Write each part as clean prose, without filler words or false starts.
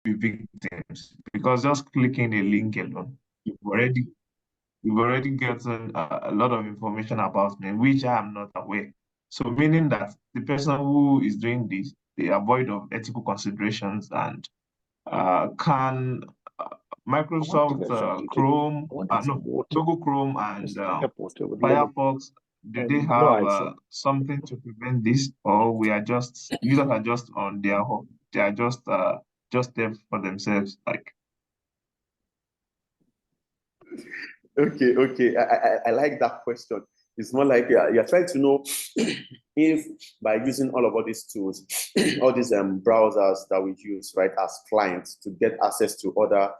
be victims because just clicking a link alone, you've already gotten a lot of information about me, which I am not aware. So meaning that the person who is doing this, they avoid of ethical considerations and can I want to Microsoft get something to drink. Chrome, I wanted some no, water. Google Chrome and Just tap water with lemon. Firefox, do they No have ice. something to prevent this, or we are just users are just on their own? They are just there for themselves, like. Okay. I like that question. It's more like you're trying to know if by using all these tools, all these browsers that we use, right, as clients to get access to other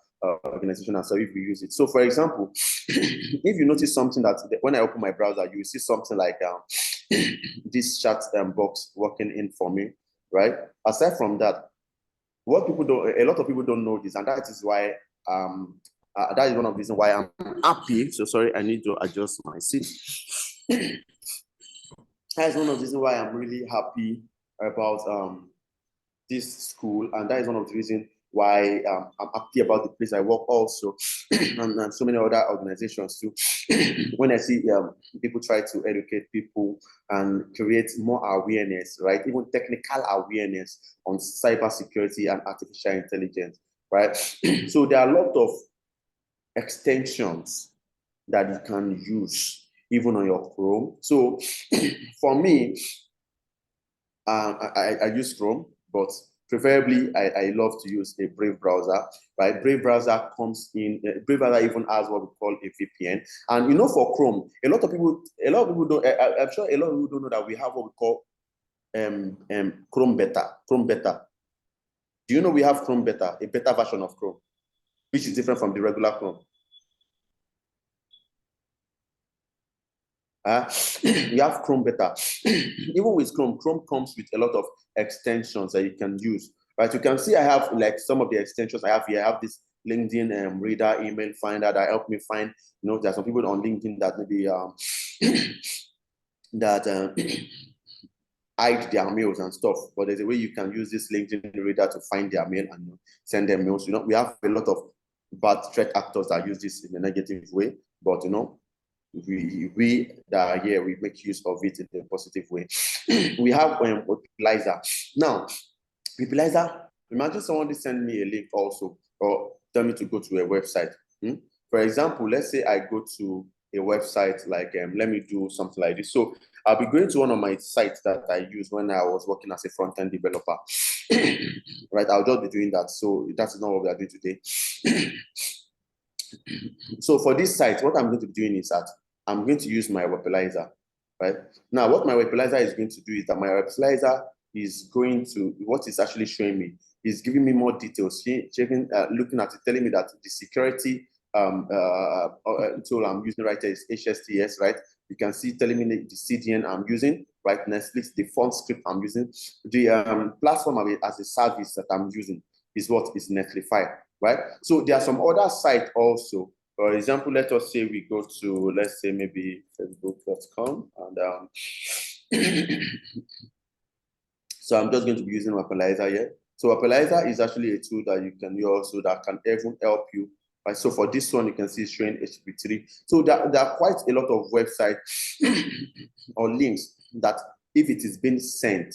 organizations and so if we use it. So, for example, if you notice something that when I open my browser, you will see something like this chat box working in for me, right? Aside from that, a lot of people don't know this, and that is why that is one of the reasons why I'm happy. So sorry, I need to adjust my seat. That is one of the reasons why I'm really happy about this school, and that is one of the reasons why I'm happy about the place I work also, and so many other organizations too. When I see people try to educate people and create more awareness, right, even technical awareness on cybersecurity and artificial intelligence, right? So there are a lot of extensions that you can use even on your Chrome. So for me, I use Chrome, but preferably I love to use a Brave browser, right? Brave browser Brave browser even has what we call a VPN. And for Chrome, a lot of people don't, I'm sure a lot of people don't know that we have what we call Chrome Beta. Chrome Beta. Do you know we have Chrome Beta, a beta version of Chrome, which is different from the regular Chrome? We have Chrome Beta. Even with Chrome comes with a lot of extensions that you can use. Right? You can see I have like some of the extensions I have here. I have this LinkedIn Reader email finder that help me find. There are some people on LinkedIn that maybe hide their mails and stuff. But there's a way you can use this LinkedIn Reader to find their mail and send them mails. We have a lot of bad threat actors that use this in a negative way. But we that are here, we make use of it in a positive way. We have Replizer. Now, Replizer, imagine someone send me a link also, or tell me to go to a website. For example, let's say I go to a website like, let me do something like this. So I'll be going to one of my sites that I used when I was working as a front-end developer. Right, I'll just be doing that. So that's not what we are doing today. So for this site, what I'm going to be doing is that I'm going to use my Webalizer, right? Now, what my Webalizer is going to do is that my Webalizer is going to, what it's actually showing me is giving me more details, looking at it, telling me that the security tool I'm using right here is HSTS, right? You can see telling me the CDN I'm using, right? Netflix, the font script I'm using, the platform as a service that I'm using is what is Netlify, right? So there are some other sites also. For example, let us say we go to, let's say maybe facebook.com and so I'm just going to be using Wapalizer here. So Wapalizer is actually a tool that you can use that can even help you. Right? So for this one, you can see it's showing HTTP3. So there are quite a lot of websites or links that if it is being sent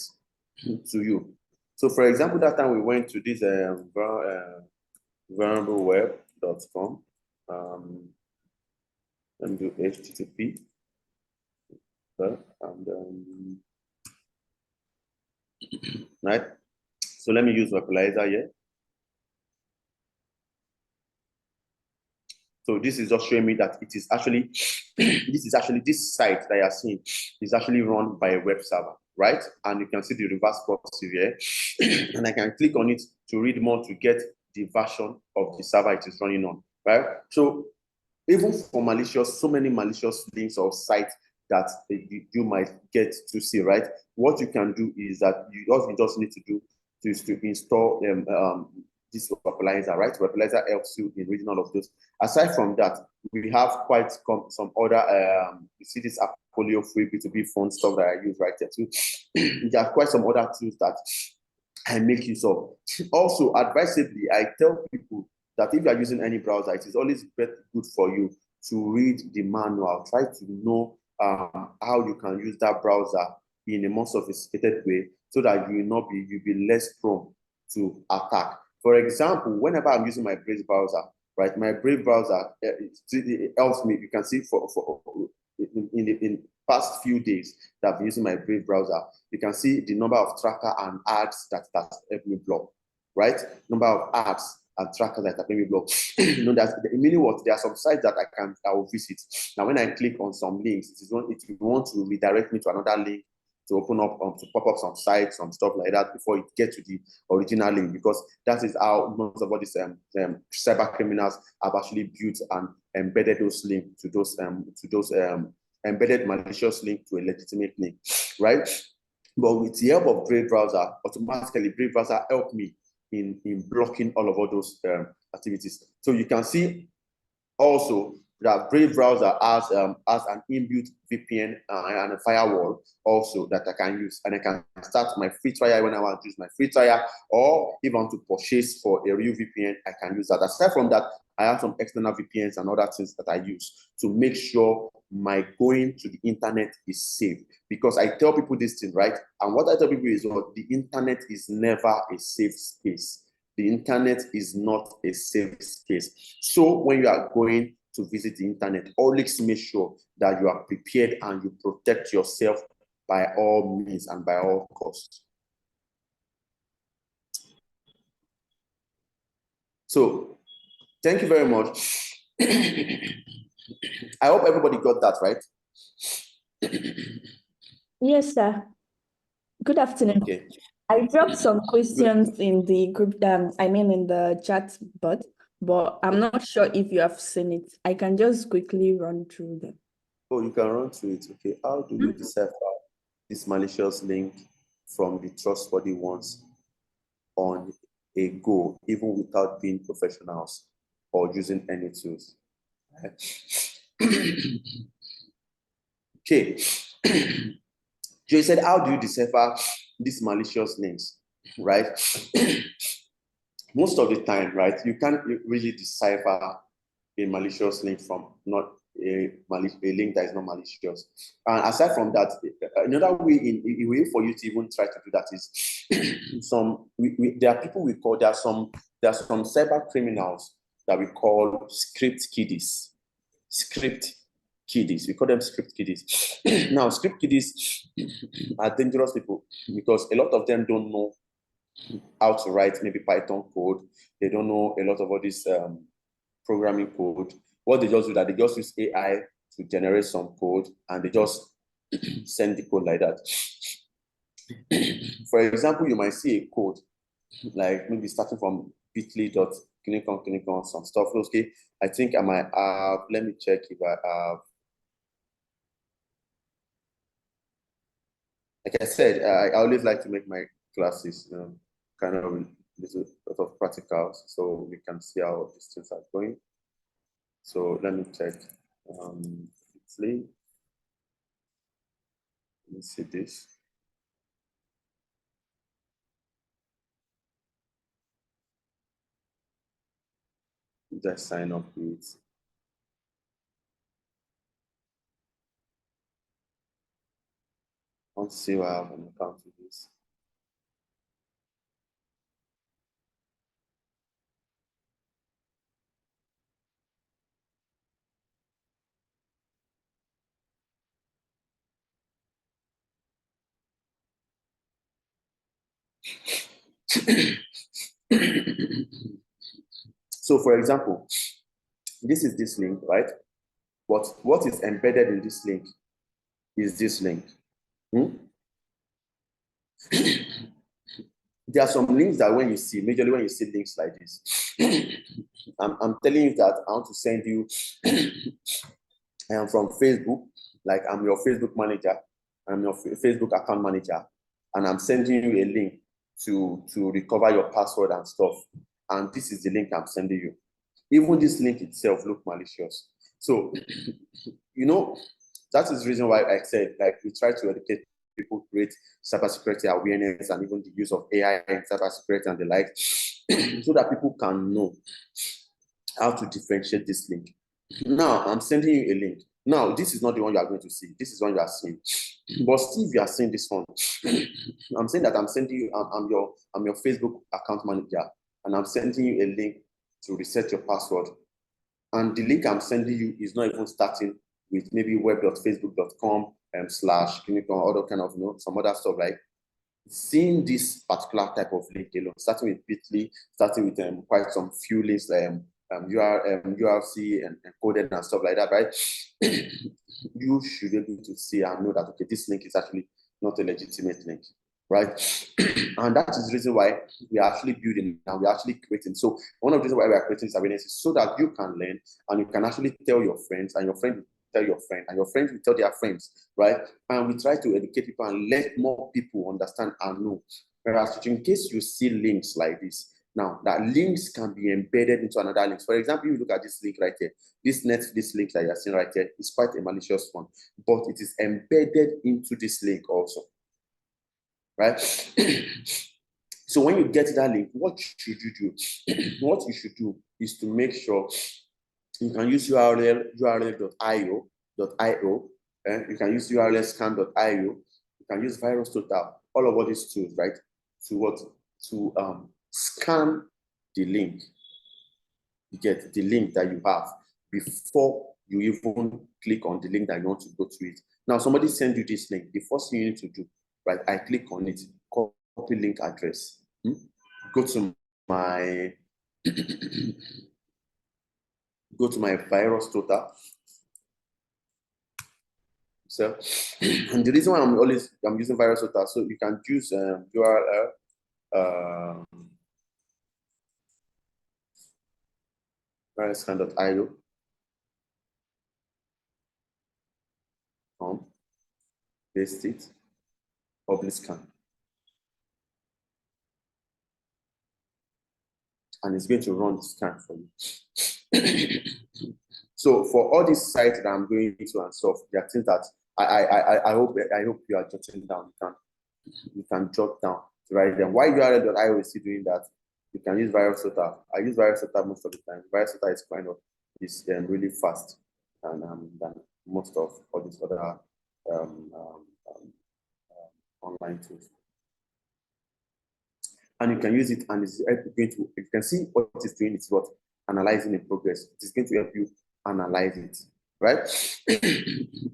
to you. So for example, that time we went to this vulnerableweb.com. Let me do HTTP. And right. So let me use Wapalizer here. So this is just showing me that it is actually, this site that you're seeing is actually run by a web server, right? And you can see the reverse proxy here. And I can click on it to read more to get the version of the server it is running on, right? So even for malicious, so many malicious links or sites that you might get to see, right? What you can do is that you just need to do is to install this Wapalizer, right? Wapalizer helps you in reading all of those. Aside from that, we have quite some other, you see this Appfolio free B2B phone stuff that I use right here too. There are quite some other tools that I make use of. Also, advisably, I tell people that if you are using any browser, it is always good for you to read the manual. Try to know how you can use that browser in a more sophisticated way so that you'll be less prone to attack. For example, whenever I'm using my Brave browser, right, my Brave browser, it helps me. You can see in past few days that I've been using my Brave browser, you can see the number of tracker and ads that helped me block, right? Number of ads and trackers that helped me block. You know, that's meaning what? There are some sites that I will visit. Now, when I click on some links, it will want to redirect me to another link to open up, to pop up some sites, some stuff like that before it gets to the original link, because that is how most of all these cyber criminals have actually built and embedded those links to those embedded malicious link to a legitimate link, right? But with the help of Brave browser, automatically Brave browser helped me in blocking all those activities. So you can see also that Brave browser has an inbuilt VPN and a firewall also that I can use, and I can start my free trial when I want to use my free trial, or even to purchase for a real VPN, I can use that. Aside from that, I have some external VPNs and other things that I use to make sure my going to the internet is safe. Because I tell people this thing, right? And what I tell people is, well, the internet is never a safe space. The internet is not a safe space. So when you are going to visit the internet, always make sure that you are prepared and you protect yourself by all means and by all costs. So thank you very much. I hope everybody got that right. Yes, sir. Good afternoon. Okay. I dropped some questions in the group, in the chat bot, but I'm not sure if you have seen it. I can just quickly run through them. Oh, you can run through it. Okay. How do you decipher this malicious link from the trustworthy ones on a go, even without being professionals or using any tools? Okay. Jay said, how do you decipher these malicious links, right? Most of the time, right, you can't really decipher a malicious link from not a link that is not malicious. And aside from that, another way in way for you to even try to do that is there are people we call, there are some cyber criminals that we call script kiddies. Script kiddies. We call them script kiddies. Now, script kiddies are dangerous people because a lot of them don't know how to write maybe Python code. They don't know a lot of all this programming code. What they just do that they just use AI to generate some code and they just send the code like that. For example, you might see a code like maybe starting from bit.ly.clinicon, some stuff. Okay, I think I might have, let me check if I have. Like I said, I always like to make my classes kind of a lot of practicals so we can see how these things are going. So let me check. Let me see this. Just sign up with. I want to see what I have an account with this. So for example, this is this link, right? What is embedded in this link is this link. There are some links that when you see, majorly when you see links like this, I'm telling you that I want to send you, I am from Facebook, like I'm your Facebook manager, I'm your Facebook account manager, and I'm sending you a link to recover your password and stuff. And this is the link I'm sending you. Even this link itself looks malicious. So, that is the reason why I said, like, we try to educate people create cybersecurity awareness and even the use of AI and cybersecurity and the like, so that people can know how to differentiate this link. Now, I'm sending you a link. Now, this is not the one you are going to see. This is one you are seeing. But see if you are seeing this one. I'm saying that I'm sending you, I'm your Facebook account manager, and I'm sending you a link to reset your password. And the link I'm sending you is not even starting with maybe web.facebook.com / other kind of, some other stuff, like seeing this particular type of link alone, starting with Bitly, starting with quite some few links, URC and encoded and stuff like that, right? You should be able to see and know that, okay, this link is actually not a legitimate link, right? And that is the reason why we are actually building and we're actually creating. So one of the reasons why we are creating this awareness is so that you can learn and you can actually tell your friends, and your friend will tell your friend, and your friends will tell their friends, right? And we try to educate people and let more people understand and know. Whereas in case you see links like this, now that links can be embedded into another link. For example, you look at this link right here, this Netflix link that you're seeing right here is quite a malicious one, but it is embedded into this link also, right? So when you get that link, what should you do? What you should do is to make sure you can use url.io, you can use urlscan.io, you can use VirusTotal, all of these tools, right? To scan the link. You get the link that you have before you even click on the link that you want to go to it. Now, somebody send you this link. The first thing you need to do, right? I click on it, copy link address. Go to my VirusTotal. So, and the reason why I'm using VirusTotal, so you can use URL. VirusScan.io. Paste it, publish scan. And it's going to run the scan for you. So for all these sites that I'm going into and stuff, there are things that I hope you are jotting down. You can jot down to write them. Why url.io is still doing that? You can use VirusTotal. I use VirusTotal most of the time. VirusTotal is really fast than most of all these other online tools. And you can use it, and it's going to, you can see what it's doing. It's what analyzing in progress. It is going to help you analyze it, right?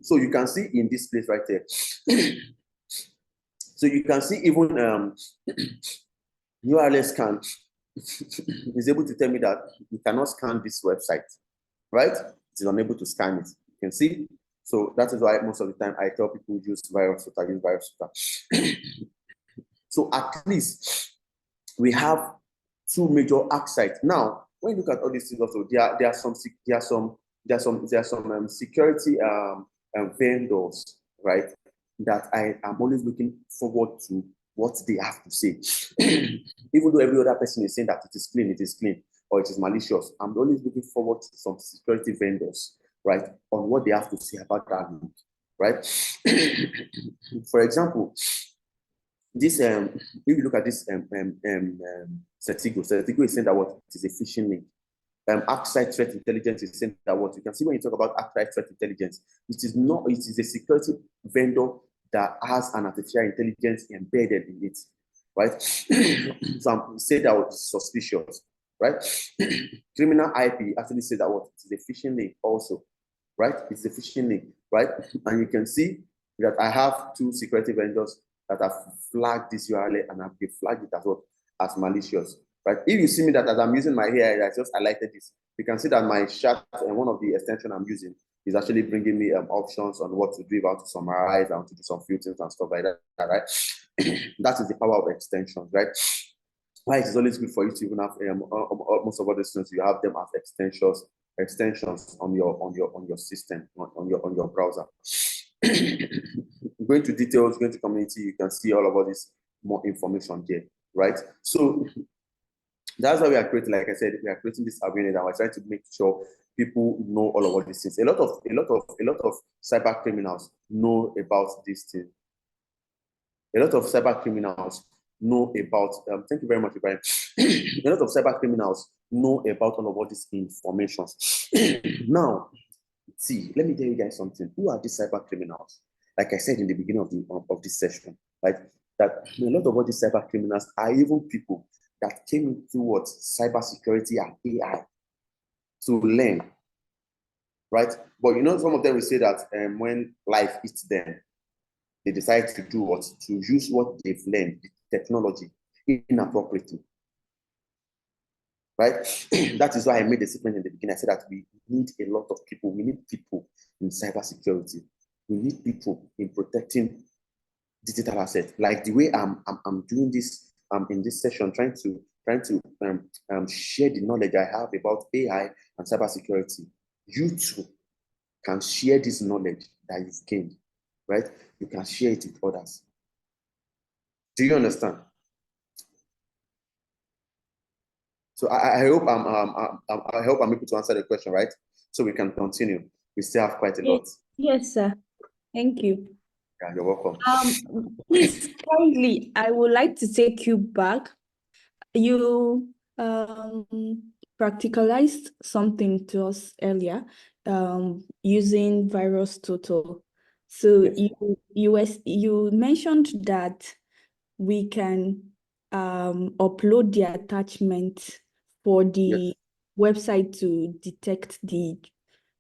So you can see in this place right there. So you can see even URL scan is able to tell me that you cannot scan this website, right? It is unable to scan it. You can see. So that is why most of the time I tell people use VirusTotal. So at least we have two major ARC sites. Now, when you look at all these things, also there are some security vendors, right? That I am always looking forward to what they have to say. Even though every other person is saying that it is clean, or it is malicious, I'm always looking forward to some security vendors, right, on what they have to say about that link, right? For example, this if you look at this Certigo is saying that what it is a phishing link. ArcSight Threat Intelligence is saying that what you can see when you talk about ArcSight Threat Intelligence, it is a security vendor that has an artificial intelligence embedded in it, right? Some say that it's suspicious, right? Criminal IP actually say that what it is a phishing link also, right? It's a phishing link, right? And you can see that I have two security vendors that have flagged this URL and have flagged it as well as malicious, right? If you see me that as I'm using my hair, I just highlighted this. You can see that my chat and one of the extensions I'm using is actually bringing me options on what to do, how to summarize, how to do some filters and stuff like that, right? That is the power of extensions, right? Why it is always good for you to even have most of all these things, you have them as extensions on your system, on your browser. Going to details, going to community, you can see all about this more information there, right? So that's why we are creating, like I said, we are creating this awareness, and we're trying to make sure people know all about these things. A lot of cyber criminals know about this thing. A lot of cyber criminals know about, thank you very much, Ibrahim. A lot of cyber criminals know about all of this information. Now, see, let me tell you guys something. Who are these cyber criminals? Like I said in the beginning of this session, right? That a lot of all these cyber criminals are even people that came towards cybersecurity and AI to learn, right? But you know, some of them will say that when life hits them, they decide to do what? To use what they've learned, the technology, inappropriately. Right? That is why I made the statement in the beginning. I said that we need a lot of people. We need people in cybersecurity. We need people in protecting digital assets. Like the way I'm doing this in this session, trying to share the knowledge I have about AI and cybersecurity. You too can share this knowledge that you've gained, right? You can share it with others. Do you understand? So I hope I'm able to answer the question, right? So we can continue. We still have quite a lot. Yes, sir. Thank you. Yeah, you're welcome. Please, kindly, I would like to take you back. You practicalized something to us earlier, using VirusTotal. So Yes. you mentioned that we can upload the attachment for the website to detect the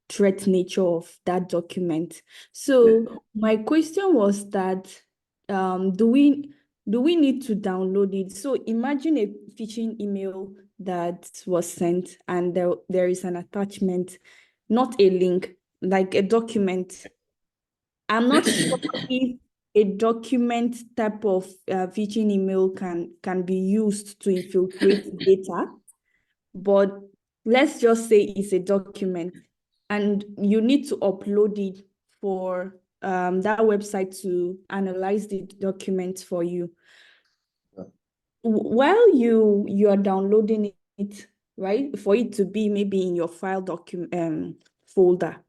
threat nature of that document. So my question was that do we need to download it? So imagine a phishing email that was sent and there is an attachment, not a link, like a document. I'm not sure if a document type of phishing email can be used to infiltrate data, but let's just say it's a document and you need to upload it for that website to analyze the document for you. While you are downloading it, right, for it to be maybe in your file folder,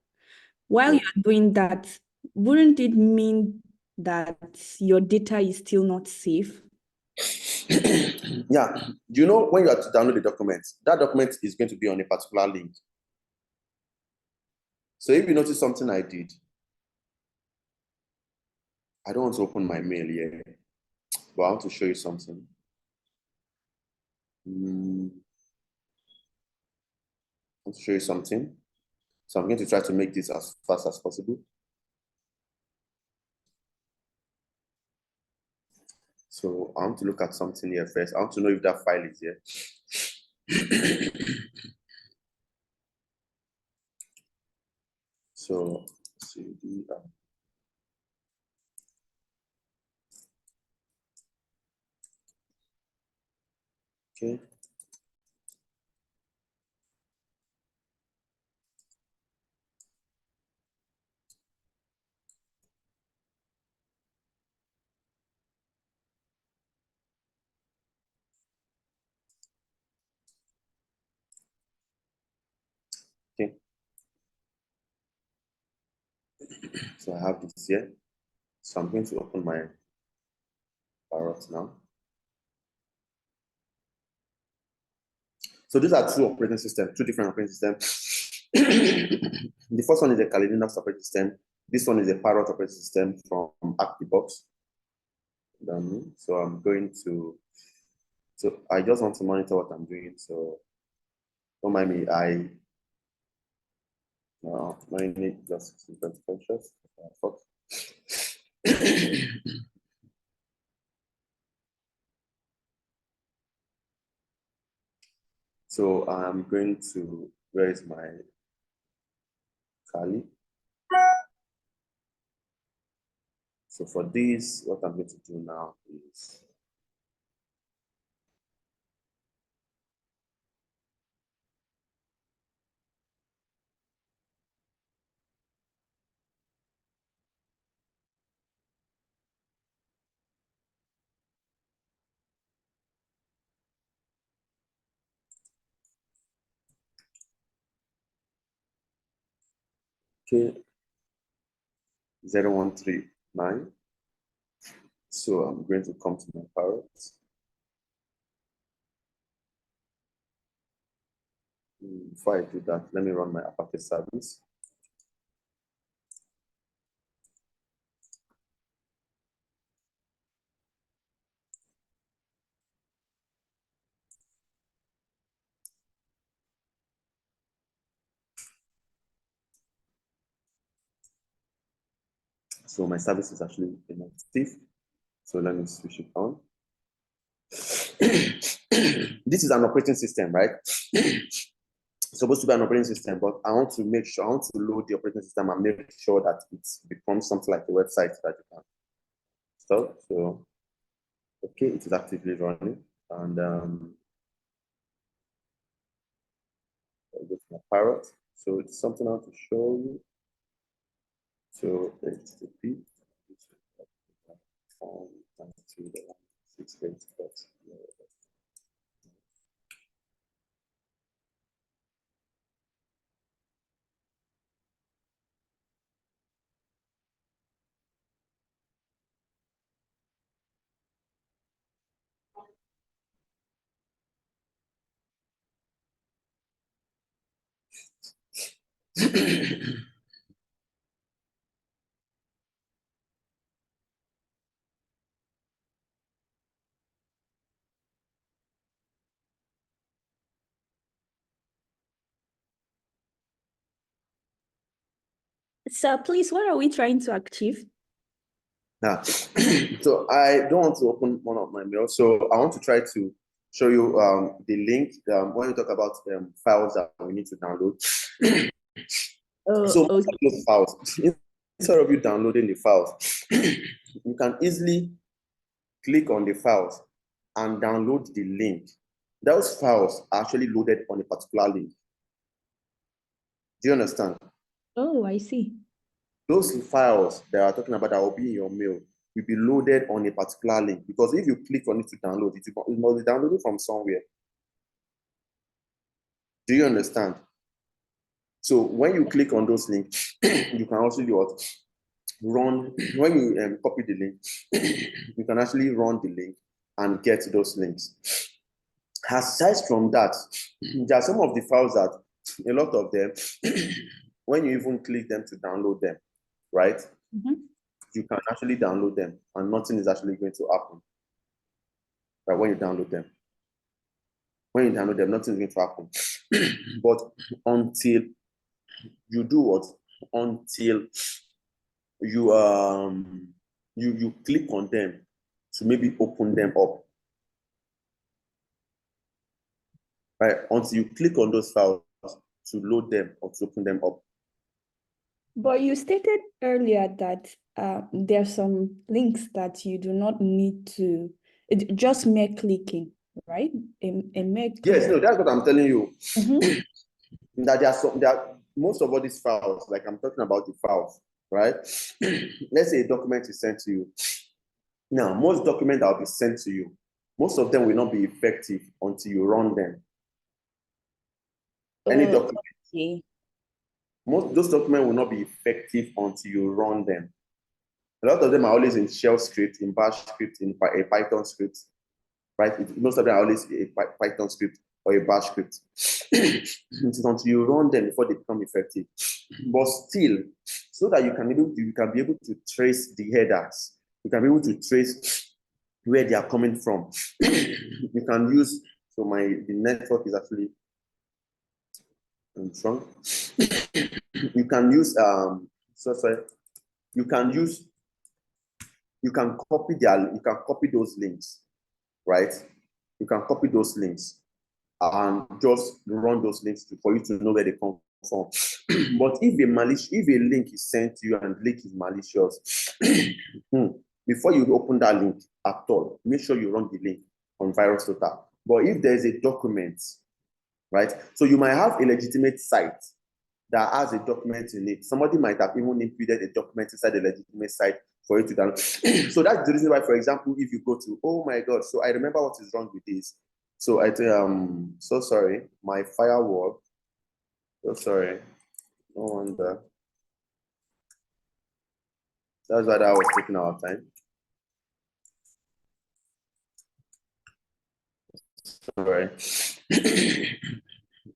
while you're doing that, wouldn't it mean that your data is still not safe? Yeah. Do you know when you have to download the document, that document is going to be on a particular link. So if you notice something I did, I don't want to open my mail here, but I want to show you something. I want to show you something. So I'm going to try to make this as fast as possible. So I want to look at something here first. I want to know if that file is here. So CD. Okay. Okay. So I have this here. So I'm going to open my Parrot now. So these are two operating systems, two different operating systems. The first one is a Kali Linux operating system. This one is a Parrot operating system from ActiveBox. So I'm going to, so I just want to monitor what I'm doing. So don't mind me, I need just 16 conscious. So I'm going to, where is my Kali? So for this, what I'm going to do now is K0139. So I'm going to come to my Parrot. Before I do that, let me run my Apache service. So my service is actually inactive. So let me switch it on. This is an operating system, right? It's supposed to be an operating system, but I want to make sure, I want to load the operating system and make sure that it becomes something like a website that you can install. So, okay, it is actively running. And I'll go to my Parrot. So it's something I want to show you. So HTTP. Sir, please, what are we trying to achieve? Now, so I don't want to open one of my mails. So I want to try to show you the link when you talk about files that we need to download. So Okay. those files, instead of you downloading the files, you can easily click on the files and download the link. Those files are actually loaded on a particular link. Do you understand? Oh, I see. Those files that are talking about that will be in your mail will be loaded on a particular link, because if you click on it to download it, it must be downloaded from somewhere. Do you understand? So when you click on those links, you can also do what? Run, when you copy the link, you can actually run the link and get those links. Aside from that, there are some of the files that, a lot of them, when you even click them to download them, right? You can actually download them and nothing is actually going to happen. Right, when you download them. When you download them, nothing is going to happen. But until you do what? Until you you click on them to maybe open them up. Right? Until you click on those files to load them or to open them up. But you stated earlier that there's some links that you do not need to, just mere clicking, right? A mere click. Yes, no, that's what I'm telling you. That there are most of all these files, like I'm talking about the files, right? Let's say a document is sent to you. Now, most documents that will be sent to you, most of them will not be effective until you run them. Any document. Okay. Most those documents will not be effective until you run them. A lot of them are always in shell script, in bash script, in a Python script, right? Most of them are always a Python script or a bash script. It's until you run them before they become effective. But still, so that you can be able to trace the headers, you can be able to trace where they are coming from. You can use, so the network is actually strong. You can use you can copy those links, right? You can copy those links and just run those links for you to know where they come from. But if a link is sent to you and the link is malicious, before you open that link at all, make sure you run the link on VirusTotal. But if there's a document, right? So you might have a legitimate site that has a document in it. Somebody might have even included a document inside the legitimate site for you to download. So that's the reason why, for example, if you go to, oh my God, so I remember what is wrong with this. So I think, so sorry, my firewall. So sorry. No wonder. That's why that was taking our time. Sorry.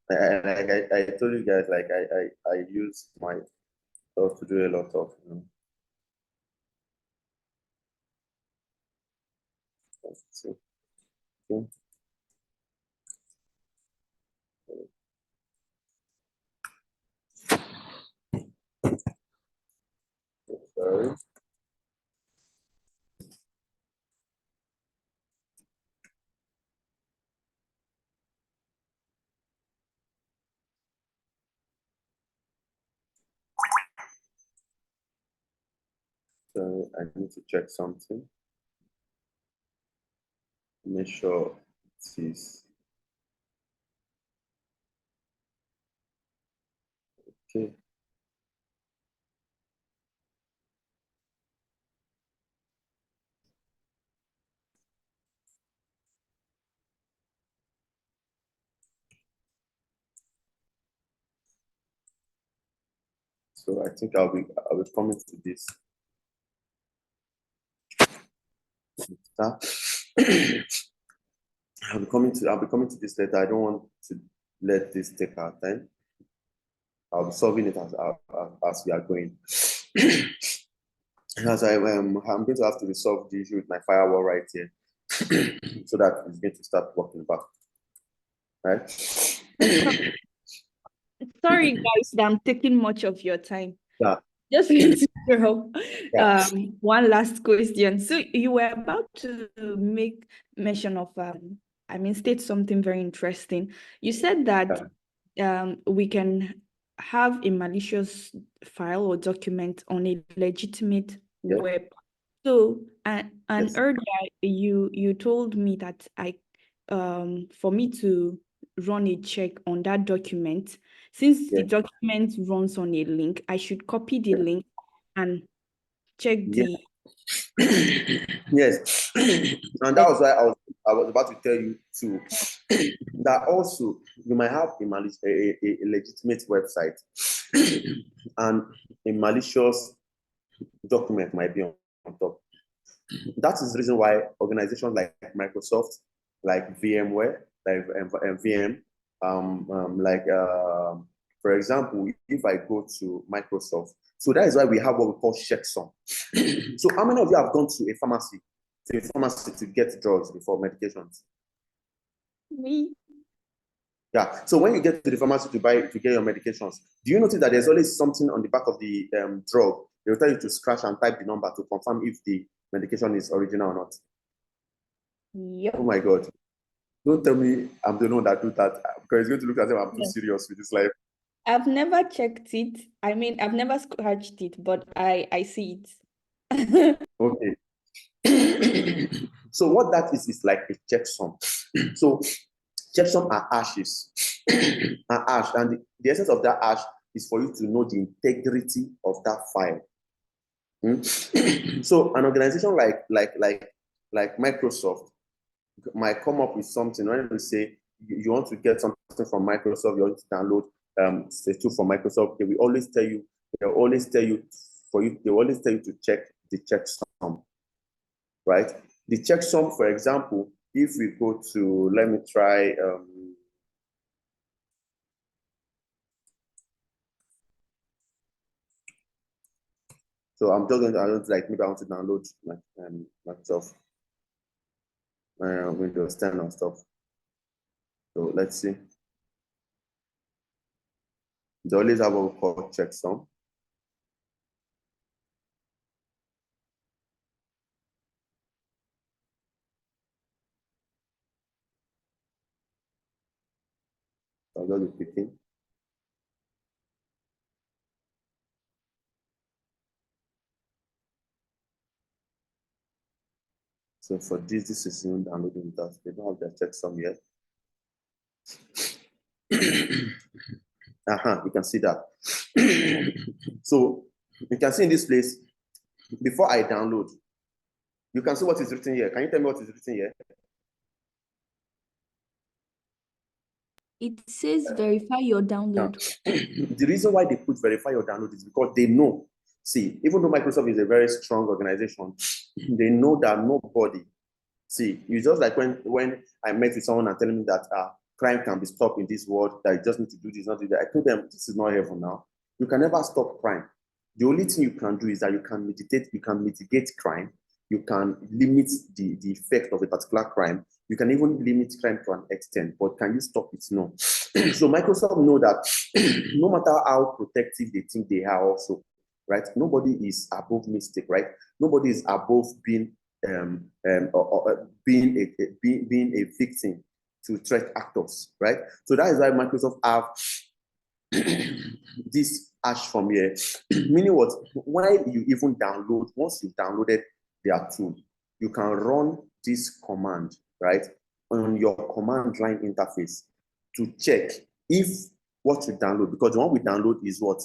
I told you guys, like I use myself to do a lot of, let's see. Okay. Sorry. So I need to check something. Make sure it is okay. So I think I'll be coming to this. I'll be coming to this later. I don't want to let this take our time. I'll be solving it as we are going. As I'm going to have to resolve the issue with my firewall right here, so that it's going to start working back. Right? Sorry, guys, that I'm taking much of your time. Yeah. Just need to know Yeah. one last question. So you were about to make mention of state something very interesting. You said that we can have a malicious file or document on a legitimate web. So and earlier you told me that for me to run a check on that document, since the document runs on a link, I should copy the link and check the Yes. And that was why I was about to tell you too that also you might have a legitimate website and a malicious document might be on top. That is the reason why organizations like Microsoft, like VMware, like VM, for example, if I go to Microsoft, so that is why we have what we call checksum. So how many of you have gone to a pharmacy to get drugs before medications? Me. Yeah. So when you get to the pharmacy to get your medications, do you notice that there's always something on the back of the drug? They will tell you to scratch and type the number to confirm if the medication is original or not. Yep. Oh my God. Don't tell me I'm the one that do that, because it's going to look as if I'm too serious with this life. I've never checked it. I mean, I've never scratched it, but I see it. Okay. So what that is like a checksum. So checksum are hashes, and the essence of that hash is for you to know the integrity of that file. So an organization like Microsoft might come up with something when we say you want to get something from Microsoft, you want to download a tool from Microsoft. They will always tell you to check the checksum, right? The checksum, for example, if we go to, let me try so I'm just going to maybe I want to download Microsoft Windows 10 and stuff. So let's see. They always have what we call checksum. So I'll just be picking. So for this is in downloading that. They don't have their checksum yet. You can see that. So you can see in this place, before I download, you can see what is written here. Can you tell me what is written here? It says verify your download. The reason why they put verify your download is because they know, see, even though Microsoft is a very strong organization, they know that nobody See, you just like when I met with someone and telling me that crime can be stopped in this world, that you just need to do this, not do that. I told them this is not heaven now. You can never stop crime. The only thing you can do is that you can mitigate crime. You can limit the effect of a particular crime. You can even limit crime to an extent, but can you stop it? No. So Microsoft know that no matter how protective they think they are also, right? Nobody is above mistake, right? Nobody is above being being a victim to threat actors, right? So that is why Microsoft have this hash from here, meaning what? While you even download, once you've downloaded their tool, you can run this command, right, on your command line interface to check if what you download, because the one we download is what?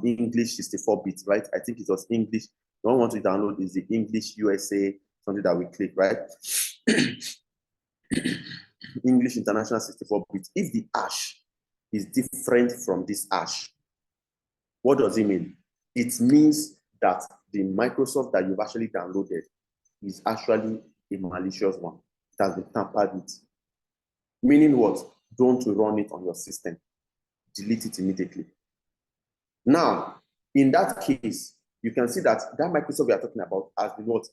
English 64-bit, right? I think it was English. The one we want to download is the English USA, something that we click, right? English International 64-bit. If the hash is different from this hash, what does it mean? It means that the Microsoft that you've actually downloaded is actually a malicious one. It has been tampered with. Meaning what? Don't run it on your system. Delete it immediately. Now, in that case, you can see that Microsoft we are talking about has been what?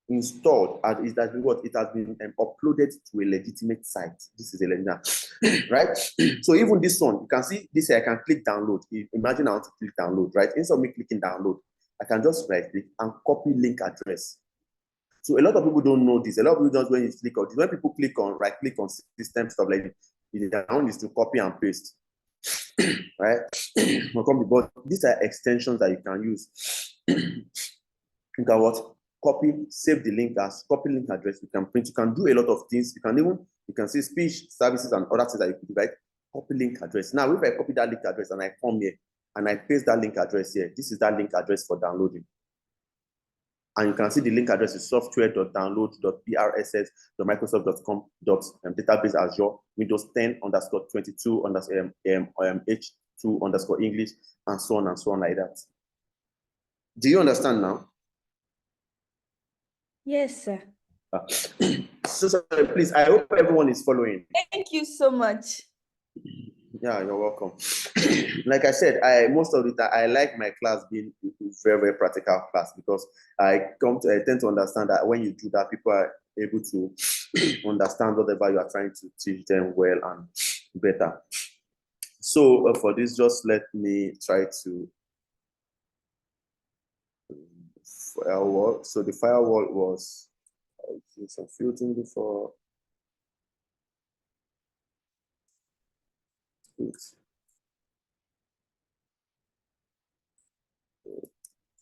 Installed, and it has been what? It has been uploaded to a legitimate site. This is a legitimate, right? So even this one, you can see this here, I can click download. Imagine I want to click download, right? Instead of me clicking download, I can just right click and copy link address. So a lot of people don't know this. A lot of people don't when you click on this. When people click on right click on system stuff like this, the down is to copy and paste. Right? But these are extensions that you can use. You can what? Copy, save the link as copy link address. You can print, you can do a lot of things. You can see speech services and other things that you can do, right? Copy link address. Now, if I copy that link address and I come here and I paste that link address here, this is that link address for downloading. And you can see the link address is software.download.prss.microsoft.com database Azure Windows 10_22_ H2_ English and so on like that. Do you understand now? Yes, sir. So sorry, please. I hope everyone is following. Thank you so much. Yeah, you're welcome. Like I said, most of the time I like my class being very, very practical class because I tend to understand that when you do that, people are able to understand whatever you are trying to teach them well and better. So for this, just let me try to firewall. So the firewall was some filtering before.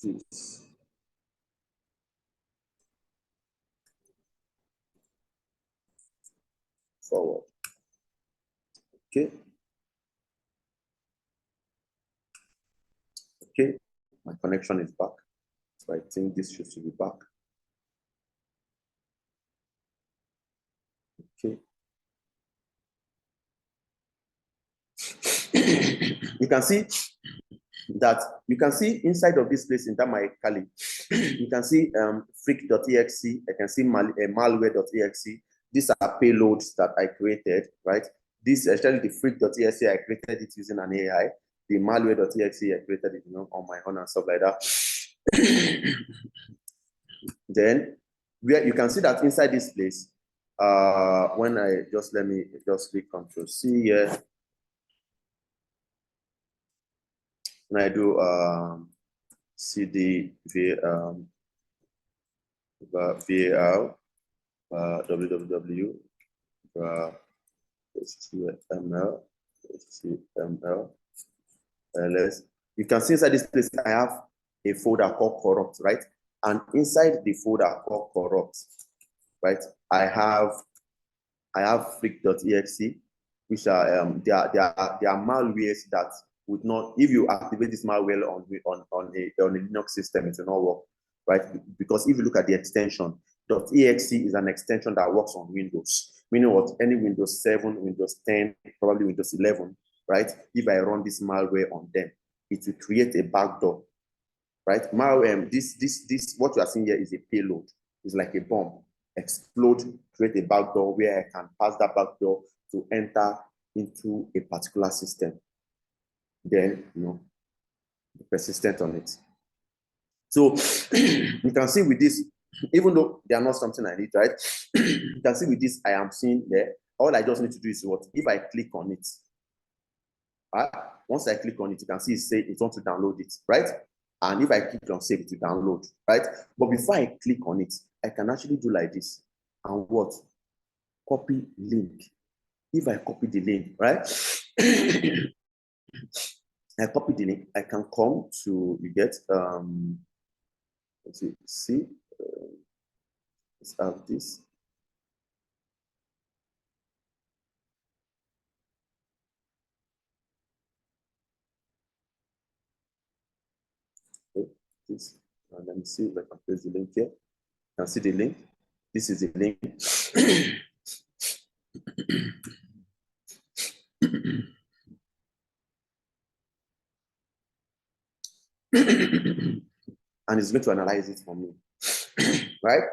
This. Forward. Okay. Okay, my connection is back. So I think this should be back. Okay. You can see inside of this place in that my Kali, you can see freak.exe, I can see malware.exe. These are payloads that I created, right? This actually the freak.exe, I created it using an AI. The malware.exe, I created it, on my own and stuff like that. Then where you can see that inside this place, when I let me click Ctrl+C here. When I do cd var www html ls. You can see inside this place I have a folder called corrupt, right? And inside the folder called corrupt, right, I have freak.exe, which are they are malwares that would not, if you activate this malware on a Linux system, it will not work, right? Because if you look at the extension, .exe is an extension that works on Windows, meaning what? Any Windows 7, Windows 10, probably Windows 11, right? If I run this malware on them, it will create a backdoor, right? Malware, this what you are seeing here is a payload. It's like a bomb. explode, create a backdoor where I can pass that backdoor to enter into a particular system. Then, be persistent on it. So you can see with this, even though they are not something I need, right? You can see with this, I am seeing there. All I just need to do is what? If I click on it, once I click on it, you can see it say it wants to download it, right? And if I click on save, it will download, right? But before I click on it, I can actually do like this and what? Copy link. If I copy the link, right? I copy the link, I can come to, you get, let's see, let's have this. Okay, this, and let me see if I can paste the link here. You can see the link. This is the link. And it's going to analyze it for me, right?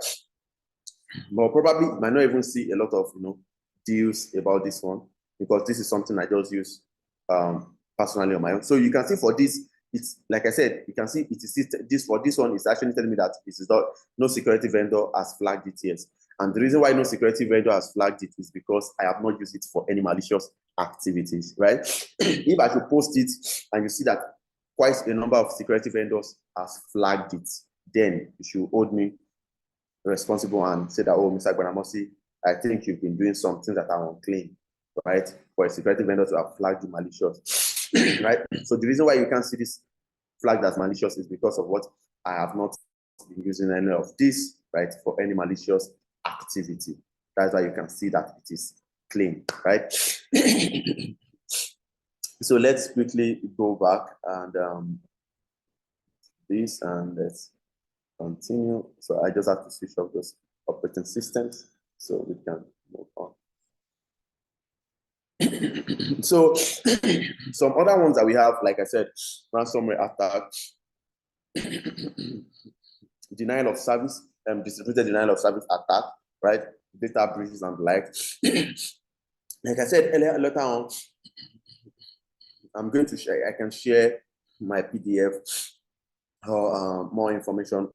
But probably might not even see a lot of deals about this one, because this is something I just use personally on my own. So you can see for this, it's like I said, you can see it is this for this one is actually telling me that this is not, no security vendor has flagged it yet. And the reason why no security vendor has flagged it is because I have not used it for any malicious activities, right? If I should post it and you see that quite a number of security vendors has flagged it, then you should hold me responsible and say that, oh, Mr. Gbanamosi, I think you've been doing something that are unclean, right? For a security vendor to have flagged you malicious, right? So the reason why you can't see this flagged as malicious is because of what? I have not been using any of this, right, for any malicious activity. That's why you can see that it is clean, right? So let's quickly go back and this, and let's continue. So I just have to switch off those operating systems so we can move on. So some other ones that we have, like I said, ransomware attack, denial of service, distributed denial of service attack, right? Data breaches and the like. Like I said earlier, later on, I'm going to share, I can share my PDF or more information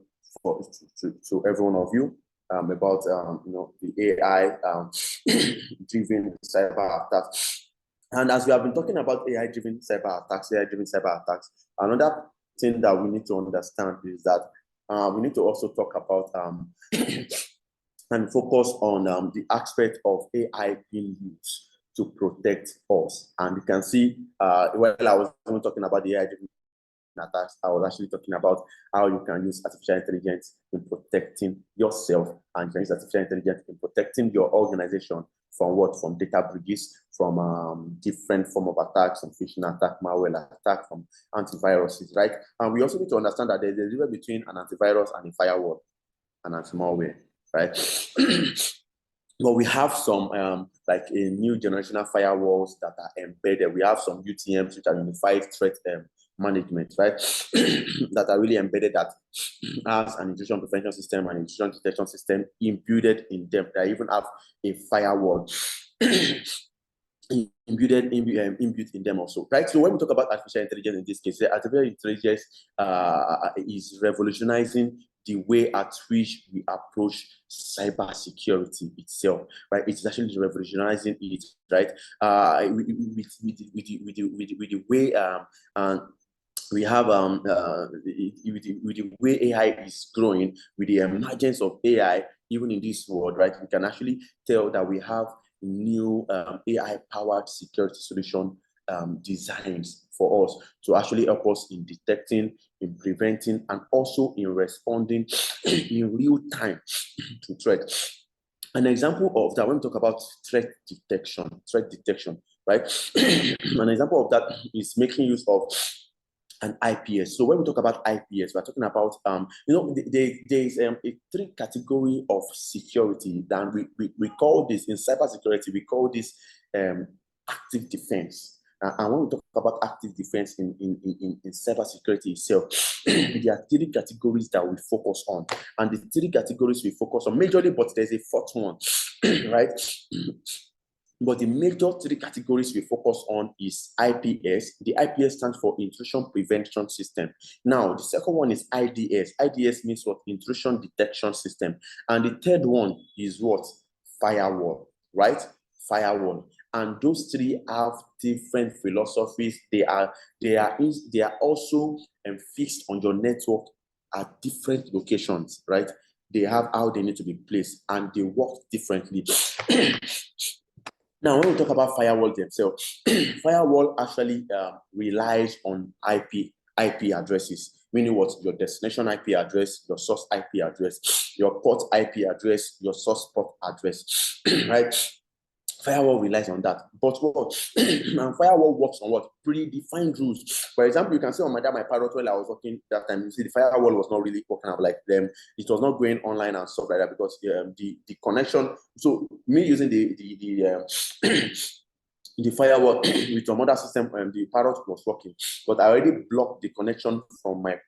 to every one of you about the AI driven cyber attacks. And as we have been talking about AI driven cyber attacks, another thing that we need to understand is that we need to also talk about and focus on the aspect of AI being used to protect us. And you can see, while I was talking about the AI driven attacks, I was actually talking about how you can use artificial intelligence in protecting yourself, and you can use artificial intelligence in protecting your organization from what? From data breaches, from different form of attacks, from phishing attack, malware attack, from antiviruses, right? And we also need to understand that there's a difference between an antivirus and a firewall and anti-malware, right? But we have some like a new generational firewalls that are embedded. We have some UTMs, which are unified threat management, right? That are really embedded, that has an intrusion prevention system and intrusion detection system imbued in them. They even have a firewall imbued in them also, right? So when we talk about artificial intelligence in this case, artificial intelligence is revolutionizing the way at which we approach cybersecurity itself, right? It's actually revolutionizing it, right? With the way we have with the way AI is growing, with the emergence of AI, even in this world, right? We can actually tell that we have new AI-powered security solution designs for us to actually help us in detecting, in preventing, and also in responding in real time to threats. An example of that, when we talk about threat detection, right? An example of that is making use of an IPS. So when we talk about IPS, we're talking about, there's a three category of security that we call this, in cybersecurity, we call this active defense. And when we talk about active defense in cybersecurity itself, there are 3 categories that we focus on. And the 3 categories we focus on majorly, but there's a 4th one, right? But the major 3 categories we focus on is IPS. The IPS stands for Intrusion Prevention System. Now, the second one is IDS. IDS means what? Intrusion Detection System. And the 3rd one is what? Firewall, right? Firewall. And those 3 have different philosophies. They are also fixed on your network at different locations, right? They have how they need to be placed, and they work differently. Now, when we talk about firewall themselves, firewall actually relies on IP addresses, meaning what? Your destination IP address, your source IP address, your port IP address, your source port address, right? Firewall relies on that. But what? And firewall works on what? Predefined rules. For example, you can see on my Parrot while I was working that time, you see the firewall was not really working out like them. It was not going online and stuff like that because the connection. So me using the firewall with some other system, the Parrot was working, but I already blocked the connection from my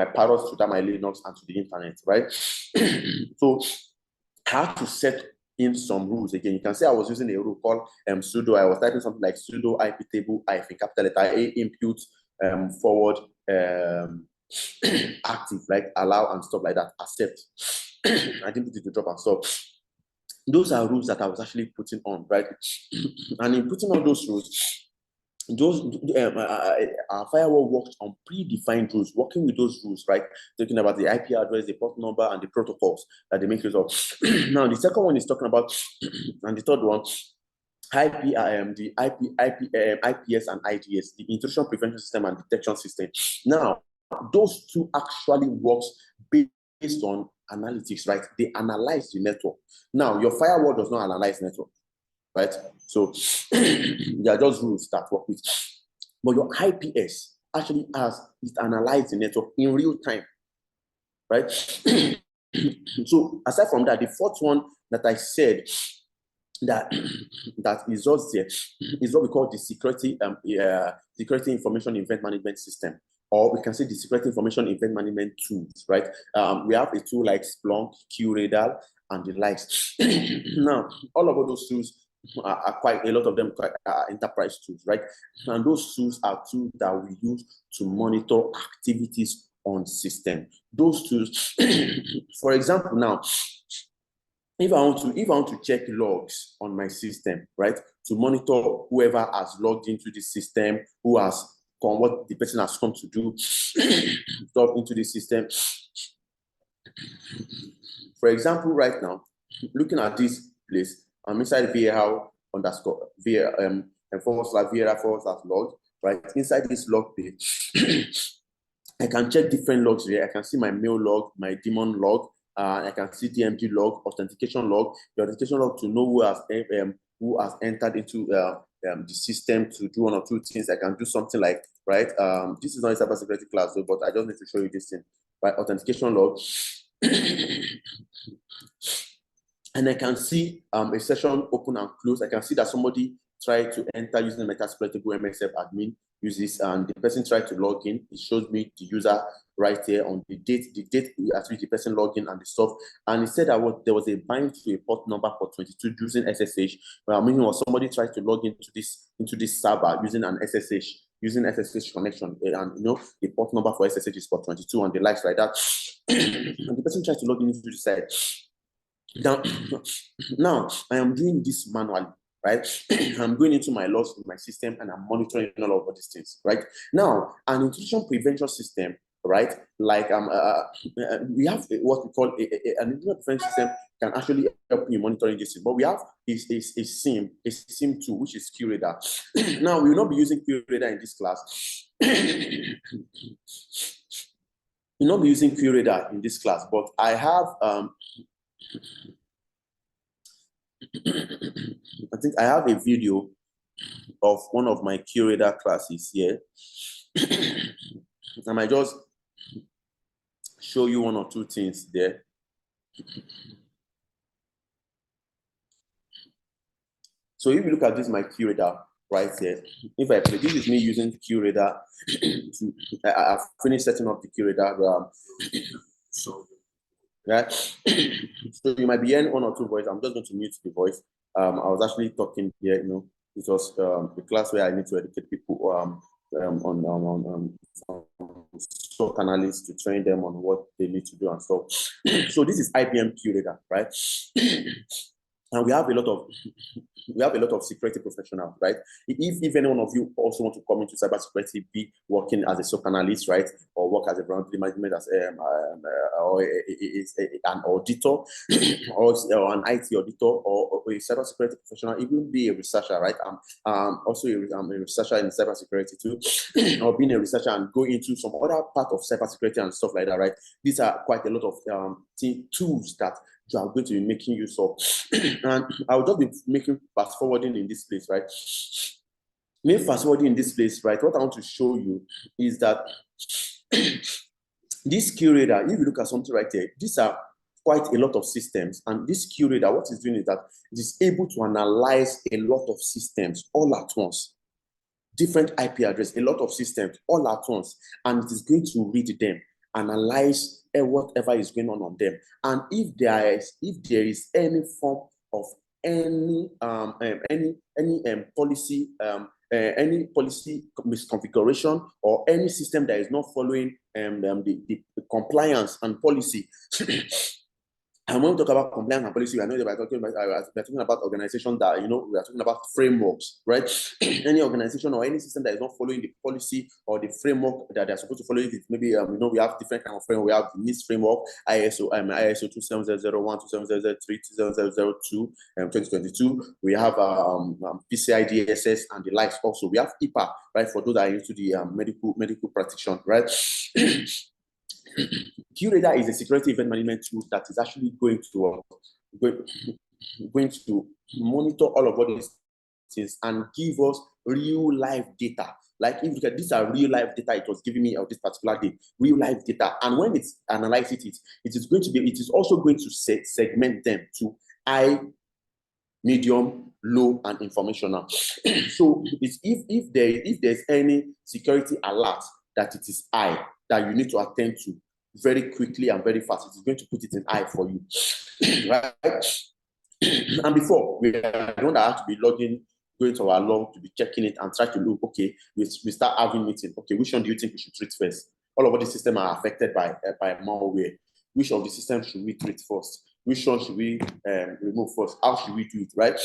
Parrot to my Linux and to the internet, right? So I had to set in some rules. Again, you can see I was using a rule called sudo. I was typing something like sudo IP table capital letter A input forward active, like allow and stuff like that, accept. I didn't put it to drop and stop. Those are rules that I was actually putting on, right? And in putting on those rules, our firewall works on predefined rules, working with those rules, right? Talking about the IP address, the port number, and the protocols that they make use of. Now, the second one is talking about, and the third one, IPS and IDS, the Intrusion Prevention System and Detection System. Now, those 2 actually works based on analytics, right? They analyze the network. Now, your firewall does not analyze network, right? So they are just rules that work with. But your IPS actually analyzes the network in real time, right? So aside from that, the 4th one that I said that is just there is what we call the security information event management system, or we can say the security information event management tools, right? We have a tool like Splunk, QRadar, and the likes. Now, all of those tools are quite a lot of them are enterprise tools, right? And those tools are tools that we use to monitor activities on system. Those tools, for example, now, if I want to check logs on my system, right, to monitor whoever has logged into the system, who has come, what the person has come to do, stuff into the system. For example, right now, looking at this place, I'm inside VRL underscore /VRL/log, right? Inside this log page, I can check different logs here. I can see my mail log, my daemon log. I can see DMG log, authentication log, the authentication log to know who has entered into the system to do 1 or 2 things. I can do something like, right? This is not a cybersecurity class, though, but I just need to show you this thing, right? Authentication log. And I can see a session open and close. I can see that somebody tried to enter using the Metasploitable MSF admin uses, and the person tried to log in. It shows me the user right here on the date at which the person logged in and the stuff. And it said that there was a bind to a port number for 22 using SSH. Well, meaning was somebody tried to log into this server using an SSH connection, and the port number for SSH is for 22 and the likes like that. And the person tried to log into the site. Now I am doing this manually, right? I'm going into my logs in my system and I'm monitoring all of these things, right? Now, an intrusion prevention system, right? Like we have what we call an intrusion prevention system can actually help you monitoring this, but we have a SIEM tool, which is QRadar. Now, we will not be using QRadar in this class. We'll not be using QRadar in this class, but I have I think I have a video of one of my QRadar classes here. I might just show you 1 or 2 things there. So if you look at this, my QRadar, right here. If I play, this is me using QRadar to, I've finished setting up the QRadar. So, right. So you might be hearing one or two voices. I'm just going to mute the voice. I was actually talking here, you know, it was the class where I need to educate people on SOC analysts to train them on what they need to do and stuff. So this is IBM QRadar, right? And we have a lot of security professionals, right? If any one of you also want to come into cybersecurity, be working as a SOC analyst, right, or work as a vulnerability management as or an auditor, or an IT auditor, or a cybersecurity professional, even be a researcher, right? I'm also a researcher in cybersecurity too, or being a researcher and go into some other part of cybersecurity and stuff like that, right? These are quite a lot of tools that you are going to be making use of. And I'll just be making fast forwarding in this place, right? Me fast forwarding in this place, right? What I want to show you is that this QRadar, if you look at something right here, these are quite a lot of systems. And this QRadar, what it's doing is that it is able to analyze a lot of systems all at once. Different IP address, a lot of systems all at once. And it is going to read them, analyze whatever is going on them, and if there is any form of any policy misconfiguration, or any system that is not following the compliance and policy. And when we talk about compliance and policy, I know that we're talking about organizations that, you know, we are talking about frameworks, right? Any organization or any system that is not following the policy or the framework that they're supposed to follow, it maybe, you know, we have different kind of framework. We have the NIST framework, ISO 27001, 27003, 27002, 2022. We have PCI DSS and the likes also. We have HIPAA, right, for those that are into the medical practitioner, right? QRadar is a security event management tool that is actually going to monitor all of what these things and give us real life data. Like, if you look at these are real life data, it was giving me this particular day, real life data. And when it's analyzing it, it is also going to segment them to high, medium, low, and informational. So it's if there's any security alert that it is high, that you need to attend to very quickly and very fast, it is going to put it in high for you, right? And before, we don't have to be logging, going to our log to be checking it and try to look, okay, we start having meeting. Okay, which one do you think we should treat first? All of the systems are affected by malware. Which of the systems should we treat first? Which one should we remove first? How should we do it, right?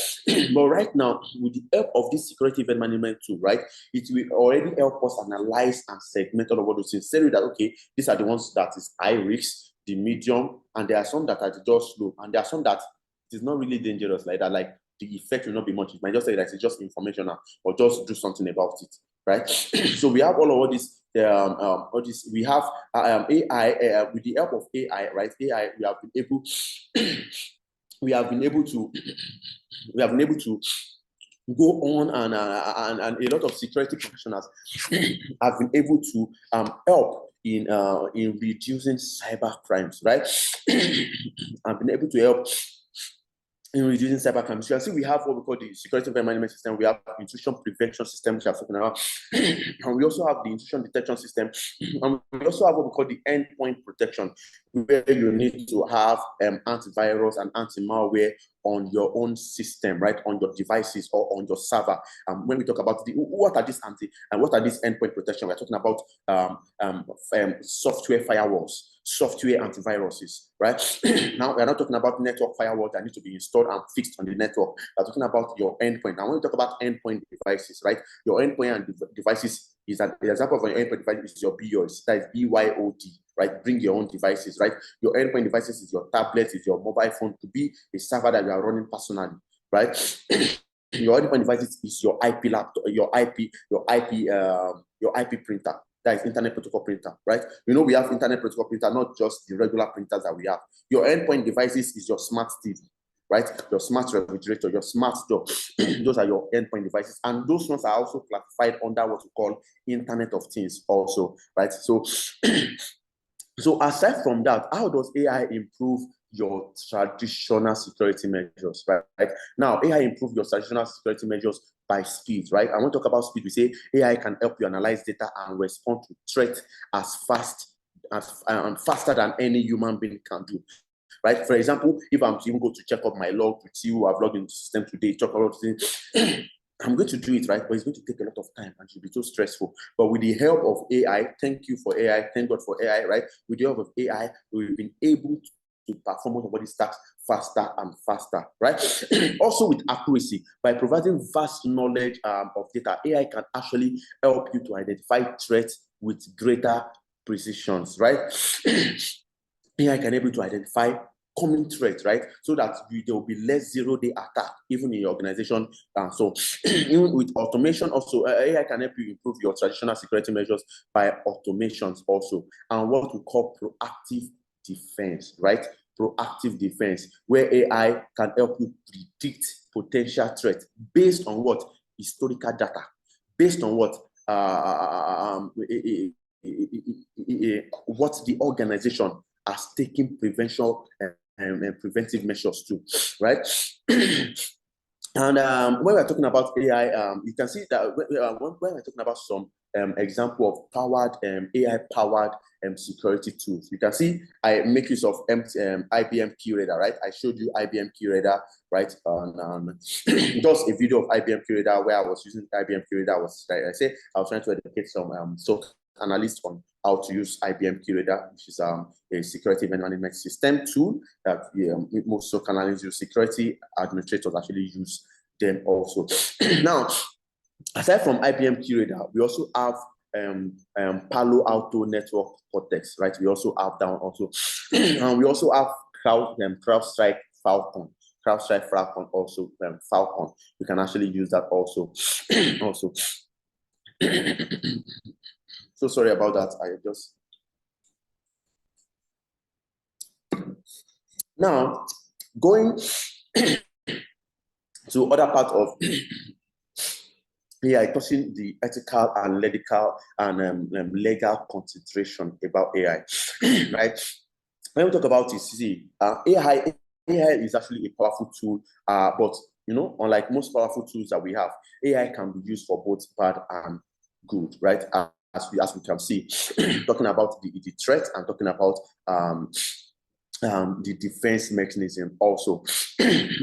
But right now, with the help of this security event management tool, right, it will already help us analyze and segment all of those things. Say that, okay, these are the ones that is high risk, the medium, and there are some that are just low, and there are some that it is not really dangerous like that. Like, the effect will not be much. It might just say that it's just informational, or just do something about it, right? So we have all of this. We have AI with the help of AI, right? AI, we have been able to go on, and a lot of security professionals have been able to help in reducing cyber crimes, right? I've been able to help in reducing cyber crimes. You can see we have what we call the security event management system. We have intrusion prevention system, which I'm talking about, and we also have the intrusion detection system, and we also have what we call the endpoint protection, where you need to have antivirus and anti-malware on your own system, right, on your devices or on your server. When we talk about what are these endpoint protection, we're talking about software firewalls, software antiviruses, right? Now, we're not talking about network firewalls that need to be installed and fixed on the network. We're talking about your endpoint. Now, when we talk about endpoint devices, right, your endpoint and devices is an example of an endpoint device is your BYOD, that is BYOD, right? Bring your own devices, right? Your endpoint devices is your tablet, is your mobile phone, to be a server that you are running personally, right? Your endpoint devices is your IP laptop, your IP printer. That is internet protocol printer, right? You know, we have internet protocol printer, not just the regular printers that we have. Your endpoint devices is your smart TV, right? Your smart refrigerator, your smart door. Those are your endpoint devices. And those ones are also classified under what we call Internet of Things also, right? So aside from that, how does AI improve your traditional security measures, right? Now, AI improve your traditional security measures by speed, right? I want to talk about speed. We say AI can help you analyze data and respond to threats as fast and faster than any human being can do. Right? For example, if I'm to even go to check up my log to see who I've logged into the system today, check out things, I'm going to do it, right? But it's going to take a lot of time and it will be so stressful. But with the help of AI, thank you for AI, thank God for AI, right? With the help of AI, we've been able to perform most of these tasks faster and faster, right? Also with accuracy, by providing vast knowledge of data, AI can actually help you to identify threats with greater precisions, right? AI can help you to identify common threats, right? So that there will be less zero-day attack, even in your organization. So even with automation also, AI can help you improve your traditional security measures by automations also. And what we call proactive defense, right? Proactive defense, where AI can help you predict potential threats based on what? Historical data, based on what? What the organization has taken prevention and preventive measures too, right? And when we're talking about AI, you can see that when we're talking about some example of powered AI-powered security tools, you can see I make use of IBM QRadar, right? I showed you IBM QRadar, right? Just a video of IBM QRadar where I was using IBM QRadar. I was trying to educate some analysts on how to use IBM QRadar, which is a security event management system tool that most SOC analysts use. Security administrators actually use them also. Now, aside from IBM QRadar, we also have Palo Alto Network Cortex, right? We also have that one also. And we also have CrowdStrike Falcon. CrowdStrike Falcon also, Falcon. We can actually use that also. Also. So sorry about that. I just now going to other part of AI, touching the ethical and legal consideration about AI, right? When we talk about it, see, AI is actually a powerful tool, but unlike most powerful tools that we have, AI can be used for both bad and good, right? As we can see, talking about the threat and talking about the defense mechanism also.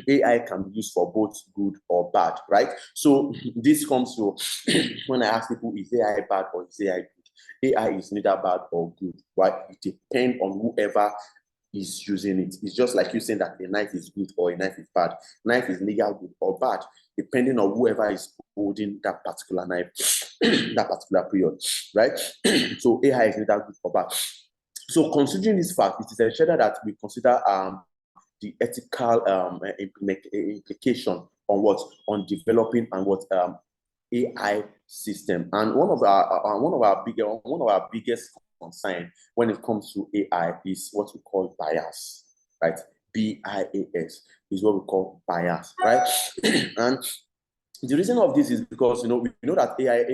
AI can be used for both good or bad, right? So this comes to when I ask people, is AI bad or is AI good? AI is neither bad or good, right? It depends on whoever is using it. It's just like you saying that a knife is good or a knife is bad. Knife is neither good or bad, depending on whoever is holding that particular knife, that particular period, right? So AI is neither good or bad. So considering this fact, it is essential that we consider the ethical implication on developing and AI system. And one of our biggest concern when it comes to AI is what we call bias, right? BIAS is what we call bias, right? And the reason of this is because we know that AI,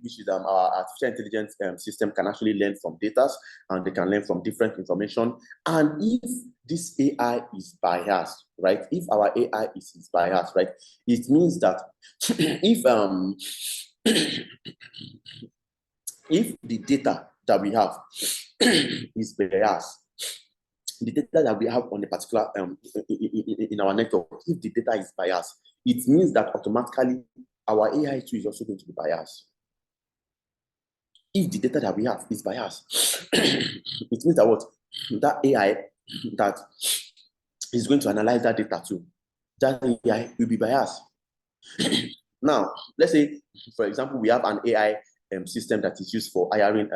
which is our artificial intelligence system, can actually learn from data and they can learn from different information. And if this AI is biased, right? If our AI is biased, right? It means that if the data that we have is biased, the data that we have on a particular in our network, if the data is biased, it means that automatically our AI too is also going to be biased. If the data that we have is biased, it means that what? That AI that is going to analyze that data too, that AI will be biased. Now, let's say, for example, we have an AI system that is used for hiring,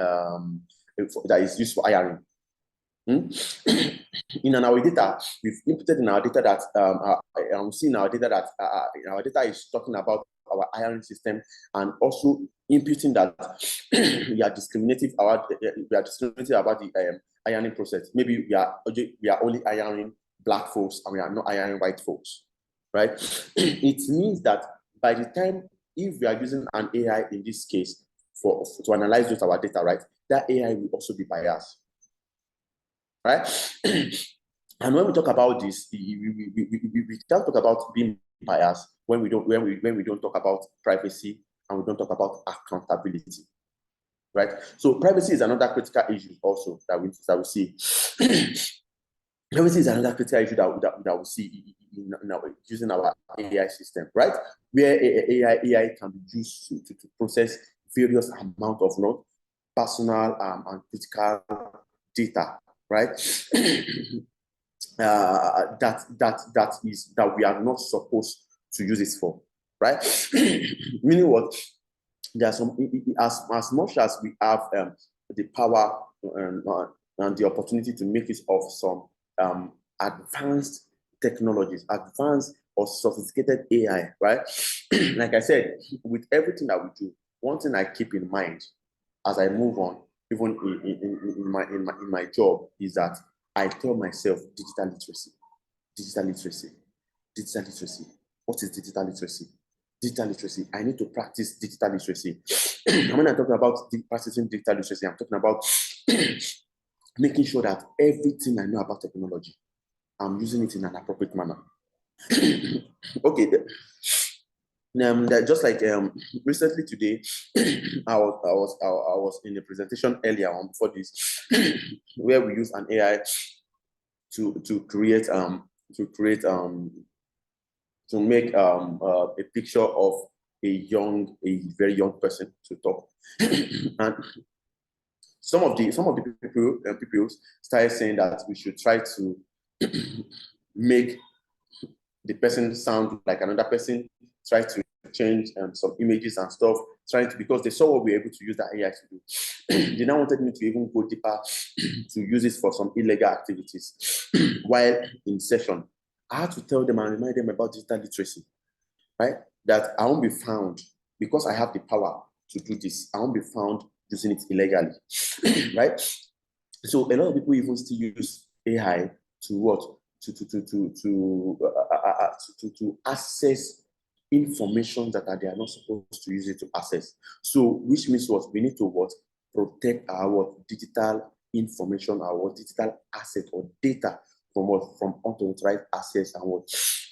In our data, we've inputted in our data that I'm seeing our data that our data is talking about our hiring system, and also imputing that we are discriminative about the hiring process. Maybe we are only hiring black folks and we are not hiring white folks, right? It means that by the time, if we are using an AI in this case to analyze with our data, right, that AI will also be biased. Right? And when we talk about this, we can't talk about being biased when we don't talk about privacy and we don't talk about accountability, right? So privacy is another critical issue also that we see. Privacy is another critical issue that we see using our AI system, right? Where AI can be used to process various amount of personal and critical data, right? that we are not supposed to use it for, right? Meaning what? There are some, as much as we have the power and the opportunity to make use of some advanced technologies, advanced or sophisticated AI, right? Like I said, with everything that we do, one thing I keep in mind as I move on, even in my job, is that I tell myself digital literacy, digital literacy, digital literacy. What is digital literacy? Digital literacy. I need to practice digital literacy. And when I talk about practicing digital literacy, I'm talking about making sure that everything I know about technology, I'm using it in an appropriate manner. Okay. Just like recently today, I was in a presentation earlier on before this, where we use an AI to make a picture of a very young person to talk. And some of the people started saying that we should try to make the person sound like another person, try to change some images and stuff, because they saw what we were able to use that AI to do. They now wanted me to even go deeper to use this for some illegal activities. While in session, I had to tell them and remind them about digital literacy, right? That I won't be found, because I have the power to do this, I won't be found using it illegally, right? So a lot of people even still use AI to what? To access information that they are not supposed to use it to access. So, which means what? We need to protect our digital information, our digital asset or data from unauthorized access and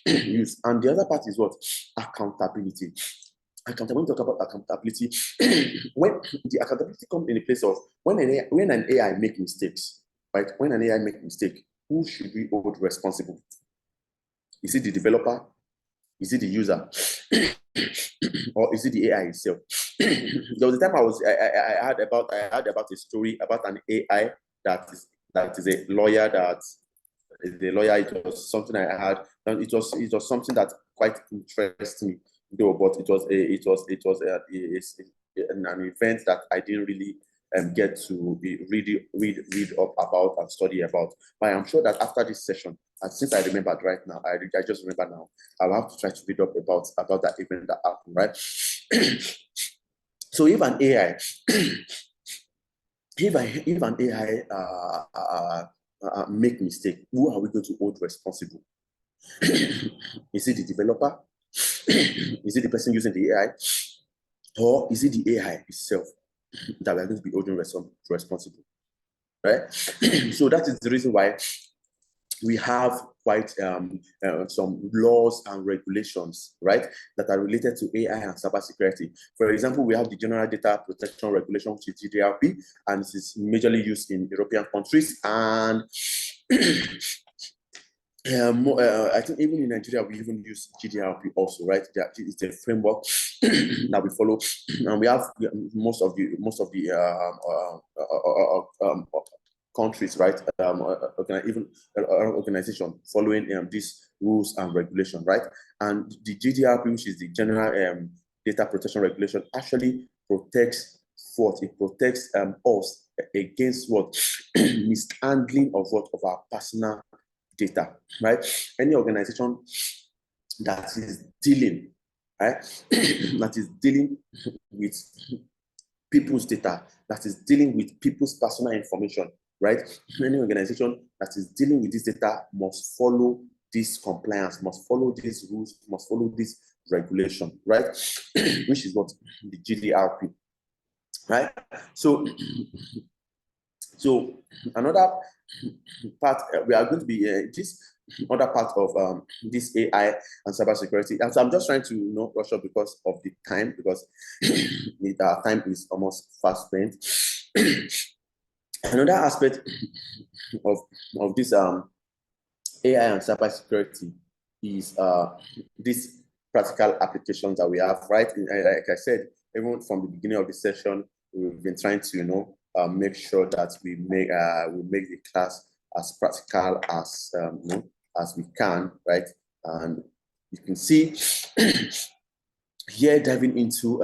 use. And the other part is what? Accountability. When we talk about accountability, when the accountability comes in the place of when an AI makes mistakes, right? When an AI makes mistake, who should we hold responsible? Is it the developer? Is it the user? Or is it the AI itself? There was a time I heard about a story about an AI that is a lawyer It was something I had, and it was something that quite interested me, though. But it was an event that I didn't really get to read up about and study about. But I'm sure that after this session, and since I remembered right now, I just remember now, I'll have to try to read up about that event that happened, right? So if an AI, make mistake, who are we going to hold responsible? Is it the developer? Is it the person using the AI? Or is it the AI itself that we're going to be holding responsible, right? So that is the reason why we have quite some laws and regulations, right, that are related to AI and cybersecurity. For example, we have the General Data Protection Regulation, which is GDPR, and this is majorly used in European countries. And I think even in Nigeria, we even use GDPR also, right? It's a framework that we follow, and we have most of the countries, right? Even organization following these rules and regulation, right? And the GDPR, which is the General Data Protection Regulation, actually protects what? It protects us against what? Mishandling of our personal data, right? Any organization that is dealing, right, that is dealing with people's data, that is dealing with people's personal information, right? Any organization that is dealing with this data must follow this compliance, must follow these rules, must follow this regulation, right? Which is what? The GDPR, right? So So another part, we are going to be this other part of this AI and cybersecurity. And so I'm just trying to rush up because of the time, because our time is almost fast spent. Another aspect of this AI and cybersecurity is these practical applications that we have, right? Like I said, even from the beginning of the session, we've been trying to make sure that we make the class as practical as we can, right? And you can see here diving into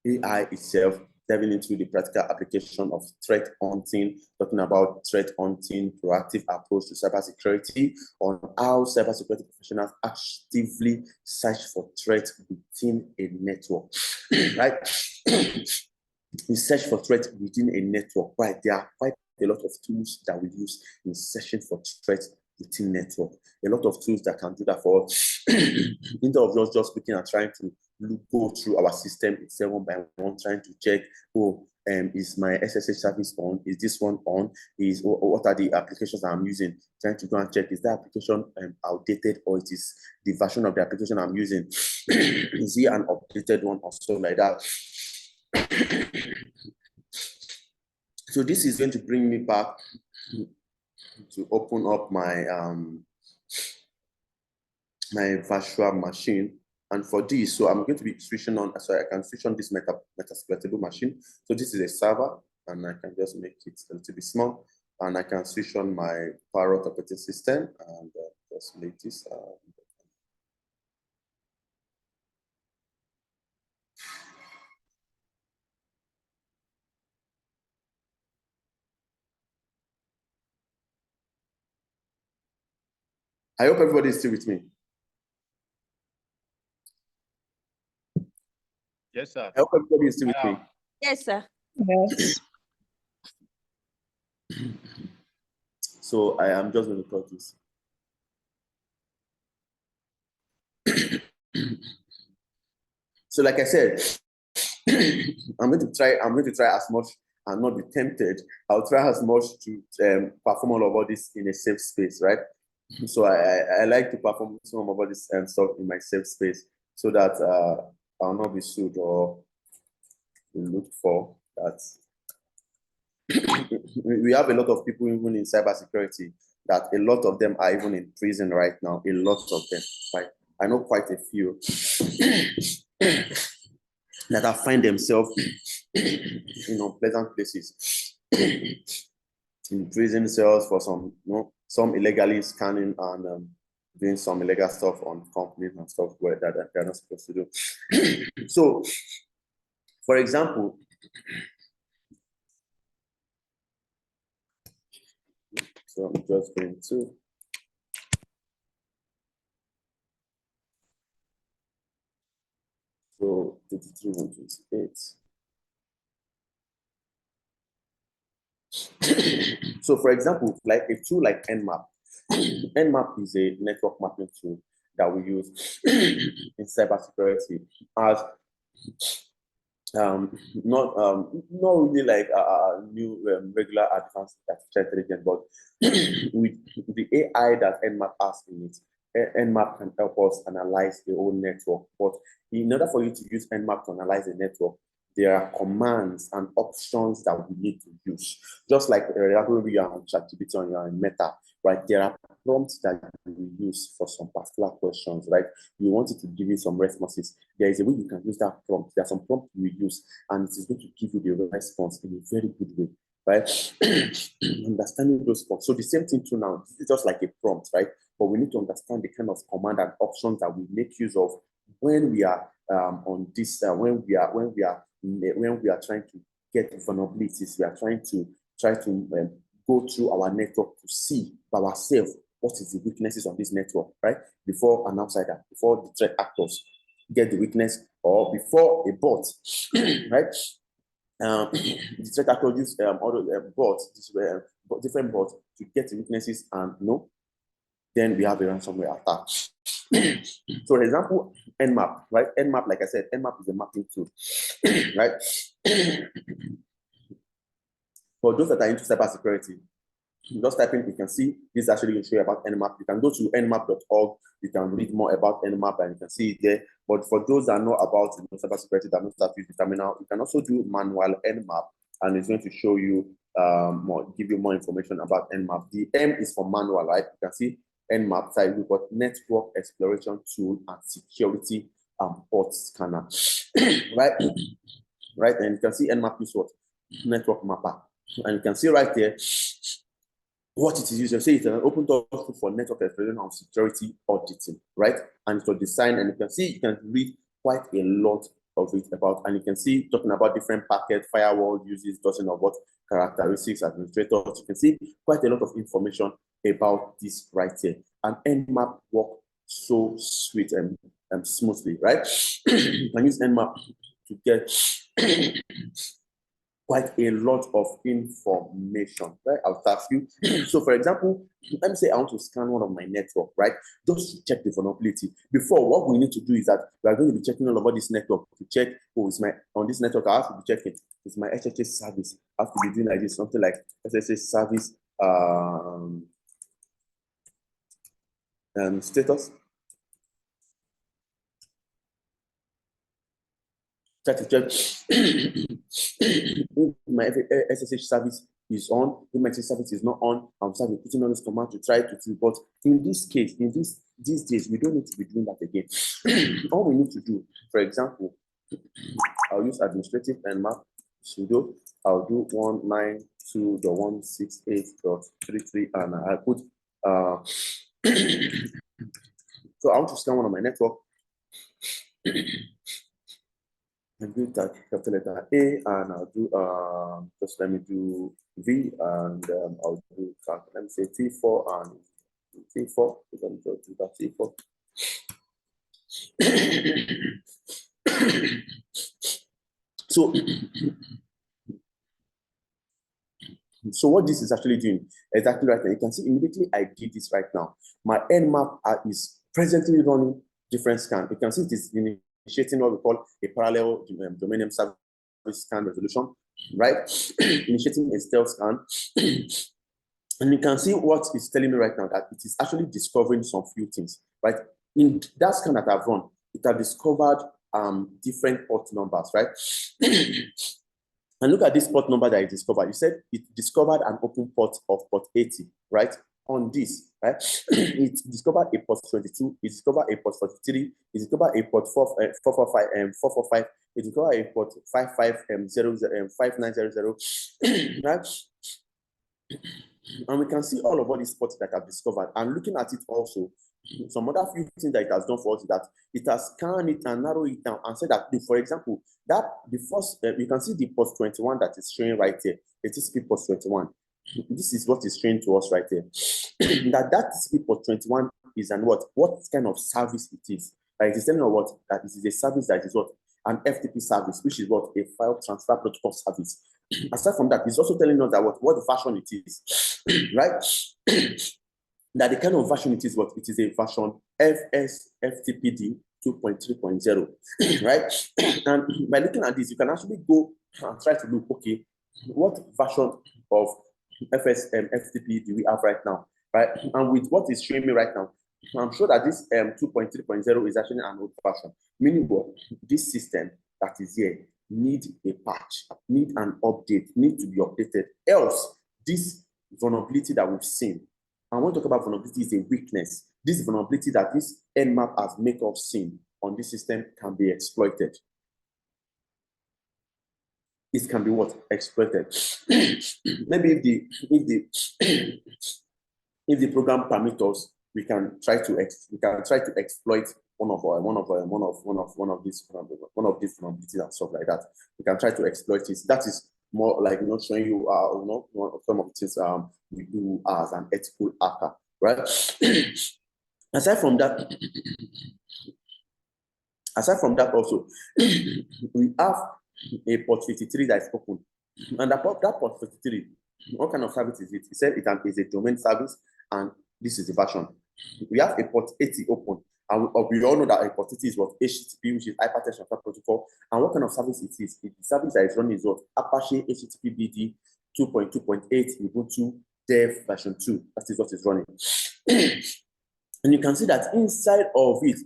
AI itself, diving into the practical application of threat hunting, talking about threat hunting, proactive approach to cybersecurity, on how cybersecurity professionals actively search for threats within a network, right? We search for threats within a network, right? There are quite a lot of tools that we use in searching for threats within network. A lot of tools that can do that for us. Instead of just looking at trying to go through our system itself one by one, trying to check, is my SSH service on? Is this one on? What are the applications I'm using? Trying to go and check, is that application outdated, or it is the version of the application I'm using? Is it an updated one or so like that? So this is going to bring me back to open up my my virtual machine. And for this, so I'm going to be switching on, so I can switch on this metasploitable machine. So this is a server, and I can just make it a little bit small, and I can switch on my Parrot operating system, and just make this. I hope everybody is still with me. Yes, sir. I hope everybody is still with me. Yes, sir. Yes. So I am just going to cut this. So like I said, I'm going to try as much and not be tempted. I'll try as much to perform all of this in a safe space, right? So I like to perform some of this stuff in my safe space, so that I'll not be sued or looked for that. We have a lot of people even in cybersecurity that a lot of them are even in prison right now. A lot of them, right? I know quite a few that find themselves in unpleasant places, in prison cells for some illegally scanning and doing some illegal stuff on companies and stuff where that they're not supposed to do. So, for example, so I'm just going to. So 33, 128. So for example, like a tool like Nmap. Nmap is a network mapping tool that we use in cybersecurity as not really like a new regular advanced artificial intelligence, but with the AI that Nmap has in it. Nmap can help us analyze the whole network. But in order for you to use Nmap to analyze the network, there are commands and options that we need to use. Just like when you are on ChatGPT or you are in Meta, right? There are prompts that we use for some particular questions, right? You want it to give you some responses. There is a way you can use that prompt. There are some prompts you use, and it is going to give you the response in a very good way, right? Understanding those prompts. So the same thing too now. This is just like a prompt, right? But we need to understand the kind of command and options that we make use of when we are on this. When we are trying to get vulnerabilities, we are trying to go through our network to see by ourselves what is the weaknesses of this network, right? Before an outsider, before the threat actors get the weakness, or before a bot, right? The threat actors use other bots, different bots to get the weaknesses, and then we have a ransomware attack. So, for example, Nmap, right? Nmap, like I said, Nmap is a mapping tool, right? For those that are into cybersecurity, just type in, you can see this actually will show you about Nmap. You can go to nmap.org, you can read more about Nmap and you can see it there. But for those that know about cybersecurity, that know how to use the terminal, you can also do manual Nmap and it's going to show you give you more information about Nmap. The M is for manual, right? You can see Nmap side, we've got network exploration tool and security port scanner, right? Right, and you can see Nmap is what? Network mapper. And you can see right there what it is used. You say it's an open door for network exploration and security auditing, right? And for design, and you can see, you can read quite a lot of it about, and you can see talking about different packet, firewall uses, dozen of what characteristics, administrators. You can see quite a lot of information about this right here. And Nmap work so sweet and smoothly, right? You can use Nmap to get quite a lot of information, right? I'll ask you. So for example, let me say I want to scan one of my network, right? Just to check the vulnerability. Before, what we need to do is that we are going to be checking all about this network to check, oh, is my, on this network, I have to be checking, is my SSH service, I have to be doing like this, something like SSH service status. Try to check if my SSH service is on, if my SSH service is not on, I'm starting putting on this command to try to see. But in this case, in these days, we don't need to be doing that again. All we need to do, for example, I'll use administrative Nmap sudo. I'll do 192.168.33 and I put so I want to scan one of my network. And do that capital letter A, and I'll do just let me do V, and I'll do let me say T4 and T4. Let me do that T4. So what this is actually doing exactly right now, you can see immediately I did this right now. My Nmap is presently running different scan. You can see this initiating what we call a parallel domain name service scan resolution, right? Initiating a stealth scan. And you can see what it's telling me right now, that it is actually discovering some few things, right? In that scan that I've run, it has discovered different port numbers, right? And look at this port number that it discovered. You said it discovered an open port of port 80, right? On this, right? It discovered a port 22, it discovered a port 43, it discovered a port 445, it discovered a port 5900, right? And we can see all of all these ports that I've discovered. And looking at it also, some other few things that it has done for us is that it has scanned it and narrowed it down and said that, for example, that the first, you can see the port 21 that is showing right here, the TCP port 21. This is what is showing to us right here. that TCP port 21 is an what kind of service it is. It is telling us what, that it is a service that is what, an FTP service, which is what, a file transfer protocol service. Aside from that, it's also telling us that what version it is, right? That the kind of version it is what, it is a version FSFTPD 2.3.0, right? And by looking at this, you can actually go and try to look, okay, what version of FTP do we have right now, right? And with what is showing me right now, I'm sure that this 2.3.0 is actually an old version, meaning what, this system that is here need a patch, need an update, need to be updated. Else, this vulnerability that we've seen, and when we talk about vulnerability, is a weakness. This vulnerability that this Nmap has made us seen on this system can be exploited. It can be what? Exploited. Maybe if the program permits us, we can try to exploit one of these vulnerabilities and stuff like that. We can try to exploit it. That is more like showing you some of the things we do as an ethical hacker, right? Aside from also, we have a port 53 that is open, and that port 53, what kind of service is it? It said it is a domain service, and this is the version. We have a port 80 open, and we all know that a port 80 is what, HTTP, which is Hypertext Transfer Protocol. And what kind of service it is? The service that is running is what, Apache HTTP BD 2.2.8 Ubuntu Dev version 2. That is what is running. And you can see that inside of it,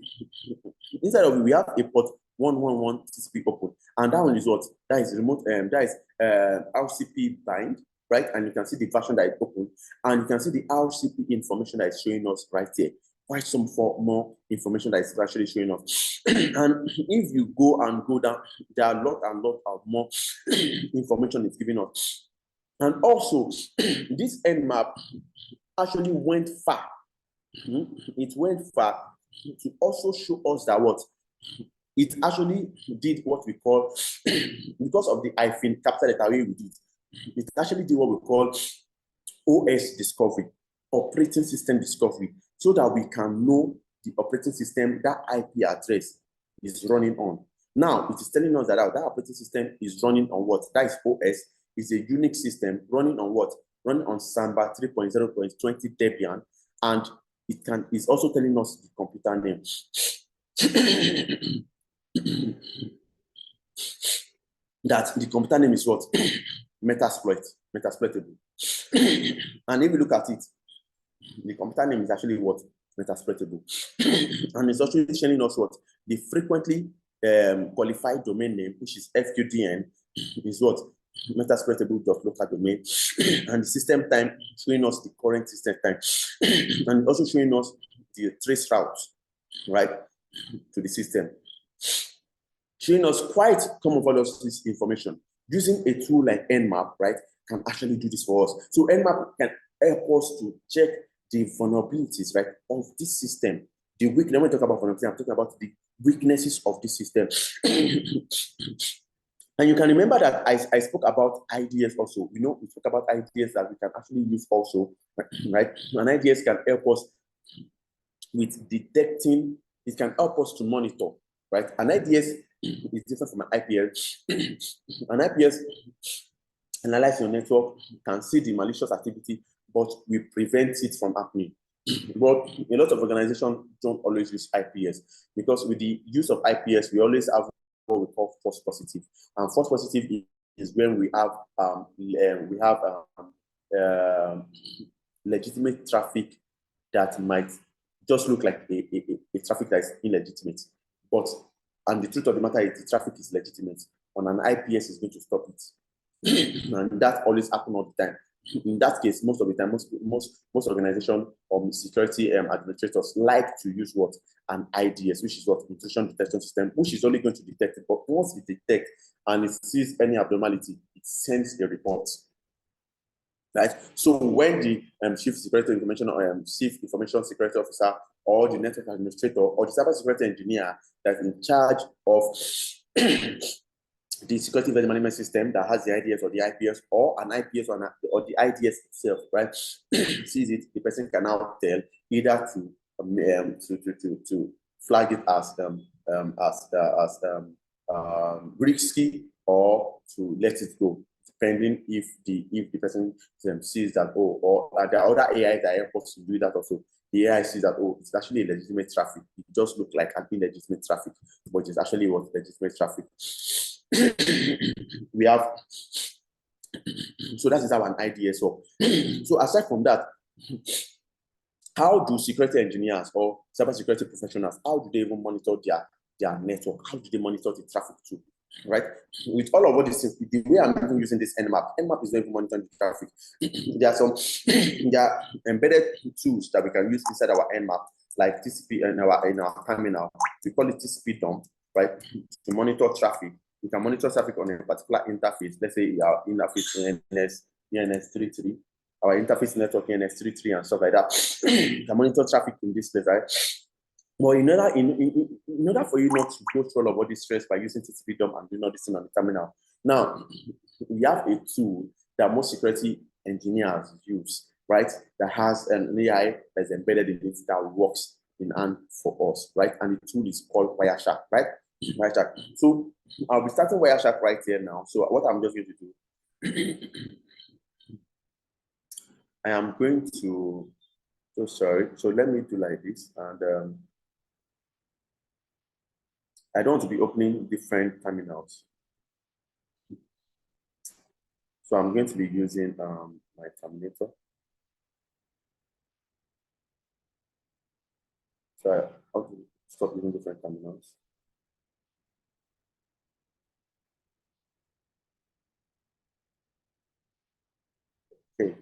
we have a port 111 TCP open, and that one is what? That is remote, that is RCP bind, right? And you can see the version that is open, and you can see the RCP information that is showing us right here. Quite some more information that is actually showing us. And if you go down, there are a lot of more information it's giving us. And also, this Nmap actually went far. It went far to also show us that what it actually did what we call, because of the hyphen capital letter we did, it actually did what we call OS discovery, operating system discovery, so that we can know the operating system that IP address is running on. Now, it is telling us that that operating system is running on what? That is OS, is a Unix system running on what? Running on Samba 3.0.20 Debian, and it's also telling us the computer name. That the computer name is what? Metasploitable. And if you look at it, the computer name is actually what? Metasploitable. And it's also showing us what? The frequently qualified domain name, which is FQDN, is what? Metasploitable.local domain. And the system time showing us the current system time. And also showing us the trace route, right, to the system. Showing us quite some of all of this information. Using a tool like Nmap, right, can actually do this for us. So Nmap can help us to check the vulnerabilities, right, of this system. The weakness, when we talk about vulnerability, I'm talking about the weaknesses of this system. And you can remember that I spoke about IDS also. We spoke about IDS that we can actually use also, right? And IDS can help us with detecting, it can help us to monitor, right? An IDS is different from an IPS. An IPS analyzes your network, can see the malicious activity, but we prevent it from happening. But a lot of organizations don't always use IPS, because with the use of IPS, we always have what we call false positive. And false positive is when we have legitimate traffic that might just look like a traffic that is illegitimate. And the truth of the matter is the traffic is legitimate. On an IPS is going to stop it. And that always happens all the time. In that case, most of the time, most organizations or security administrators like to use what? An IDS, which is what? Intrusion detection system, which is only going to detect it. But once it detects and it sees any abnormality, it sends a report. Right? So when the chief information security officer or the network administrator or the cybersecurity engineer that's in charge of the security event management system that has the IDS or the IPS or an IPS or the IDS itself, right, sees it, the person can now tell either to flag it as risky or to let it go, depending if the person sees that, or there are other AI that help us to do that also. The AI sees that, it's actually a legitimate traffic. It just looks like an illegitimate traffic, but it's actually what legitimate traffic. We have, so that is our IDS. So aside from that, how do security engineers or cybersecurity professionals, how do they even monitor their network? How do they monitor the traffic too? Right? With all of what this is, the way I'm even using this Nmap is not even monitoring the traffic. There are embedded tools that we can use inside our Nmap, like TCP in our terminal. We call it TCP dump, right? To monitor traffic. You can monitor traffic on a particular interface. Let's say our interface ENS33, our interface network ENS33 and stuff like that. You can monitor traffic in this place, right? But in order for you not to go through all of all this stress by using TCP dump and doing all this thing on the terminal, now we have a tool that most security engineers use, right? That has an AI that's embedded in it that works in hand for us, right? And the tool is called Wireshark, right? Wireshark. So I'll be starting Wireshark right here now. So what I'm just going to do, I am going to, so let me do like this, and I don't want to be opening different terminals. So I'm going to be using my Terminator. So I have to stop using different terminals. Okay.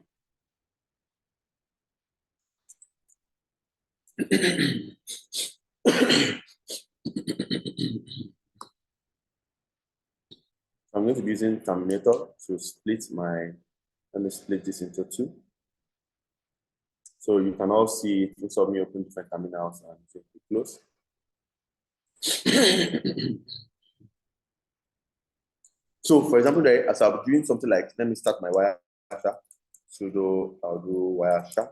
I'm going to be using Terminator to split my, let me split this into two. So you can all see it instead of me open different terminals and simply close. So for example, as I'm doing something like, let me start my Wireshark. Sudo, I'll do Wireshark.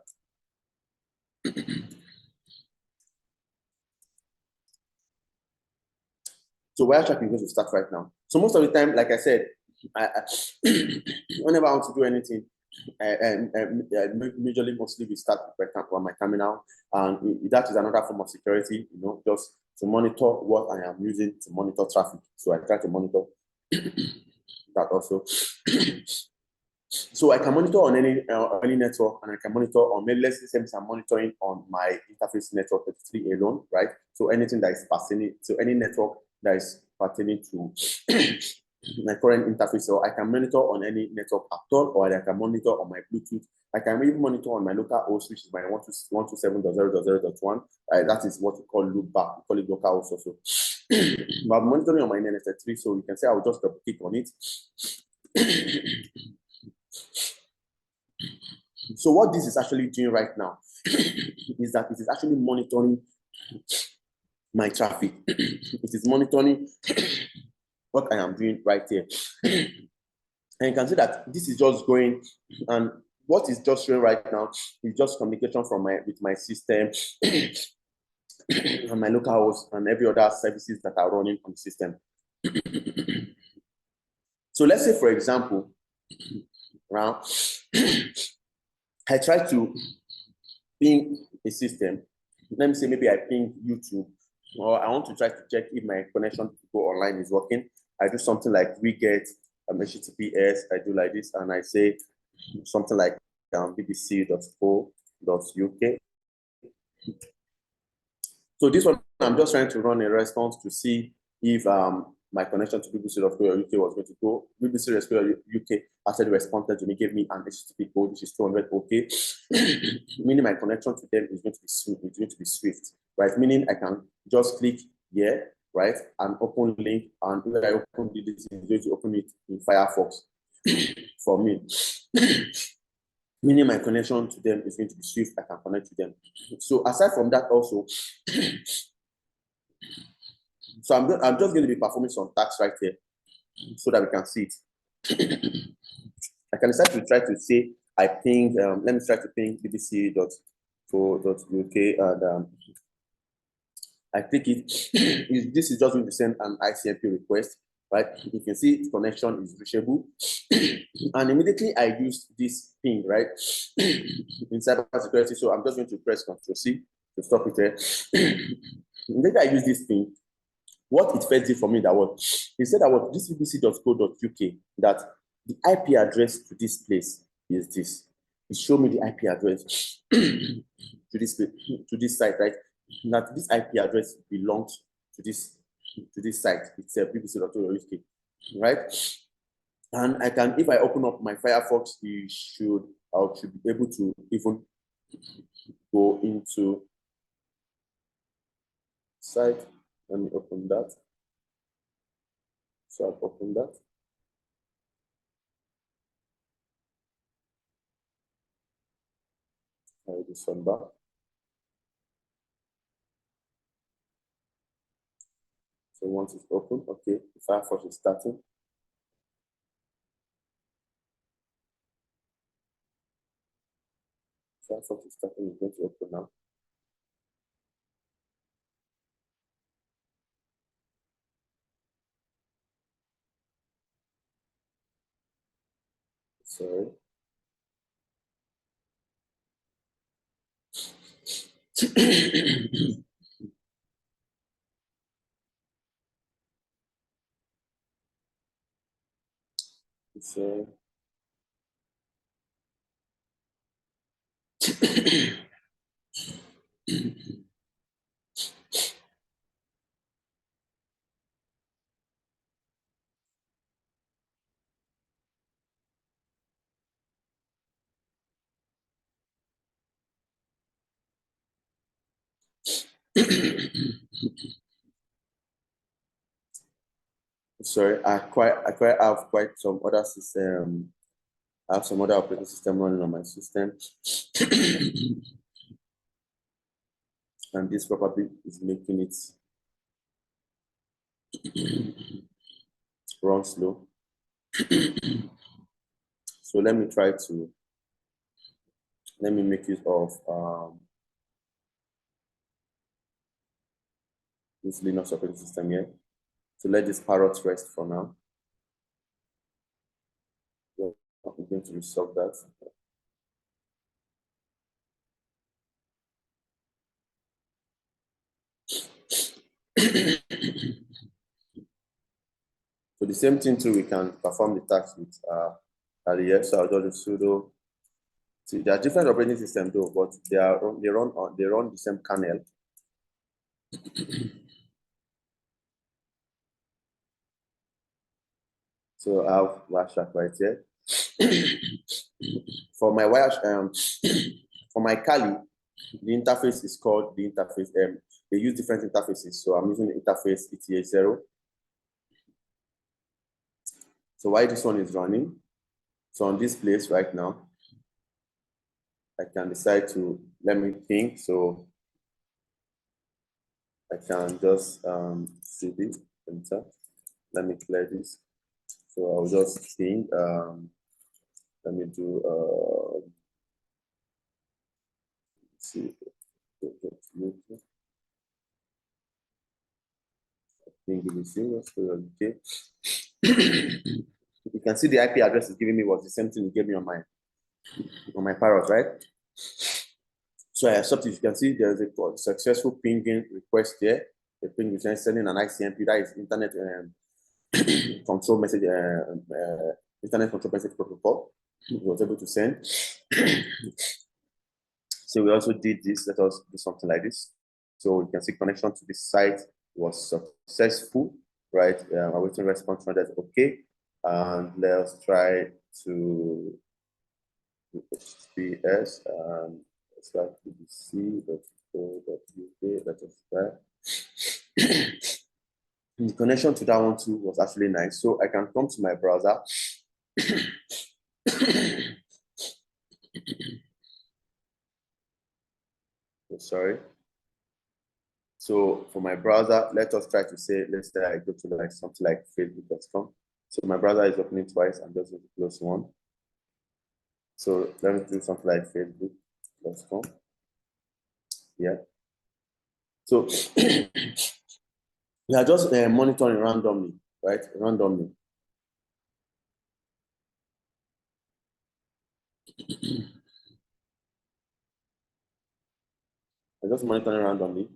So Wireshark is going to start right now. So most of the time, like I said, whenever I want to do anything, majorly mostly we start with my terminal, and that is another form of security, you know, just to monitor what I am using to monitor traffic. So I try to monitor that also. So I can monitor on any network, and I can monitor on, maybe let's say I'm monitoring on my interface network 33 alone, right? So anything that is pertaining to any network that is pertaining to my current interface, so I can monitor on any network at all, or I can monitor on my Bluetooth. I can even monitor on my local host, which is my 127.0.0.1. That is what we call loopback. We call it local host also. But I'm monitoring on my NS3, so you can say I will just double click on it. So what this is actually doing right now is that it is actually monitoring my traffic. It is monitoring what I am doing right here. And you can see that this is just going, and what is just showing right now is just communication from with my system and my local host and every other services that are running on the system. So let's say, for example, now I try to ping a system. Let me say maybe I ping YouTube, or I want to try to check if my connection to go online is working. I do something like reget HTTPS. I do like this, and I say something like bbc.co.uk. So this one, I'm just trying to run a response to see if my connection to bbc.co.uk was going to go. bbc.co.uk actually responded to me, gave me an HTTP code, which is 200 OK, meaning my connection to them is going to be smooth, it's going to be swift, right? Meaning I can just click here, right, and open link, and when I open this, it's going to open it in Firefox for me. Meaning my connection to them is going to be swift, I can connect to them. So aside from that also, so I'm just going to be performing some tasks right here so that we can see it. I can decide to try to say, I ping, let me try to ping bbc.co.uk, and I click it. This is just going to send an ICMP request, right? You can see its connection is reachable. And immediately I use this ping, right, in cybersecurity. So I'm just going to press Ctrl+C to stop it there. Later I use this ping. What it first did for me, that was, it said that what this bbc.co.uk, that the IP address to this place is this. It showed me the IP address to this site, right? That this IP address belongs to this site. It's a bbc.co.uk, right? And I can, if I open up my Firefox, I should be able to even go into site. Let me open that. So I've opened that. I'll do some back. So once it's open, okay, the Firefox is starting. Firefox is starting, it's going to open now. Sorry. So Sorry, I have quite some other system. I have some other operating system running on my system. And this probably is making it run slow. So let me make use of this Linux operating system here. So let this Parrot rest for now. I'm going to resolve that. So the same thing too, we can perform the task with earlier. So I'll do the sudo. See, there are different operating systems though, but they run the same kernel. So I have Wireshark right here. For my for my Kali, the interface is called the interface. They use different interfaces, so I'm using the interface ETH0. So while this one is running, so on this place right now, I can decide to let me ping. So I can just see this enter. Let me clear this. So I'll just ping. Let me do see. Okay. You can see the IP address is giving me was the same thing you gave me on my Parrot, right? So I accept it. You can see there's a successful pinging request here. The ping is sending an ICMP, that is internet control message, internet control message protocol. It was able to send. So we also did this. Let us do something like this. So you can see connection to this site was successful, right? Awaiting response from that. Okay. And let's try to do HTTPS and let's try bbc.co.uk. Let us try. The connection to that one too was actually nice. So I can come to my browser. Sorry. So for my browser, let us try to say, let's say I go to like something like facebook.com. So my browser is opening twice. I'm just going to close one. So let me do something like facebook.com. Yeah. So we are just monitoring randomly, right? Randomly. I'm just monitoring randomly.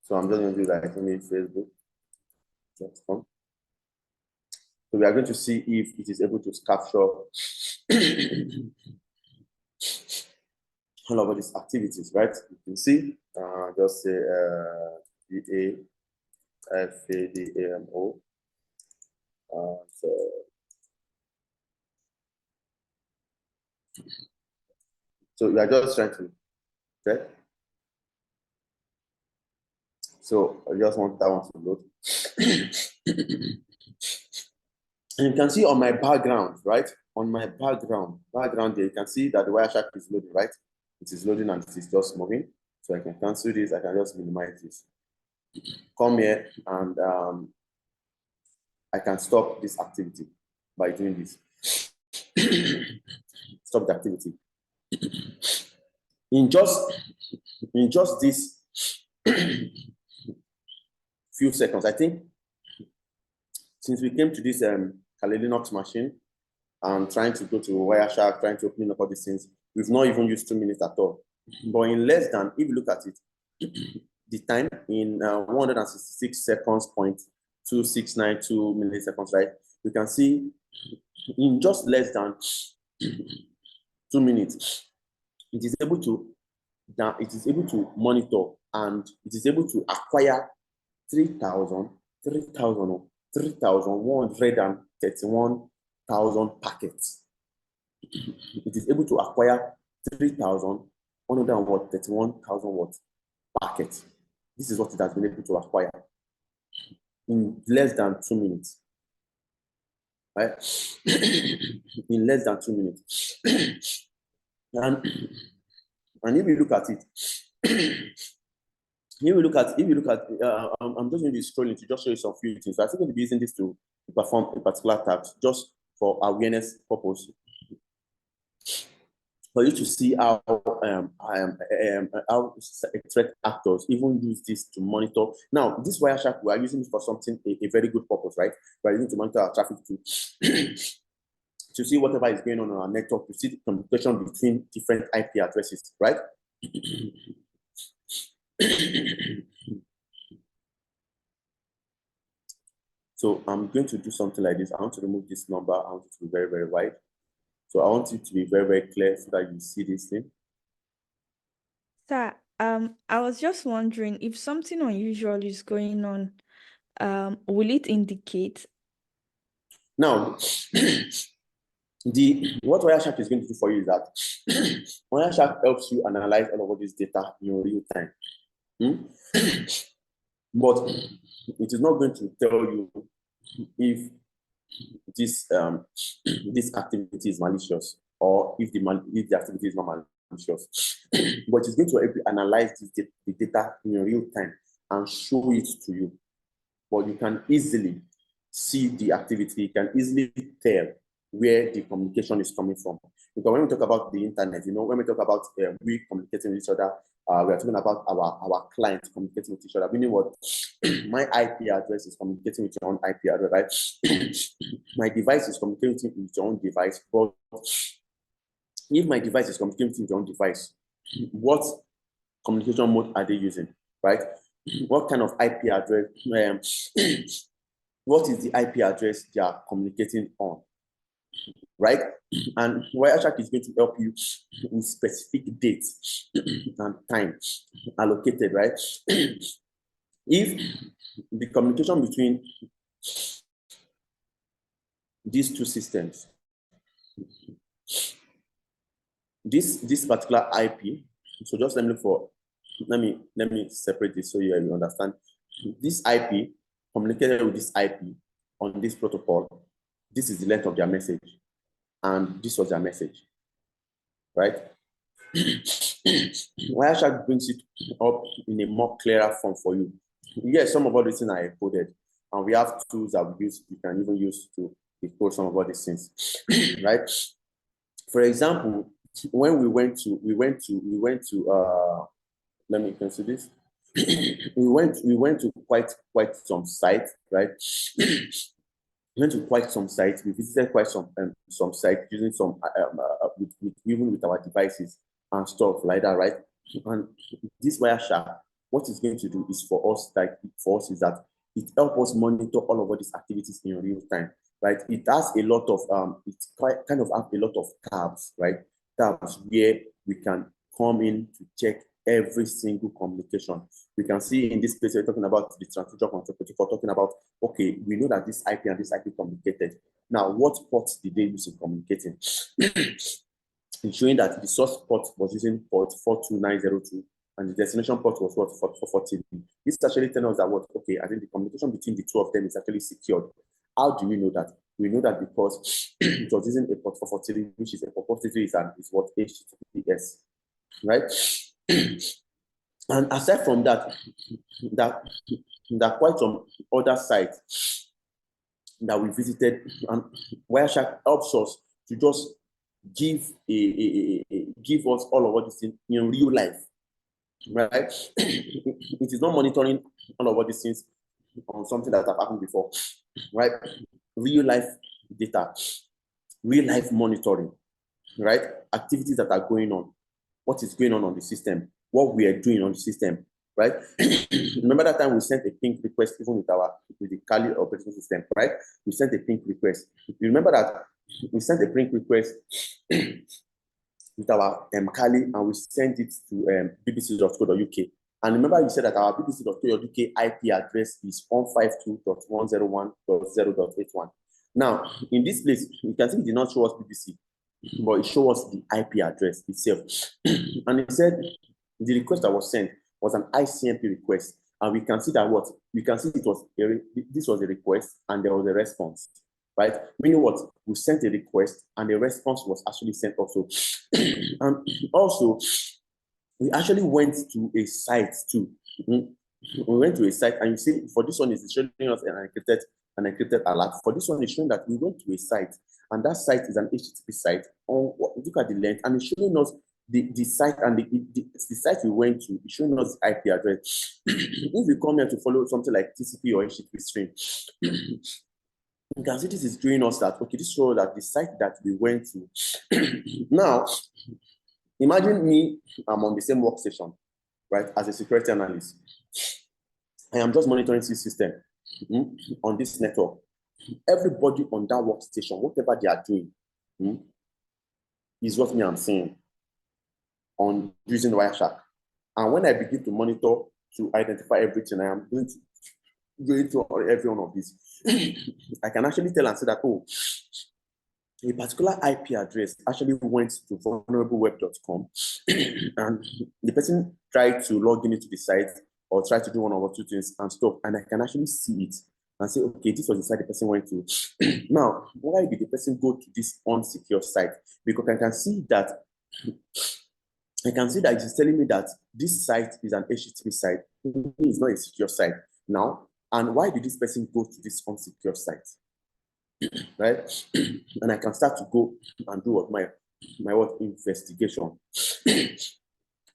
So I'm just going to do like facebook.com. So we are going to see if it is able to capture all of these activities, right? You can see, just say DAFADAMO. So we are just trying to, okay? So I just want that one to load. And you can see on my background, right? On my background there, you can see that the Wireshark is loading, right? It is loading and it is just moving. So I can cancel this, I can just minimize this. Come here and I can stop this activity by doing this. Stop the activity. In just this few seconds, I think, since we came to this Kali Linux machine and trying to go to Wireshark, trying to open up all these things, we've not even used 2 minutes at all. But in less than, if you look at it, the time in 166 seconds, 0.2692 milliseconds, right? You can see in just less than 2 minutes, it is able to that it is able to monitor and it is able to acquire 3,131,000 packets. It is able to acquire 3,131,000 packets. This is what it has been able to acquire in less than 2 minutes. Right? In less than 2 minutes. And if you look at it, I'm just going to be scrolling to just show you some few things. So I'm going to be using this to perform a particular task just for awareness purpose. For you to see how threat actors even use this to monitor. Now, this Wireshark, we are using it for something, a very good purpose, right? We are using to monitor our traffic to see whatever is going on our network, to see the communication between different IP addresses, right? So I'm going to do something like this. I want to remove this number. I want it to be very, very wide. So I want it to be very, very clear so that you see this thing. Sir, I was just wondering if something unusual is going on, will it indicate? Now, what Wireshark is going to do for you is that Wireshark helps you analyze all of this data in real time. But it is not going to tell you if this this activity is malicious or if the activity is not malicious. But it's going to help you analyze the data in real time and show it to you. But you can easily see the activity, you can easily tell where the communication is coming from. Because when we talk about the internet, you know, when we talk about we communicating with each other, we are talking about our clients communicating with each other, meaning what? My IP address is communicating with your own IP address, right? My device is communicating with your own device. But if my device is communicating with your own device, what communication mode are they using, right? What kind of IP address? What is the IP address they are communicating on, right? And Wireshark is going to help you with specific dates and times allocated, right? If the communication between these two systems, this particular IP, so just let me separate this so you understand. This IP communicated with this IP on this protocol. This is the length of their message, and this was their message, right? Wireshark brings it up in a more clearer form for you. Yes, some of all these things are encoded, and we have tools that we can even use to decode some of all these things, right? For example, when we went to let me consider this. we went to quite some sites, right? We went to quite some sites. We visited quite some sites using some even with our devices and stuff like that, right? And this Wireshark, what it's going to do is for us is that it helps us monitor all of these activities in real time, right? It has a lot of it's kind of have a lot of tabs, right? Tabs where we can come in to check every single communication. We can see in this place we're talking about the transmission control protocol, talking about, okay, we know that this IP and this IP communicated. Now, what ports did they use in communicating? It's showing that the source port was using port 42902 and the destination port was what, 440. This actually tells us that what, okay, I think the communication between the two of them is actually secured. How do we know that? We know that because it was using a port 440, which is a port 440 is what HTTPS, right? And aside from that, there are quite some other sites that we visited, and Wireshark helps us to just give us all of these things in real life, right? It is not monitoring all of these things on something that have happened before, right? Real life data, real life monitoring, right? Activities that are going on, what is going on the system, what we are doing on the system, right? Remember that time we sent a ping request even with the Kali operating system, right? We sent a ping request. You remember that we sent a ping request with our Kali, and we send it to bbc.co.uk. And remember, you said that our bbc.co.uk IP address is 152.101.0.81. Now, in this place, you can see it did not show us BBC, but it shows us the IP address itself. And it said the request that was sent was an ICMP request. And we can see that this was a request and there was a response, right? Meaning what? We sent a request and the response was actually sent also. And also, we actually went to a site too. We went to a site, and you see, for this one, is showing us an encrypted alert. For this one, it's showing that we went to a site, and that site is an HTTP site. Look at the length, and it's showing us the site, and the site we went to, it's showing us the IP address. If we come here to follow something like TCP or HTTP stream, you can see this is showing us that, okay, this shows that the site that we went to. Now, imagine me, I'm on the same workstation, right, as a security analyst. I am just monitoring this system on this network. Everybody on that workstation, whatever they are doing, is what me I'm seeing on using Wireshark. And when I begin to monitor to identify everything, I am going through every one of these. I can actually tell and say that, oh, a particular IP address actually went to vulnerableweb.com, and the person tried to log into the site or try to do one or two things and stuff, and I can actually see it and say, okay, this was the site the person went to. Now, why did the person go to this unsecure site? Because I can see that it is telling me that this site is an HTTP site. It's not a secure site now. And why did this person go to this unsecure site? Right? And I can start to go and do what my investigation.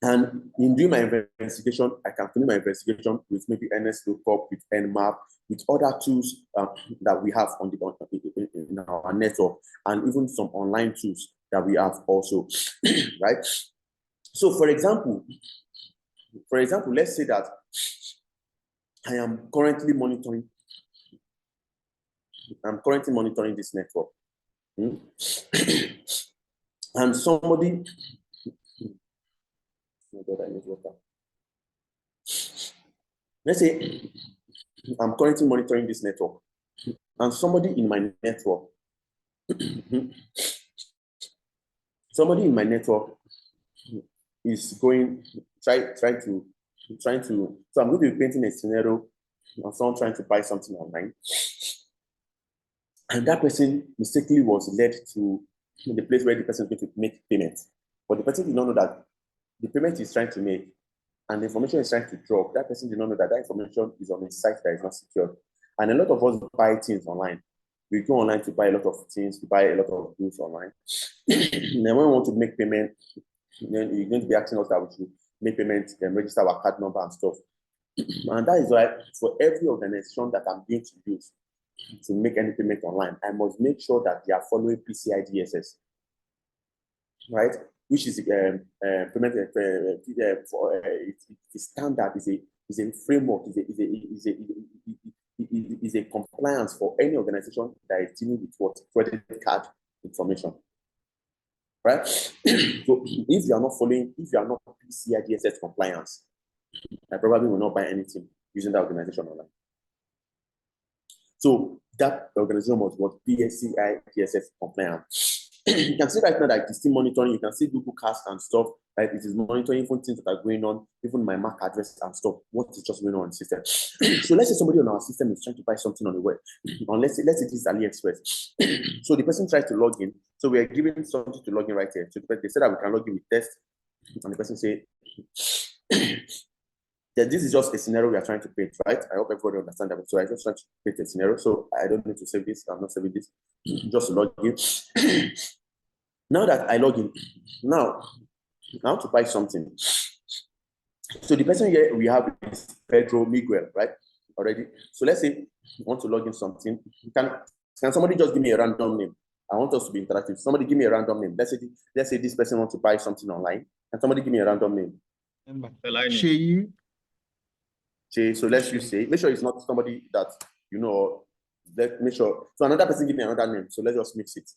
And in doing my investigation, I can finish my investigation with maybe NSLOOKUP, with Nmap, with other tools that we have in our network, and even some online tools that we have also, right? So, for example, let's say that I am currently monitoring. This network, and somebody. Oh God, I need water. Let's say I'm currently monitoring this network, and somebody in my network, is trying to. So I'm going to be painting a scenario of someone trying to buy something online, and that person mistakenly was led to the place where the person is going to make payment, but the person did not know that the payment is trying to make and the information is trying to drop. That person did not know that information is on a site that is not secure. And a lot of us buy things online. We go online to buy a lot of things, we buy a lot of goods online. And then when we want to make payment, then you're going to be asking us that we should make payment, then register our card number and stuff. And that is why for every organization that I'm going to use to make any payment online, I must make sure that they are following PCI DSS, right? Which is payment for the standard, is a framework, is a compliance for any organization that is dealing with what credit card information, right? So if you are not PCI DSS compliance, I probably will not buy anything using that organization online. So that organization must be PCI DSS compliant. You can see right now that it is still monitoring. You can see Google Cast and stuff, right? It is monitoring even things that are going on, even my MAC address and stuff, what is just going on in the system. So let's say somebody on our system is trying to buy something on the web. Let's say this is AliExpress. So the person tries to log in. So we are giving something to log in right here. So they said that we can log in with test. And the person say, that this is just a scenario we are trying to paint, right? I hope everybody understands that. So I just trying to paint a scenario. So I don't need to save this. I'm not saving this. Just log in. Now that I log in, now to buy something. So the person here we have is Pedro Miguel, right? Already. So let's say you want to log in something. Can somebody just give me a random name? I want us to be interactive. Somebody give me a random name. Let's say this person wants to buy something online. Can somebody give me a random name? Sheyi. So let's use say. Make sure it's not somebody that you know. Let's make sure. So another person give me another name. So let's just mix it.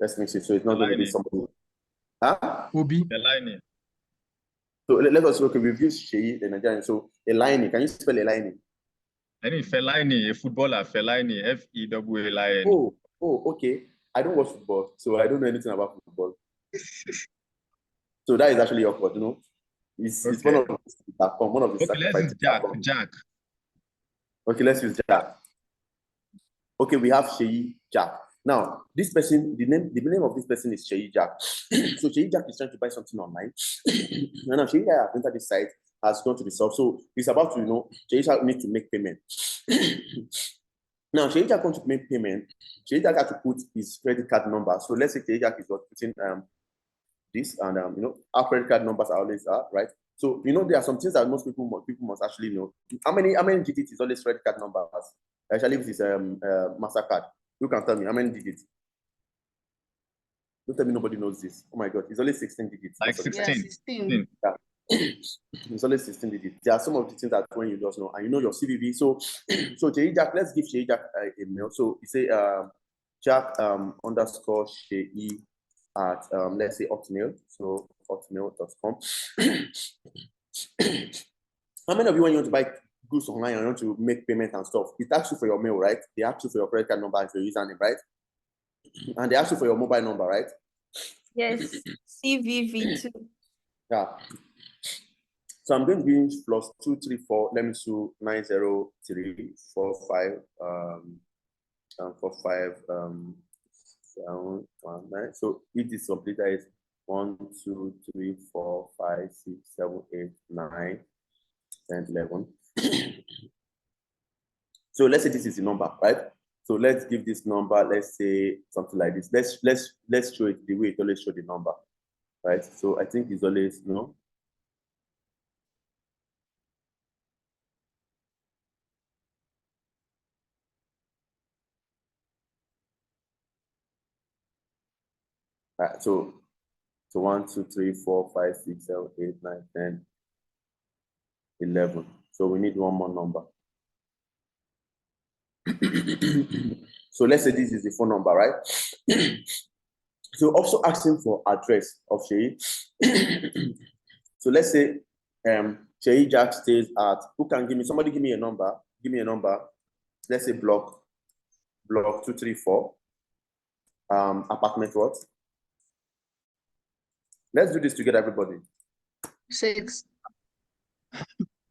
Let's mix it. So it's not going to be somebody. Huh? Obi. Fellaini. So let us look. We've used Sheyi, the Nigerian. So Fellaini. Can you spell Fellaini? I mean Fellaini, a footballer. Fellaini, Fellaini. Oh, okay. I don't watch football, so I don't know anything about football. So that is actually awkward, you know. It's one of the one of the okay, let's use Jack. Okay, let's use Jack. Okay, we have Sheyi Jack. Now, this person, the name of this person is Sheyi Jack. So Sheyi Jack is trying to buy something online. And now Sheyi Jack has entered this site, has gone to the shop. So he's about to, you know, Sheyi Jack needs to make payment. Now, Sheyi Jack wants to make payment. Sheyi Jack has to put his credit card number. So let's say Sheyi Jack is putting this, and you know, our credit card numbers are always right. So you know, there are some things that most people must actually know. How many digits is always credit card numbers? Actually, this is MasterCard. You can tell me how many digits. Don't tell me nobody knows this. Oh my God, it's only 16 digits. Like 16. 16. Yeah. It's only 16 digits. There are some of the things that when you just know, and you know your CVV. So Sheyi Jack, let's give Sheyi Jack a mail. So you say Jack underscore Sheyi at let's say Hotmail. So hotmail.com. How many of you, when you want to buy goods online and you want to make payment and stuff, it asks you for your mail, right? They ask you for your credit card number and your username, right? And they ask you for your mobile number, right? Yes, CVV2. Yeah. So I'm going to be plus 234. Let me do 90345 45 719. So if this completer is 1, 2, 3, 4, 5, 6, 7, 8, 9, 10, 11. So let's say this is the number, right? So let's give this number, let's say something like this. Let's show it the way it always show the number, right? So I think it's always, you know, right, so 1, 2, 3, 4, 5, 6, 7, 8, 9, 10, 11. So we need one more number. So let's say this is the phone number, right? So also asking for address of Sheyi. So let's say Sheyi Jack stays at, who can give me, somebody give me a number. Give me a number. Let's say block 234. Apartment what? Let's do this together, everybody. 6.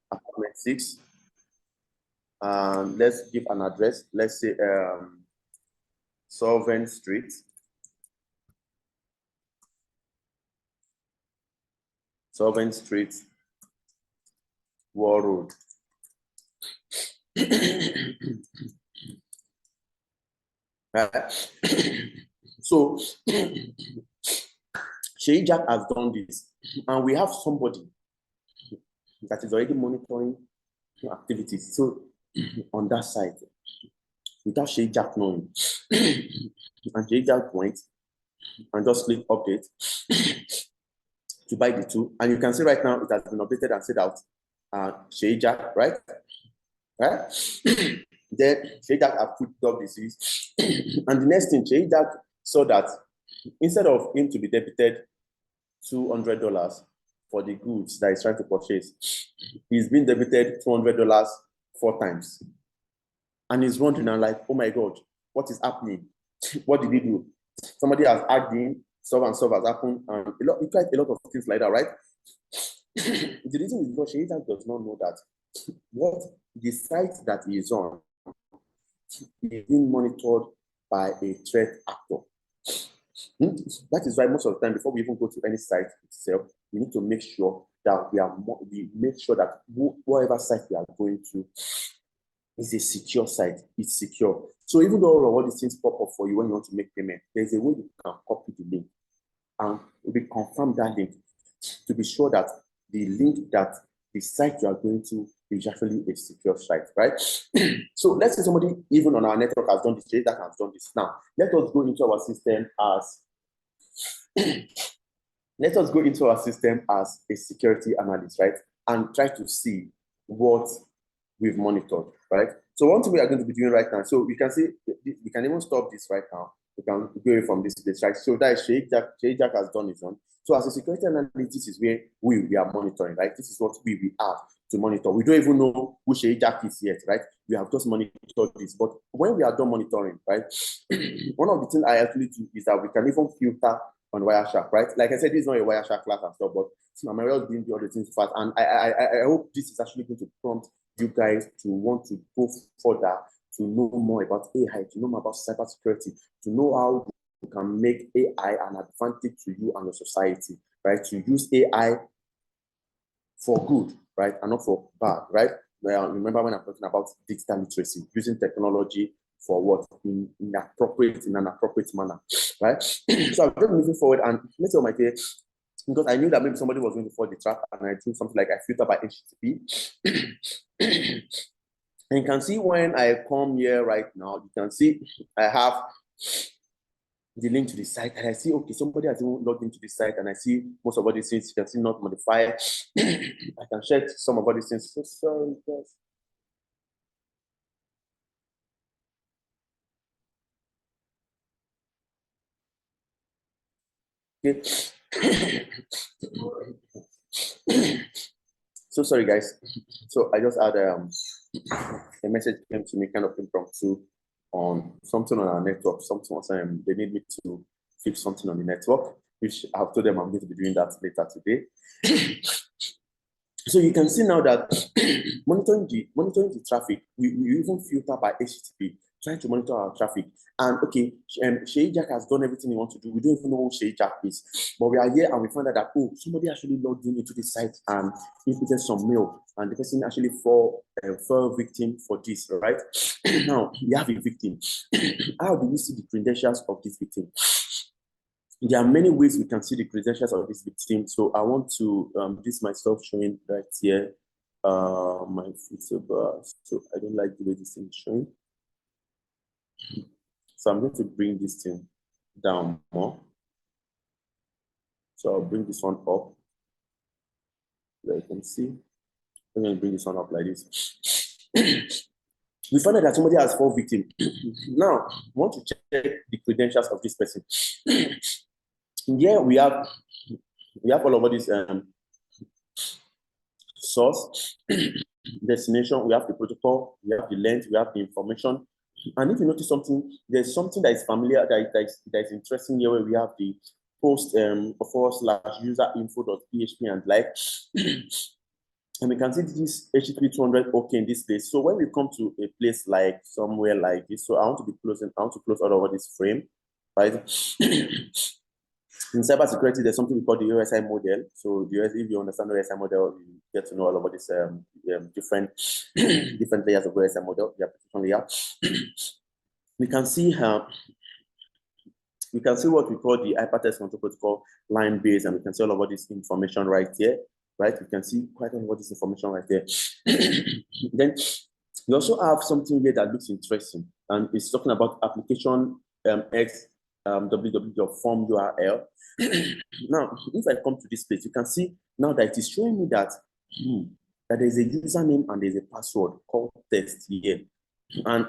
Apartment 6. Let's give an address. Let's say Solvent Street. Solvent Street, War Road. So Sheyi Jack has done this, and we have somebody that is already monitoring activities. So on that side, without Sheyi Jack knowing, and Sheyi Jack went and just click update to buy the two, and you can see right now it has been updated and set out Sheyi Jack, right? Right? Then Sheyi Jack have put up the series, and the next thing Sheyi Jack saw that instead of him to be debited $200 for the goods that he's trying to purchase, he's been debited $200 4 times, and he's wondering, I'm like, oh my God, what is happening? What did he do? Somebody has hacked in, so and so has happened, and he tried a lot of things like that, right? The reason is because Sheyi Jack does not know that what the site that he is on is being monitored by a threat actor. That is why most of the time, before we even go to any site itself, we need to make sure that we make sure that whatever site we are going to is a secure site. It's secure. So even though all these things pop up for you when you want to make payment, there's a way you can copy the link and we confirm that link to be sure that the link that the site you are going to is actually a secure site, right? So let's say somebody even on our network has done this, that has done this. Now, let us go into our system as a security analyst, right? And try to see what we've monitored, right? So one thing we are going to be doing right now, so we can see, we can even stop this right now. We can go away from this, right? So that is Sheyi Jack has done his own. So as a security analyst, this is where we are monitoring, right? This is what we have to monitor. We don't even know who Seyi Jack is yet, right? We have just monitored this. But when we are done monitoring, right, one of the things I actually do is that we can even filter on Wireshark, right? Like I said, this is not a Wireshark class and stuff, but I'm already doing the other things fast. And I hope this is actually going to prompt you guys to want to go further, to know more about AI, to know more about cybersecurity, to know how you can make AI an advantage to you and your society, right? To use AI for good, right? And not for bad, right? Remember when I'm talking about digital literacy, using technology for what? In an appropriate manner, right? So I'm just moving forward, and let's say on my case, because I knew that maybe somebody was going to fall the trap, and I do something like I filter by HTTP. And you can see when I come here right now, you can see I have the link to the site, and I see, okay, somebody has even logged into the site, and I see most of all these things. You can see not modified. I can check some of all these things. So sorry, guys. Okay. So sorry, guys. So I just had a message came to me kind of impromptu on something on our network. Something was they need me to fix something on the network, which I've told them I'm going to be doing that later today. So you can see now that monitoring the traffic, we even filter by HTTP, trying to monitor our traffic. And okay, Seyi Jack has done everything he wants to do. We don't even know who Seyi Jack is, but we are here and we find out that, oh, somebody actually logged into the site and inputted some mail, and the person actually fell victim for this, right? Now we have a victim. How do we see the credentials of this victim? There are many ways we can see the credentials of this victim. So I want to, this myself showing right here, my fixable. So I don't like the way this thing is showing. So I'm going to bring this thing down more. So I'll bring this one up. There you can see. I'm going to bring this one up like this. We find out that somebody has fallen victim. Now, I want to check the credentials of this person. Here we have all of this source, destination, we have the protocol, we have the length, we have the information. And if you notice something, there's something that is familiar, that is interesting here, where we have the post /user-info.php and like. And we can see this HTTP 200 okay in this place. So when we come to a place like somewhere like this, so I want to close all over this frame, right? In cybersecurity, there's something we call the OSI model. So if you understand the OSI model, you get to know all about this different layers of OSI model, the application layer. We can see what we call the hypertext control protocol line base, and we can see all about this information right here, right? We can see quite a lot of this information right there. Then we also have something here that looks interesting, and it's talking about application X www.form URL. Now, if I come to this place, you can see now that it is showing me that that there's a username and there's a password called test here. And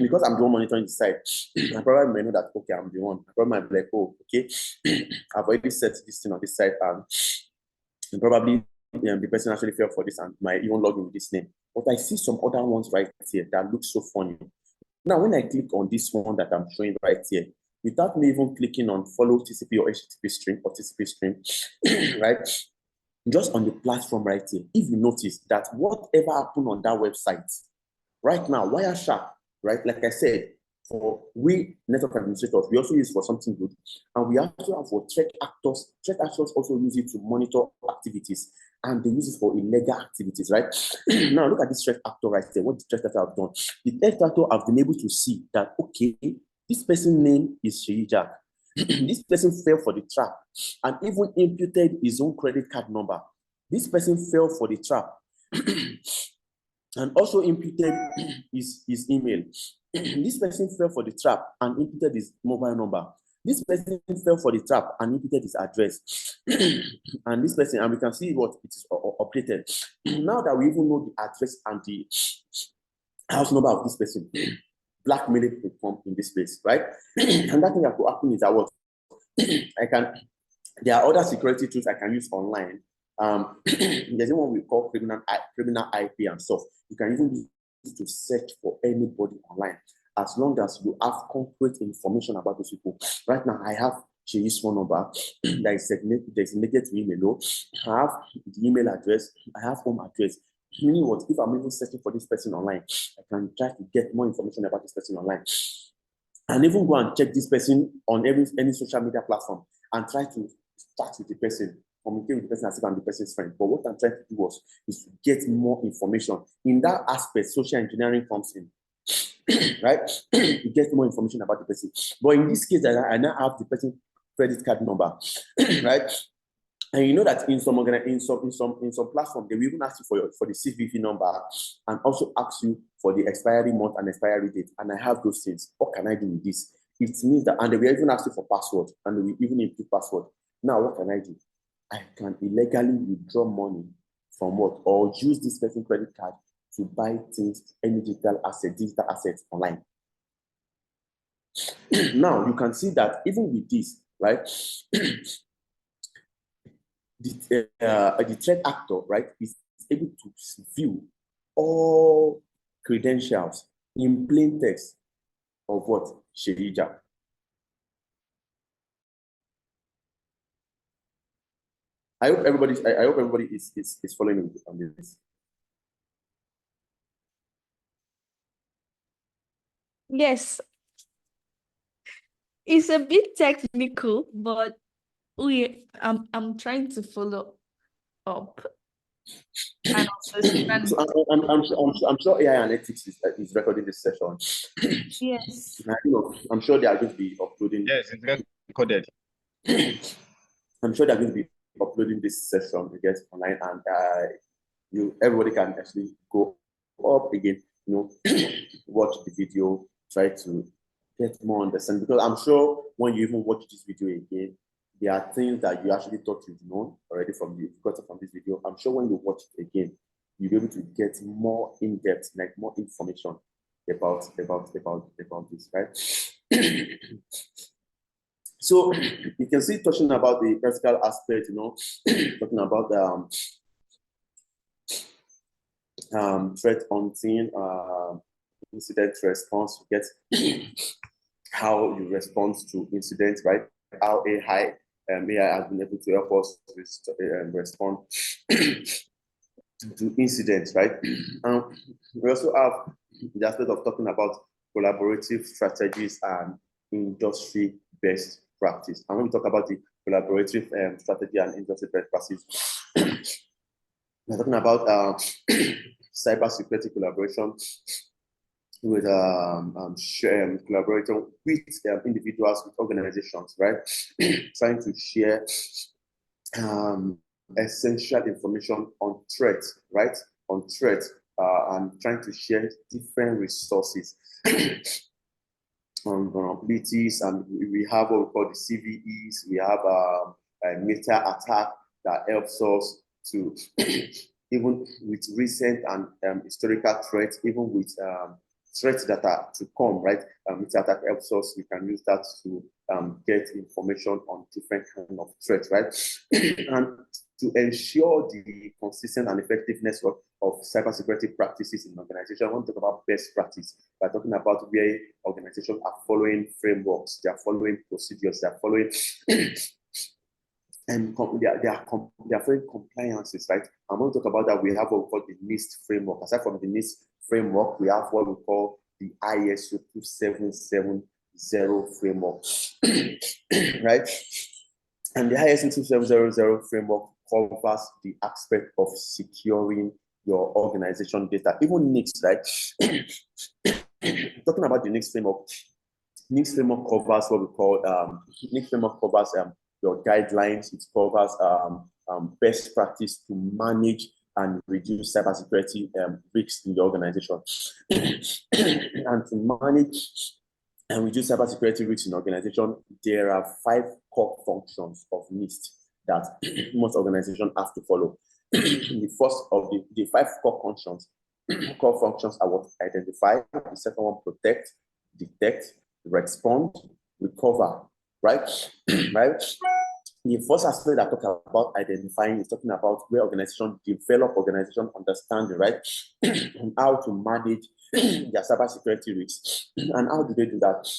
because I'm the one monitoring the site, I probably may know that, okay, I'm the one. I probably might be like, oh, okay, I've already set this thing on this site, and probably the person actually fell for this and might even log in with this name. But I see some other ones right here that look so funny. Now, when I click on this one that I'm showing right here, without me even clicking on follow TCP or HTTP stream or TCP stream, right? Just on the platform right here, if you notice that whatever happened on that website, right now, Wireshark, right? Like I said, for we network administrators, we also use it for something good. And we also have for threat actors. Threat actors also use it to monitor activities, and they use it for illegal activities, right? Now, look at this threat actor right there. What the threat actor have done? The threat actor have been able to see that, okay, this person's name is Seyi Jack. This person fell for the trap and even imputed his own credit card number. This person fell for the trap and also imputed his email. This person fell for the trap and imputed his mobile number. This person fell for the trap and imputed his address. And this person, and we can see what it is updated. Now that we even know the address and the house number of this person, blackmailing will come in this place, right? And that thing that could happen is that what I can There are other security tools I can use online. There's one we call criminal IP and stuff. You can even use it to search for anybody online, as long as you have concrete information about those people. Right now, I have Sheyi's phone number that is designated to email. I have the email address. I have home address. Meaning what? If I'm even searching for this person online, I can try to get more information about this person online, and even go and check this person on any social media platform and try to chat with the person, communicate with the person as if I'm the person's friend. But what I'm trying to do is to get more information. In that aspect, social engineering comes in, right? You get more information about the person. But in this case, I now have the person's credit card number, right? And you know that in some platform, they will even ask you for the CVV number and also ask you for the expiry month and expiry date. And I have those things. What can I do with this? It means that, and they will even ask you for password, and they will even input password. Now, what can I do? I can illegally withdraw money from what? Or use this person's credit card to buy things, any digital assets online. Now, you can see that even with this, right? The threat actor, right, is able to view all credentials in plain text of what? Shehija. I hope everybody is following me on this. Yes. It's a bit technical, but I'm trying to follow up and understand. So I'm sure AI Analytics is recording this session. Yes. I'm sure they are going to be uploading. Yes, it's recorded. I'm sure they're going to be uploading this session again online, and everybody can actually go up again, watch the video, try to get more understanding. Because I'm sure when you even watch this video again, there are things that you actually thought you've known already from this video. I'm sure when you watch it again, you'll be able to get more in-depth, like more information about this, right? So you can see touching about the practical aspect, talking about threat hunting, incident response. You get how you respond to incidents, right? How AI has been able to help us respond to incidents, right? We also have the aspect of talking about collaborative strategies and industry best practice. And when we talk about the collaborative strategy and industry best practice, we're talking about cybersecurity collaboration with collaborating with individuals, with organizations, right? Trying to share essential information on threats, right? On threats, and trying to share different resources on vulnerabilities. And we have what we call the CVEs. We have a meta attack that helps us to even with recent and historical threats, even with threats that are to come, right? Meta attack helps us. We can use that to get information on different kind of threats, right? And to ensure the consistent and effectiveness of cybersecurity practices in organizations, I want to talk about best practice by talking about where organizations are following frameworks, they are following procedures, they are following and they are following compliances, right? I'm going to talk about that. We have what we call the NIST framework. Aside from the NIST framework, we have what we call the ISO 2770 framework, right? And the ISO 2770 framework covers the aspect of securing your organization data, even NIST, right? Talking about the NIST framework covers what we call NIST framework covers your guidelines. It covers best practice to manage and reduce cybersecurity risks in the organization. And to manage and reduce cybersecurity risks in the organization, there are 5 core functions of NIST that most organizations have to follow. The first of the 5 core functions are what? Identify. The second one, protect, detect, respond, recover, right? Right? The first aspect I talk about identifying is talking about where organizations develop organization understanding, right? On how to manage their cybersecurity risks. And how do they do that?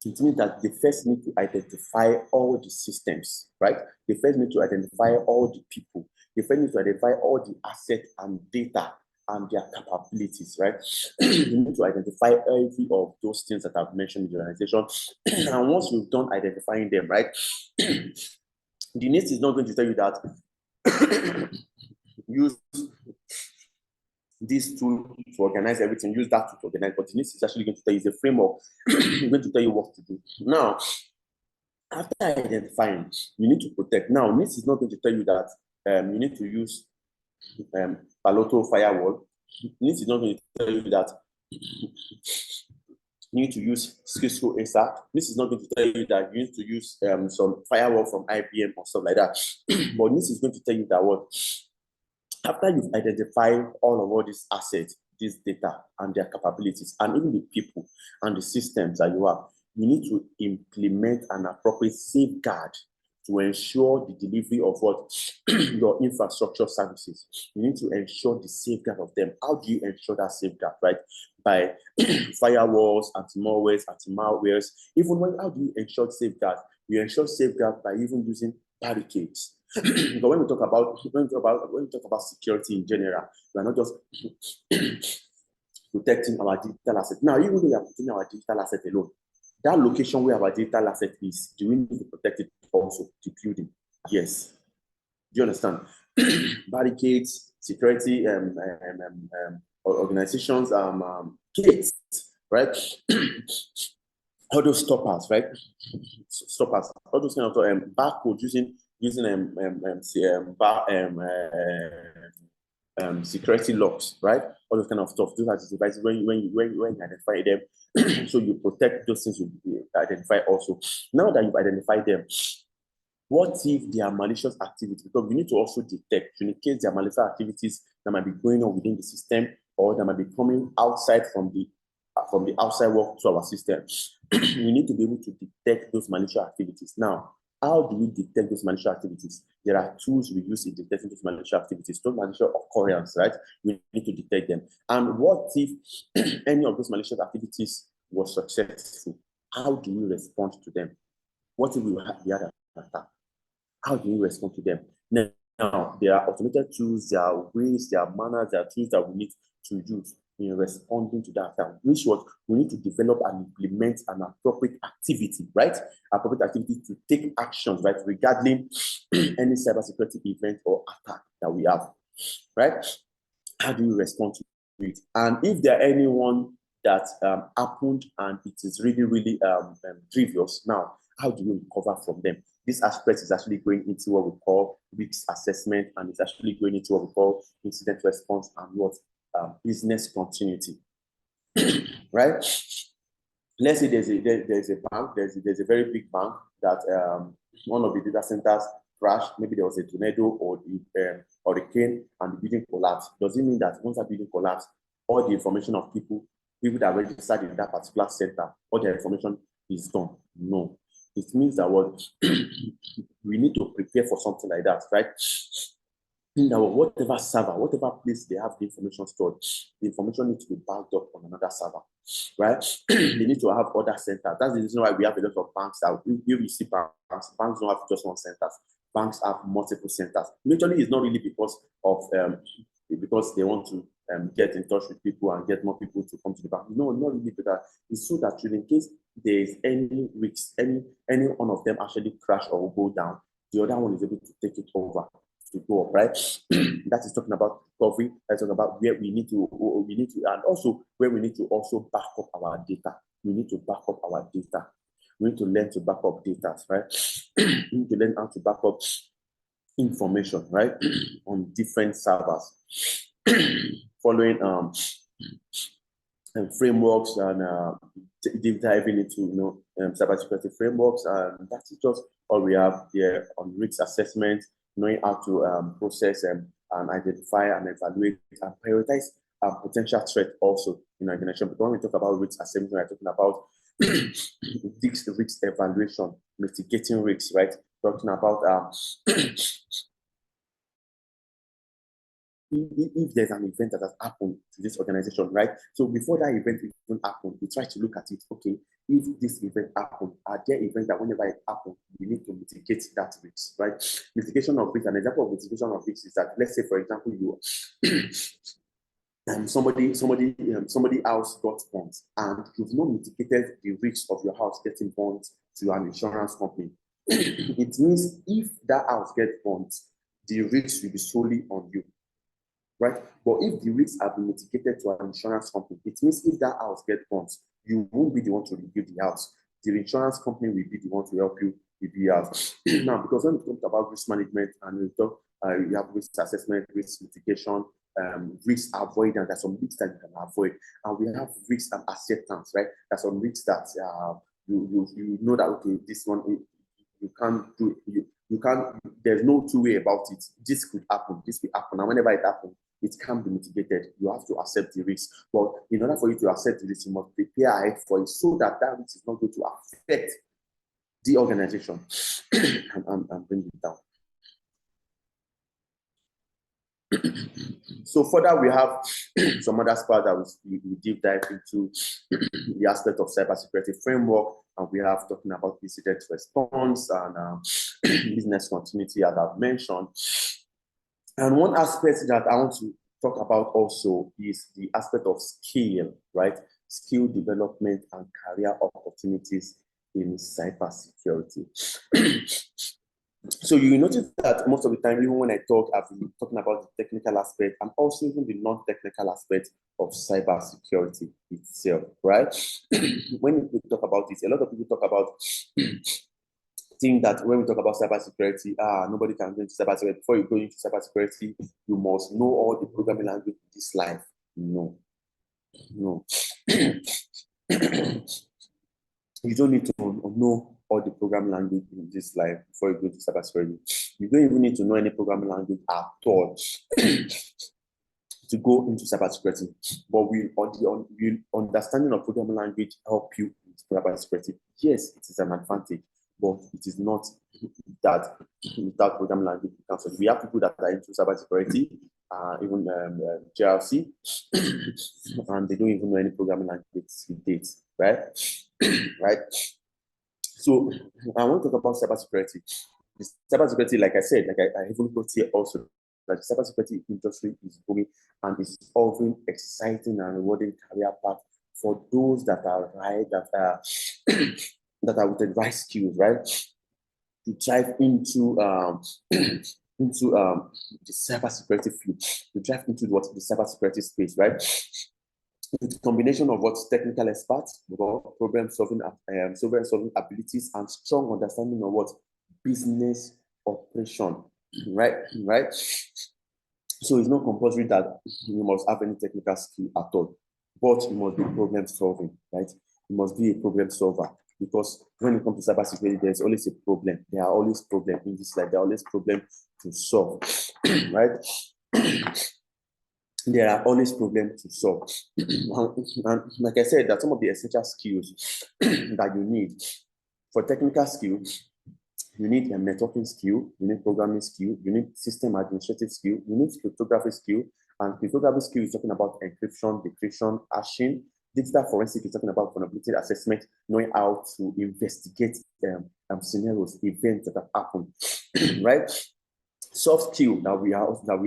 It means that they first need to identify all the systems, right? They first need to identify all the people. They first need to identify all the assets and data and their capabilities, right? You need to identify every of those things that I've mentioned in the organization. And once you've done identifying them, right? The NIST is not going to tell you that use this tool to organize everything, use that tool to organize, but the NIST is actually going to tell you the framework, going to tell you what to do. Now, after identifying, you need to protect. Now, NIST is not going to tell you that you need to use Palo Alto firewall. NIST is not going to tell you that you need to use Cisco ASA. This is not going to tell you that you need to use some firewall from IBM or stuff like that. But this is going to tell you that what, after you've identified all these assets, this data and their capabilities, and even the people and the systems that you have, you need to implement an appropriate safeguard to ensure the delivery of what your infrastructure services. You need to ensure the safeguard of them. How do you ensure that safeguard, right? By firewalls, anti-malwares, anti-malwares. Even when, how do you ensure safeguard? You ensure safeguard by even using barricades. But when we talk about security in general, we are not just protecting our digital asset. Now, even though we are protecting our digital asset alone, that location where our digital asset is, do we need to protect it also, the building? Yes. Do you understand? Barricades, security organizations, gates, right? All those stoppers, right? Stoppers, all those kind of barcodes using security locks, right? All those kind of stuff. Those are the devices when you identify them, so you protect those things you identify also. Now that you've identified them, what if there are malicious activities? Because we need to also detect in case there are malicious activities that might be going on within the system or that might be coming outside from the outside world to our system. We need to be able to detect those malicious activities. Now, how do we detect those malicious activities? There are tools we use in detecting those malicious activities, those malicious occurrence, right? We need to detect them. And what if any of those malicious activities was successful? How do we respond to them? What if we had an attack? How do we respond to them? Now, there are automated tools, there are ways, there are manners, there are tools that we need to use in responding to that attack. Which what we need to develop and implement an appropriate activity, right? Appropriate activity to take actions, right, regarding any cybersecurity event or attack that we have, right? How do you respond to it? And if there are anyone that happened and it is really, really grievous, now, how do you recover from them? This aspect is actually going into what we call risk assessment, and it's actually going into what we call incident response and what business continuity, right? Let's say there's a bank, there's a very big bank that one of the data centers crashed. Maybe there was a tornado or the hurricane and the building collapsed. Does it mean that once that building collapsed, all the information of people that are registered in that particular center, all their information is gone? No. It means that what we need to prepare for something like that, right? Now, whatever server, whatever place they have the information stored, the information needs to be backed up on another server, right? They need to have other centers. That's the reason why we have a lot of banks that we see banks don't have just one center. Banks have multiple centers. Usually, it's not really because of because they want to get in touch with people and get more people to come to the bank. No, not really because it's so that in case there is any risk, any one of them actually crash or go down, the other one is able to take it over to go up, right? That is talking about recovery. That's talking about where we need to, and also where we need to also back up our data. We need to back up our data. We need to learn to back up data, right? We need to learn how to back up information, right? On different servers, following frameworks and diving into cybersecurity frameworks, and that is just all we have here on risk assessment, knowing how to process and identify and evaluate and prioritize potential threat also in organization. But when we talk about risk assessment, we're talking about risk evaluation, mitigating risks, right? talking about if there's an event that has happened to this organization, right? So before that event even happened, we try to look at it. Okay, if this event happened, are there events that whenever it happens, we need to mitigate that risk, right? Mitigation of risk. An example of mitigation of risk is that, let's say, for example, you somebody else got burnt, and you've not mitigated the risk of your house getting burnt to an insurance company. It means if that house gets burnt, the risk will be solely on you, right? But if the risks have been mitigated to an insurance company, it means if that house gets burnt, you won't be the one to rebuild the house. The insurance company will be the one to help you rebuild the house. Now, because when we talk about risk management and we talk, you have risk assessment, risk mitigation, risk avoidance, there's some risks that you can avoid. And we have risk and acceptance, right? There's some risks that you know that, okay, this one, you can't do it. You can't, there's no two way about it. This could happen, this will happen. And whenever it happens, it can be mitigated. You have to accept the risk. But in order for you to accept the risk, you must prepare ahead for it so that that risk is not going to affect the organization and bring it down. So further, we have some other parts that we deep dive into the aspect of cybersecurity framework, and we have talking about incident response and business continuity, as I've mentioned. And one aspect that I want to talk about also is the aspect of skill, right? Skill development and career opportunities in cybersecurity. So you notice that most of the time, even when I talk, I've been talking about the technical aspect and also even the non-technical aspect of cybersecurity itself, right? When we talk about this, a lot of people talk about think that when we talk about cybersecurity, nobody can go into cybersecurity. Before you go into cybersecurity, you must know all the programming language in this life. No. You don't need to know all the programming language in this life before you go to cybersecurity. You don't even need to know any programming language at all to go into cybersecurity. But will understanding of programming language help you in cybersecurity? Yes, it is an advantage, but it is not that without programming language. We have people that are into cybersecurity, even GRC, and they don't even know any programming language to date, right? Right. So I want to talk about cybersecurity. Cybersecurity, like I said, like I even put here also, that the cybersecurity industry is booming and is offering exciting and rewarding career path for those that are right, that are with the right skills, right? To dive into the cybersecurity field, to dive into the cybersecurity space, right? With a combination of what's technical experts, problem solving abilities, and strong understanding of what business operation, right? So it's not compulsory that you must have any technical skill at all, but you must be problem solving, right? You must be a problem solver, because when it comes to cybersecurity, there's always a problem. There are always problems in this life. There are always problems to solve, right? There are always problems to solve. And like I said, that some of the essential skills that you need. For technical skills, you need a networking skill, you need programming skill, you need system administrative skill, you need cryptography skill. And cryptography skill is talking about encryption, decryption, hashing. Digital forensic is talking about vulnerability assessment, knowing how to investigate scenarios, events that have happened, right? Soft skill that we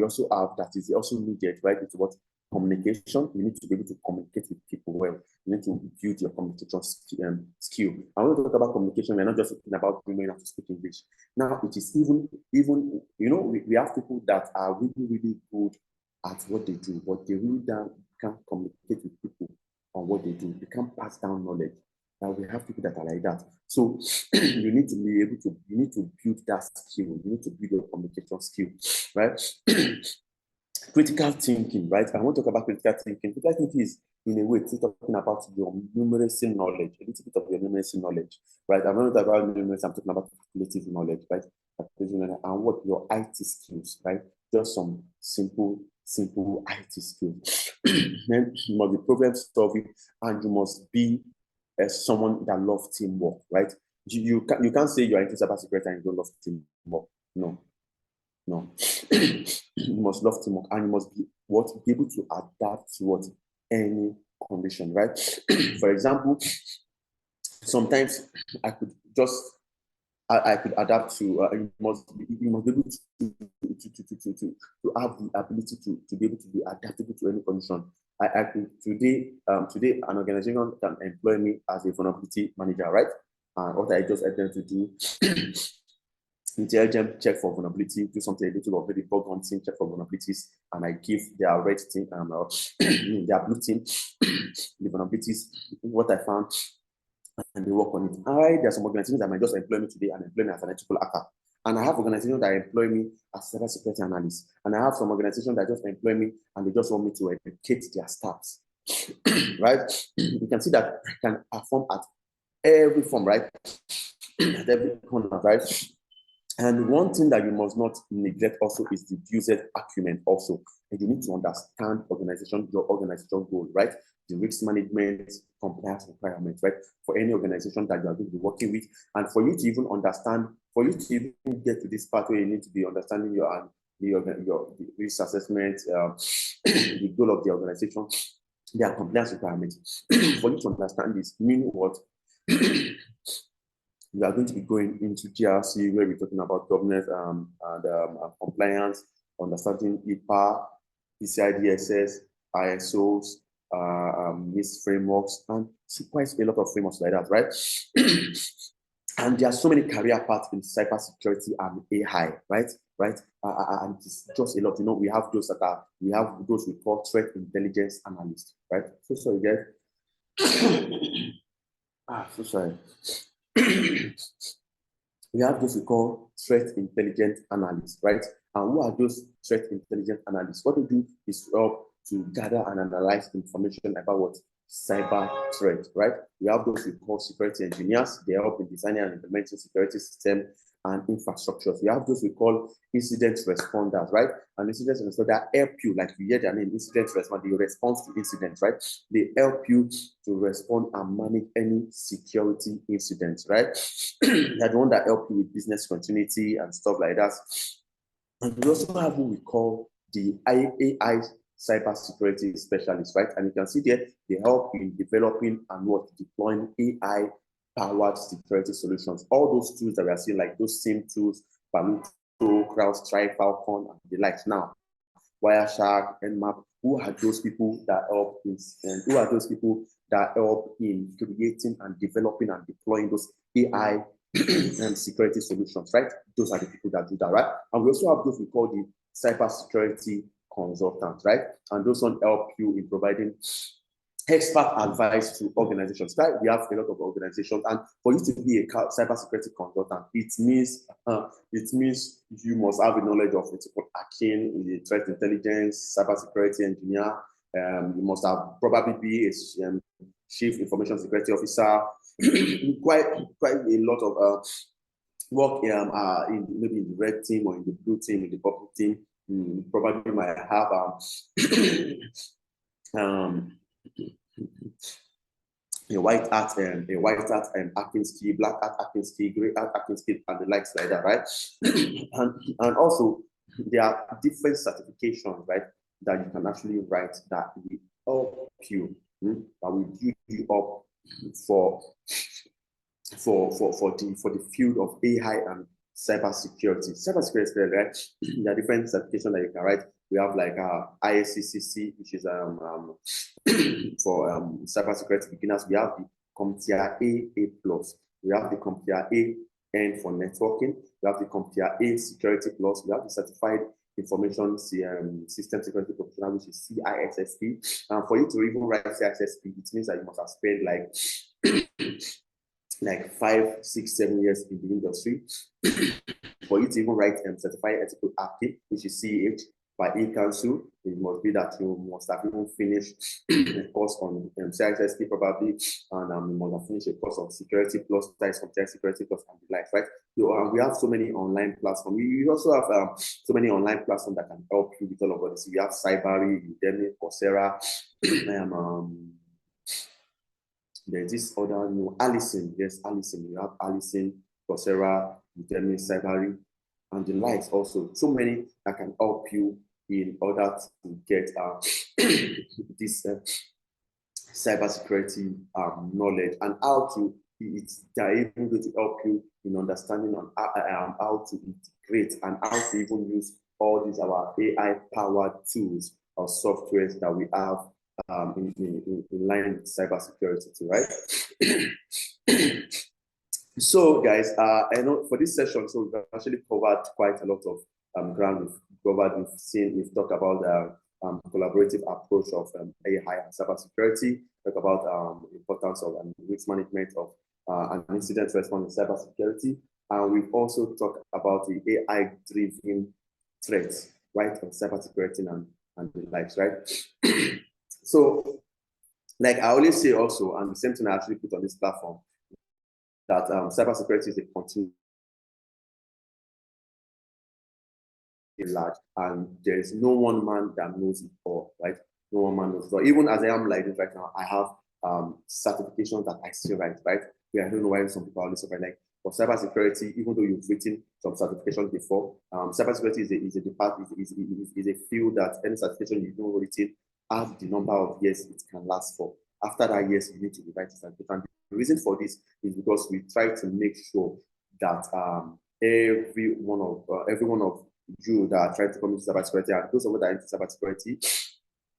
also have that is also needed, right? It's about communication. You need to be able to communicate with people well. You need to build your communication skill. And when we talk about communication, we're not just talking about knowing how to speak English. Now, it is even we have people that are really, really good at what they do, but they really can't communicate with people on what they do. They can't pass down knowledge. And we have people that are like that. So you need to be able to, you need to build that skill. You need to build your communication skill, right? Critical thinking, right? I want to talk about critical thinking. Critical thinking is, in a way, talking about your numeracy knowledge, a little bit of your numeracy knowledge, right? I'm not talking about numeracy, I'm talking about calculative knowledge, right? And what your IT skills, right? Just some simple IT skills. Then you must be problem solving, and you must be someone that loves teamwork, right? You can't say you are into cybersecurity and you don't love teamwork. No. You must love teamwork, and you must be able to adapt to any condition, right? For example, sometimes I could adapt to. You must be able to have the ability to be able to be adaptable to any condition. I could today an organization can employ me as a vulnerability manager, right? And what I just attempt to do, intelligent check for vulnerability, do something a little bit of bug hunting, check for vulnerabilities, and I give their red team their blue team the vulnerabilities, what I found, and they work on it. There are some organizations that might just employ me today and employ me as an ethical hacker. And I have organizations that employ me as cybersecurity analyst. And I have some organizations that just employ me and they just want me to educate their staff. Right? You can see that I can perform at every form, right? At every corner, right? And one thing that you must not neglect also is the user acumen also. And you need to understand your organization goal, right? The risk management, compliance requirements, right? For any organization that you are going to be working with. And for you to even understand, for you to even get to this part where you need to be understanding your risk assessment, the goal of the organization, their compliance requirements. For you to understand this, meaning what? We are going to be going into GRC, where we're talking about governance and compliance, understanding HIPAA, PCI DSS, ISOs, NIST frameworks, and quite a lot of frameworks like that, right? And there are so many career paths in cybersecurity and AI, right? And it's just a lot. You know, we have those we call threat intelligence analysts, right? So sorry, guys. So sorry. We have those we call threat intelligence analysts, right? And who are those threat intelligence analysts? What they do is help to gather and analyze information about what cyber threat, right? We have those we call security engineers. They help in designing and implementing security system and infrastructures. We have those we call incident responders, right? And incident responders help you, like you hear their name, incident responder, they respond to incidents, right? They help you to respond and manage any security incidents, right? They're the one that help you with business continuity and stuff like that. And we also have what we call the AI cybersecurity specialists, right? And you can see there, they help in developing and deploying AI powered security solutions. All those tools that we are seeing, like those same tools, Paluto, CrowdStrike, Falcon, and the likes now, Wireshark, Nmap, who are those people that help in creating and developing and deploying those AI and security solutions, right? Those are the people that do that, right? And we also have those we call the cybersecurity consultants, right? And those one help you in providing expert advice to organizations, right? We have a lot of organizations, and for you to be a cybersecurity consultant, it means you must have a knowledge of ethical hacking, the threat intelligence, cybersecurity engineer. You must have probably be a chief information security officer. quite a lot of work maybe in the red team or in the blue team, in the purple team. You probably might have a white hat and hacking skill, black hat hacking skill, gray hat hacking skill, and the likes like that, right? and also there are different certifications, right, that you can actually write that will help you, that will build you up for the field of AI and cybersecurity. Cybersecurity, right? There are different certifications that you can write. We have like ISCCC, which is for cybersecurity beginners. We have the CompTIA A+. We have the CompTIA A-N for networking. We have the CompTIA A Security Plus. We have the Certified Information System Security Professional, which is CISSP. And for you to even write CISSP, it means that you must have spent like 5, 6, 7 years in the industry. For you to even write Certified Ethical Hacking, which is CEH by E-Council, it must be that you must have even finished a course on CISSP probably, and you must have finished a course on Security Plus, Security Plus, and the like, right? So, we have so many online platforms. We also have so many online platforms that can help you with all of this. We have Cybery, Udemy, Coursera, There's this other new Allison. Yes, Allison. You have Allison, Coursera, Udemy, Cybery, and the likes also. So many that can help you in order to get this cybersecurity knowledge, and how to they're even going to help you in understanding on how to integrate and how to even use all these our AI-powered tools or softwares that we have in line with cybersecurity too, right? So guys, I know for this session, so we've actually covered quite a lot of ground. We've talked about the collaborative approach of AI and cybersecurity, talk about the importance of risk management of an incident response in cybersecurity, and we've also talked about the AI-driven threats, right, on cybersecurity and the likes, right? So, like I always say also, and the same thing I actually put on this platform, that cybersecurity is a continuum large, and there is no one man that knows it all, right? No one man knows it all. Even as I am like this right now, I have certifications that I still write, right? Yeah, I don't know why some people are always like, for cybersecurity, even though you've written some certifications before, cybersecurity is a field that any certification you've not written has the number of years it can last for. After that years, you need to rewrite it. And the reason for this is because we try to make sure that every one of you that are trying to come into cybersecurity and those of us that are into cybersecurity,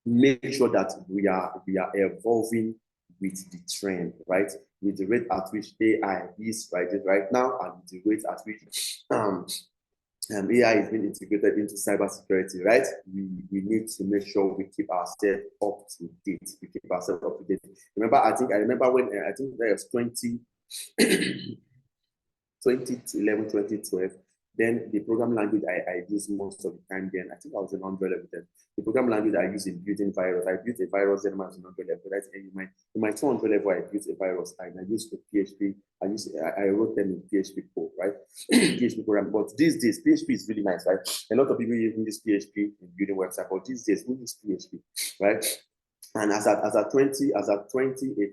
make sure that we are evolving with the trend, right? With the rate at which AI is right now, and the rate at which AI is being integrated into cybersecurity, right? We need to make sure we keep ourselves up to date. We keep ourselves up to date. I remember when I think there was 2011, 2012. Then the program language I use most of the time, then I think I was in 100 level then. The program language I use in building virus, I built a virus then I was in 100 level, right? And in my 200 level, I built a virus and I used the PHP. I wrote them in PHP code, right? PHP program. But these days, PHP is really nice, right? A lot of people even use PHP in building websites, but these days we use PHP, right? And as at 2018,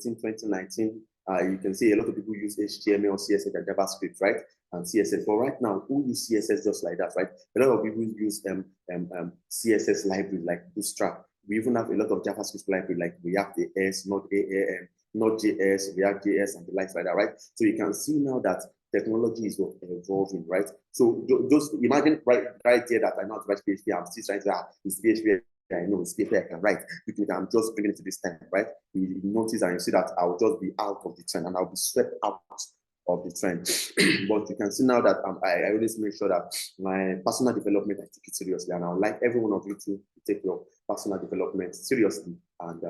2019, you can see a lot of people use HTML, CSS, and JavaScript, right? And CSS. But right now, who use CSS just like that, right? A lot of people use CSS library like Bootstrap. We even have a lot of JavaScript library like React.js, Node.js, React.js, and the likes like that, right? So you can see now that technology is evolving, right? So just imagine right there that I know how to write PHP. I'm still trying to use PHP. I know it's paper I can write. You think I'm just bringing it to this time, right? You notice and you see that I'll just be out of the trend and I'll be swept out of the trend. But you can see now that I always make sure that my personal development, I take it seriously. And I would like every one of you to take your personal development seriously. And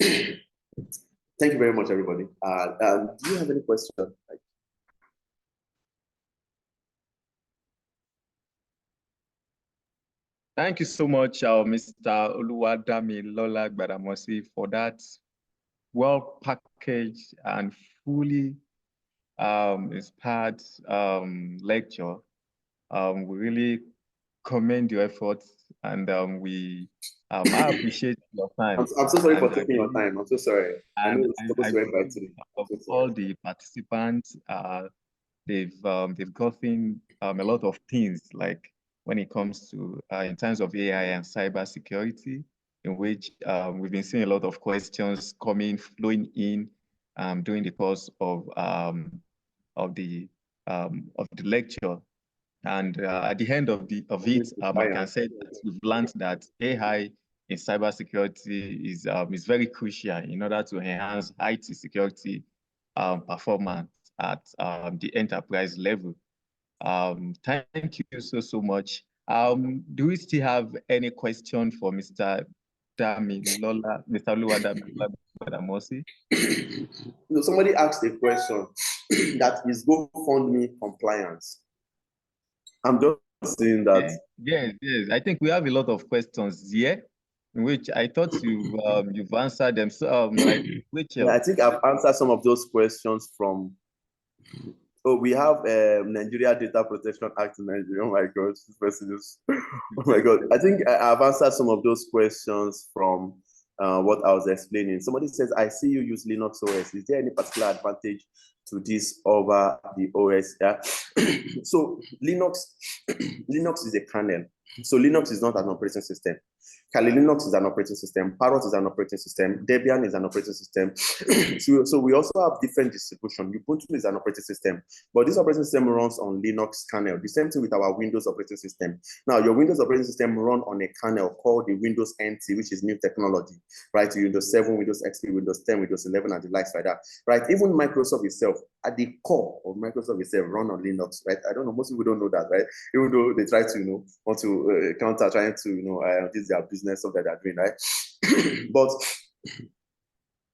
thank you very much, everybody. Do you have any questions? Thank you so much, Mr. Oluwadamilola Gbadamosi, for that well-packaged and fully inspired lecture. We really commend your efforts, and I appreciate your time. I'm so sorry for taking your time. I'm so sorry. I know it's supposed to be by today. Of all the participants, they've gotten a lot of things, like when it comes to in terms of AI and cybersecurity, in which we've been seeing a lot of questions flowing in during the course of the lecture. And at the end of it, I can say that we've learned that AI in cybersecurity is very crucial in order to enhance IT security performance at the enterprise level. Thank you so much. Do we still have any question for Mr. Oluwadamilola Gbadamosi? No, somebody asked a question that is GoFundMe compliance. I'm just saying that. Yes. I think we have a lot of questions here, in which I thought you've answered them. So, like which? I think I've answered some of those questions from. Oh, we have Nigeria Data Protection Act in Nigeria. Oh my God, this person is. Oh my God, I think I've answered some of those questions from what I was explaining. Somebody says, I see you use Linux OS. Is there any particular advantage to this over the OS? Yeah. So Linux is a kernel. So Linux is not an operating system. Kali Linux is an operating system. Parrot is an operating system. Debian is an operating system. So we also have different distribution. Ubuntu is an operating system, but this operating system runs on Linux kernel. The same thing with our Windows operating system. Now, your Windows operating system run on a kernel called the Windows NT, which is new technology, right? Windows 7, Windows XP, Windows 10, Windows 11, and the likes like that, right? Even Microsoft itself, at the core of Microsoft itself, run on Linux, right? I don't know, most people don't know that, right? Even though they try to, want to counter, trying to, this is their business, something that they're doing, right? But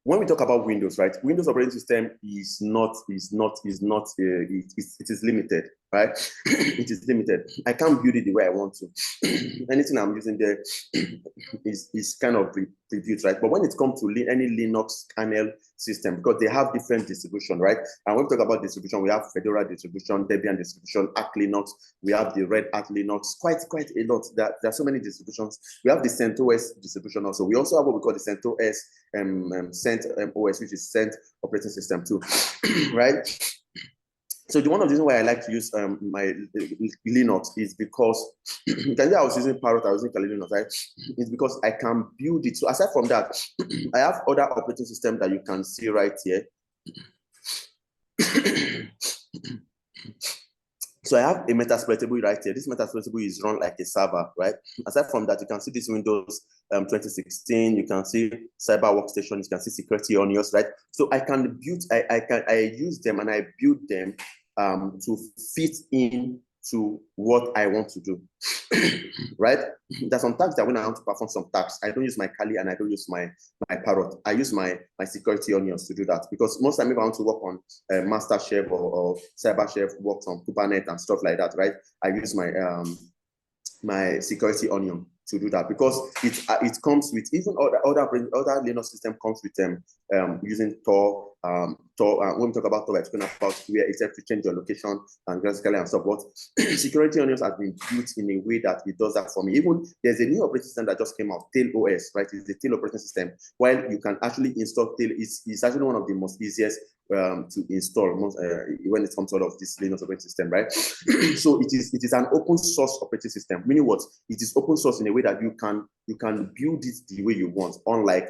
when we talk about Windows, right? Windows operating system it is limited, right? It is limited. I can't build it the way I want to. Anything I'm using there is kind of previewed, right? But when it comes to any Linux kernel system, because they have different distribution, right? And when we talk about distribution, we have Fedora distribution, Debian distribution, Arch Linux, we have the Red Hat Linux, quite a lot. There are so many distributions. We have the CentOS distribution also. We also have what we call the CentOS CentOS, which is Cent operating system too, right? So one of the reasons why I like to use my Linux is because I was using Parrot, I was using Kali Linux, right? It's because I can build it. So aside from that, I have other operating systems that you can see right here. So I have a Metasploitable right here. This Metasploitable is run like a server, right? Aside from that, you can see this Windows 2016. You can see Cyber Workstation. You can see Security Onions, right? So I can build. I use them and I build them to fit in to what I want to do, right? There's some tasks that when I want to perform some tasks, I don't use my Kali and I don't use my Parrot. I use my Security Onions to do that, because most time if I want to work on Master Chef or Cyber Chef, works on Kubernetes and stuff like that, right? I use my my Security Onion to do that, because it comes with even other Linux system comes with using Tor. When we talk about Tor, we're talking about where it's able to change your location and graphically and so forth. Security Onions has been built in a way that it does that for me. Even there's a new operating system that just came out, Tail OS, right? It's the Tail operating system. While you can actually install Tail, it's actually one of the most easiest to install when it comes out of this Linux operating system, right? So it is an open source operating system. Meaning what? It is open source in a way that you can build it the way you want, unlike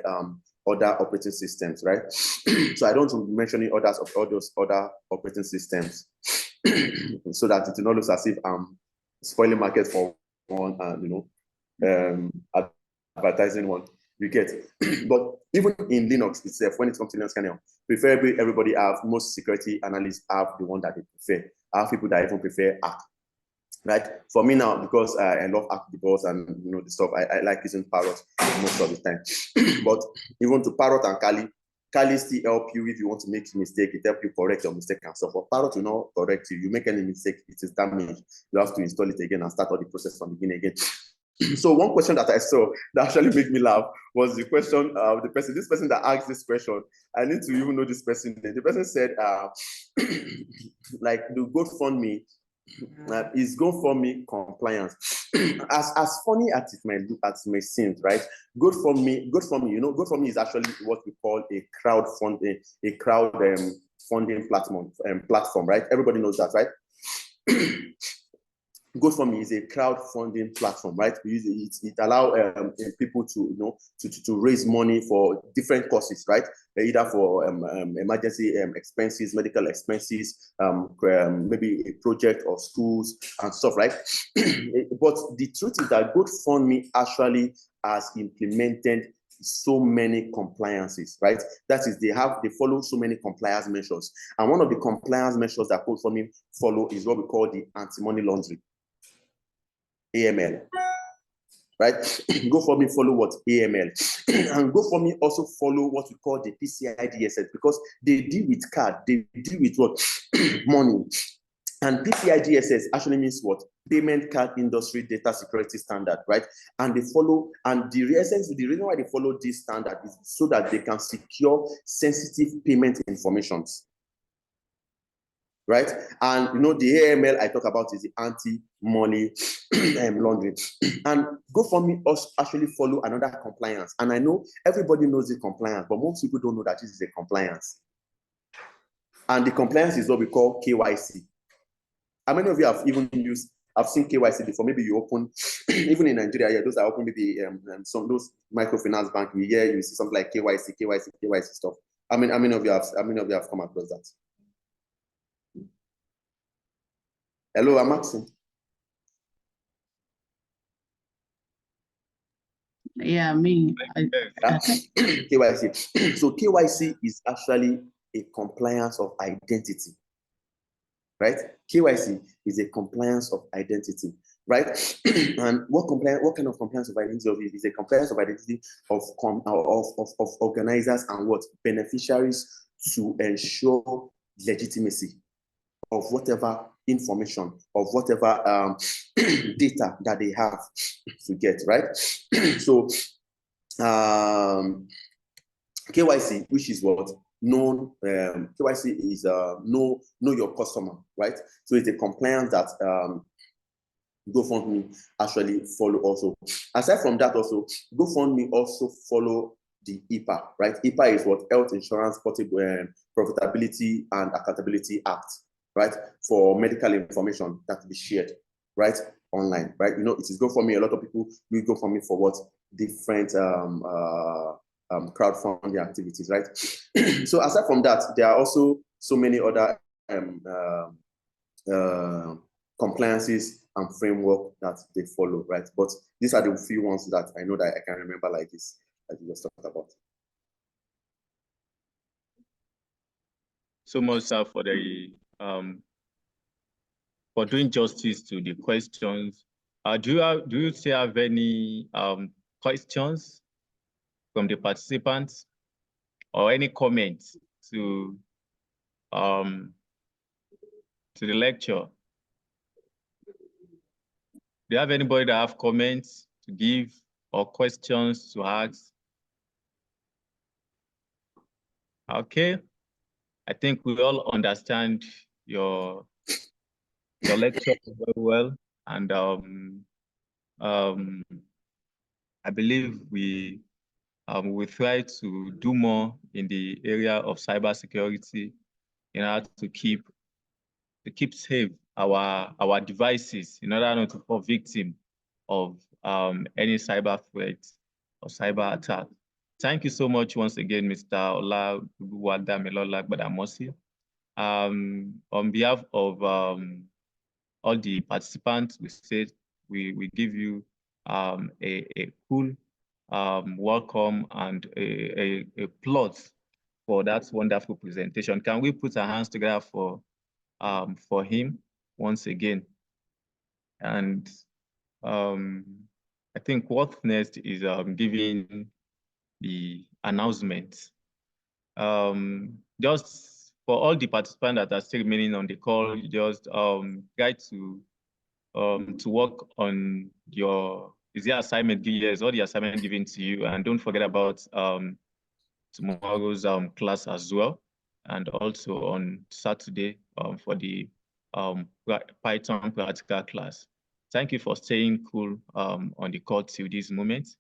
other operating systems, right? So I don't want to mention all those other operating systems, so that it will not look as if I'm spoiling market for one, advertising one. You get, but even in Linux itself, when it comes to Linux kernel, preferably everybody most security analysts have the one that they prefer. I have people that even prefer Arch, right? For me now, because I love Arch DeBoss and the stuff, I like using Parrot most of the time. But even to Parrot and Kali still help you if you want to make a mistake. It helps you correct your mistake and so forth. Parrot will not correct you. You make any mistake, it is damaged. You have to install it again and start all the process from the beginning again. So one question that I saw that actually made me laugh was the question of this person that asked this question. I need to even know this person. The person said, like the GoFundMe is GoFundMe compliance. As funny as it may seem, right? GoFundMe, GoFundMe is actually what we call a crowdfunding funding platform, right? Everybody knows that, right? GoFundMe is a crowdfunding platform, right? It allows people to to raise money for different causes, right? Either for emergency expenses, medical expenses, maybe a project or schools and stuff, right? But the truth is that GoFundMe actually has implemented so many compliances, right? That is, they follow so many compliance measures, and one of the compliance measures that GoFundMe follow is what we call the anti-money laundering. AML, right? GoFundMe follow what? AML. And GoFundMe also follow what we call the PCI DSS, because they deal with card, they deal with what? Money. And PCI DSS actually means what? Payment Card Industry Data Security Standard, right? And they follow, and the reason why they follow this standard is so that they can secure sensitive payment informations, right? And you know, the AML I talk about is the anti-money laundering. And GoFundMe also actually follow another compliance. And I know everybody knows the compliance, but most people don't know that this is a compliance. And the compliance is what we call KYC. How many of you have even seen KYC before? Maybe you open, even in Nigeria, yeah, those are open, maybe some those microfinance bank, yeah, you see something like KYC stuff. How many of you have come across that? Hello, I'm asking. Yeah, me. KYC. So KYC is actually a compliance of identity, right? KYC is a compliance of identity, right? And what kind of compliance of identity is a compliance of identity of organizers and what beneficiaries to ensure legitimacy of whatever information, of whatever data that they have to get, right? So KYC, which is what known, KYC is know your customer, right? So it's a compliance that GoFundMe actually follow also. Aside from that also, GoFundMe also follow the HIPAA, right? HIPAA is what Health Insurance Profitability and Accountability Act, right? For medical information that will be shared, right? Online, right? You know, it is GoFundMe. A lot of people will GoFundMe for what? Different crowdfunding activities, right? So aside from that, there are also so many other compliances and framework that they follow, right? But these are the few ones that I know that I can remember like this, that you just talked about. So much, sir, for the for doing justice to the questions. Do you still have any questions from the participants or any comments to the lecture? Do you have anybody that have comments to give or questions to ask? Okay, I think we all understand your lecture very well, and I believe we try to do more in the area of cybersecurity in order to keep safe our devices in order not to fall victim of any cyber threat or cyber attack. Thank you so much once again, Mr. Olawumilola Gbadamosi. On behalf of all the participants, we said we give you a cool welcome and a applause for that wonderful presentation. Can we put our hands together for him once again? And I think what's next is giving the announcement. Just for all the participants that are still remaining on the call, just try to work on your assignment. Yes, all the assignment given to you, and don't forget about tomorrow's class as well, and also on Saturday for the Python practical class. Thank you for staying cool on the call till this moment.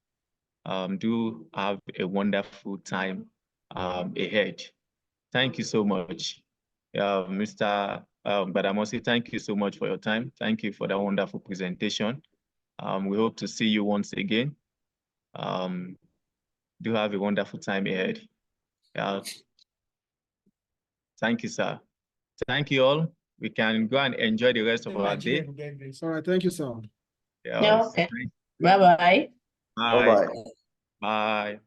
Do have a wonderful time ahead. Thank you so much. Mr. Gbadamosi, thank you so much for your time. Thank you for that wonderful presentation. We hope to see you once again. Do have a wonderful time ahead. Thank you, sir. Thank you all. We can go and enjoy the rest of our day. All right, thank you, sir. Yeah, okay. Bye-bye. Bye. Bye-bye. Bye.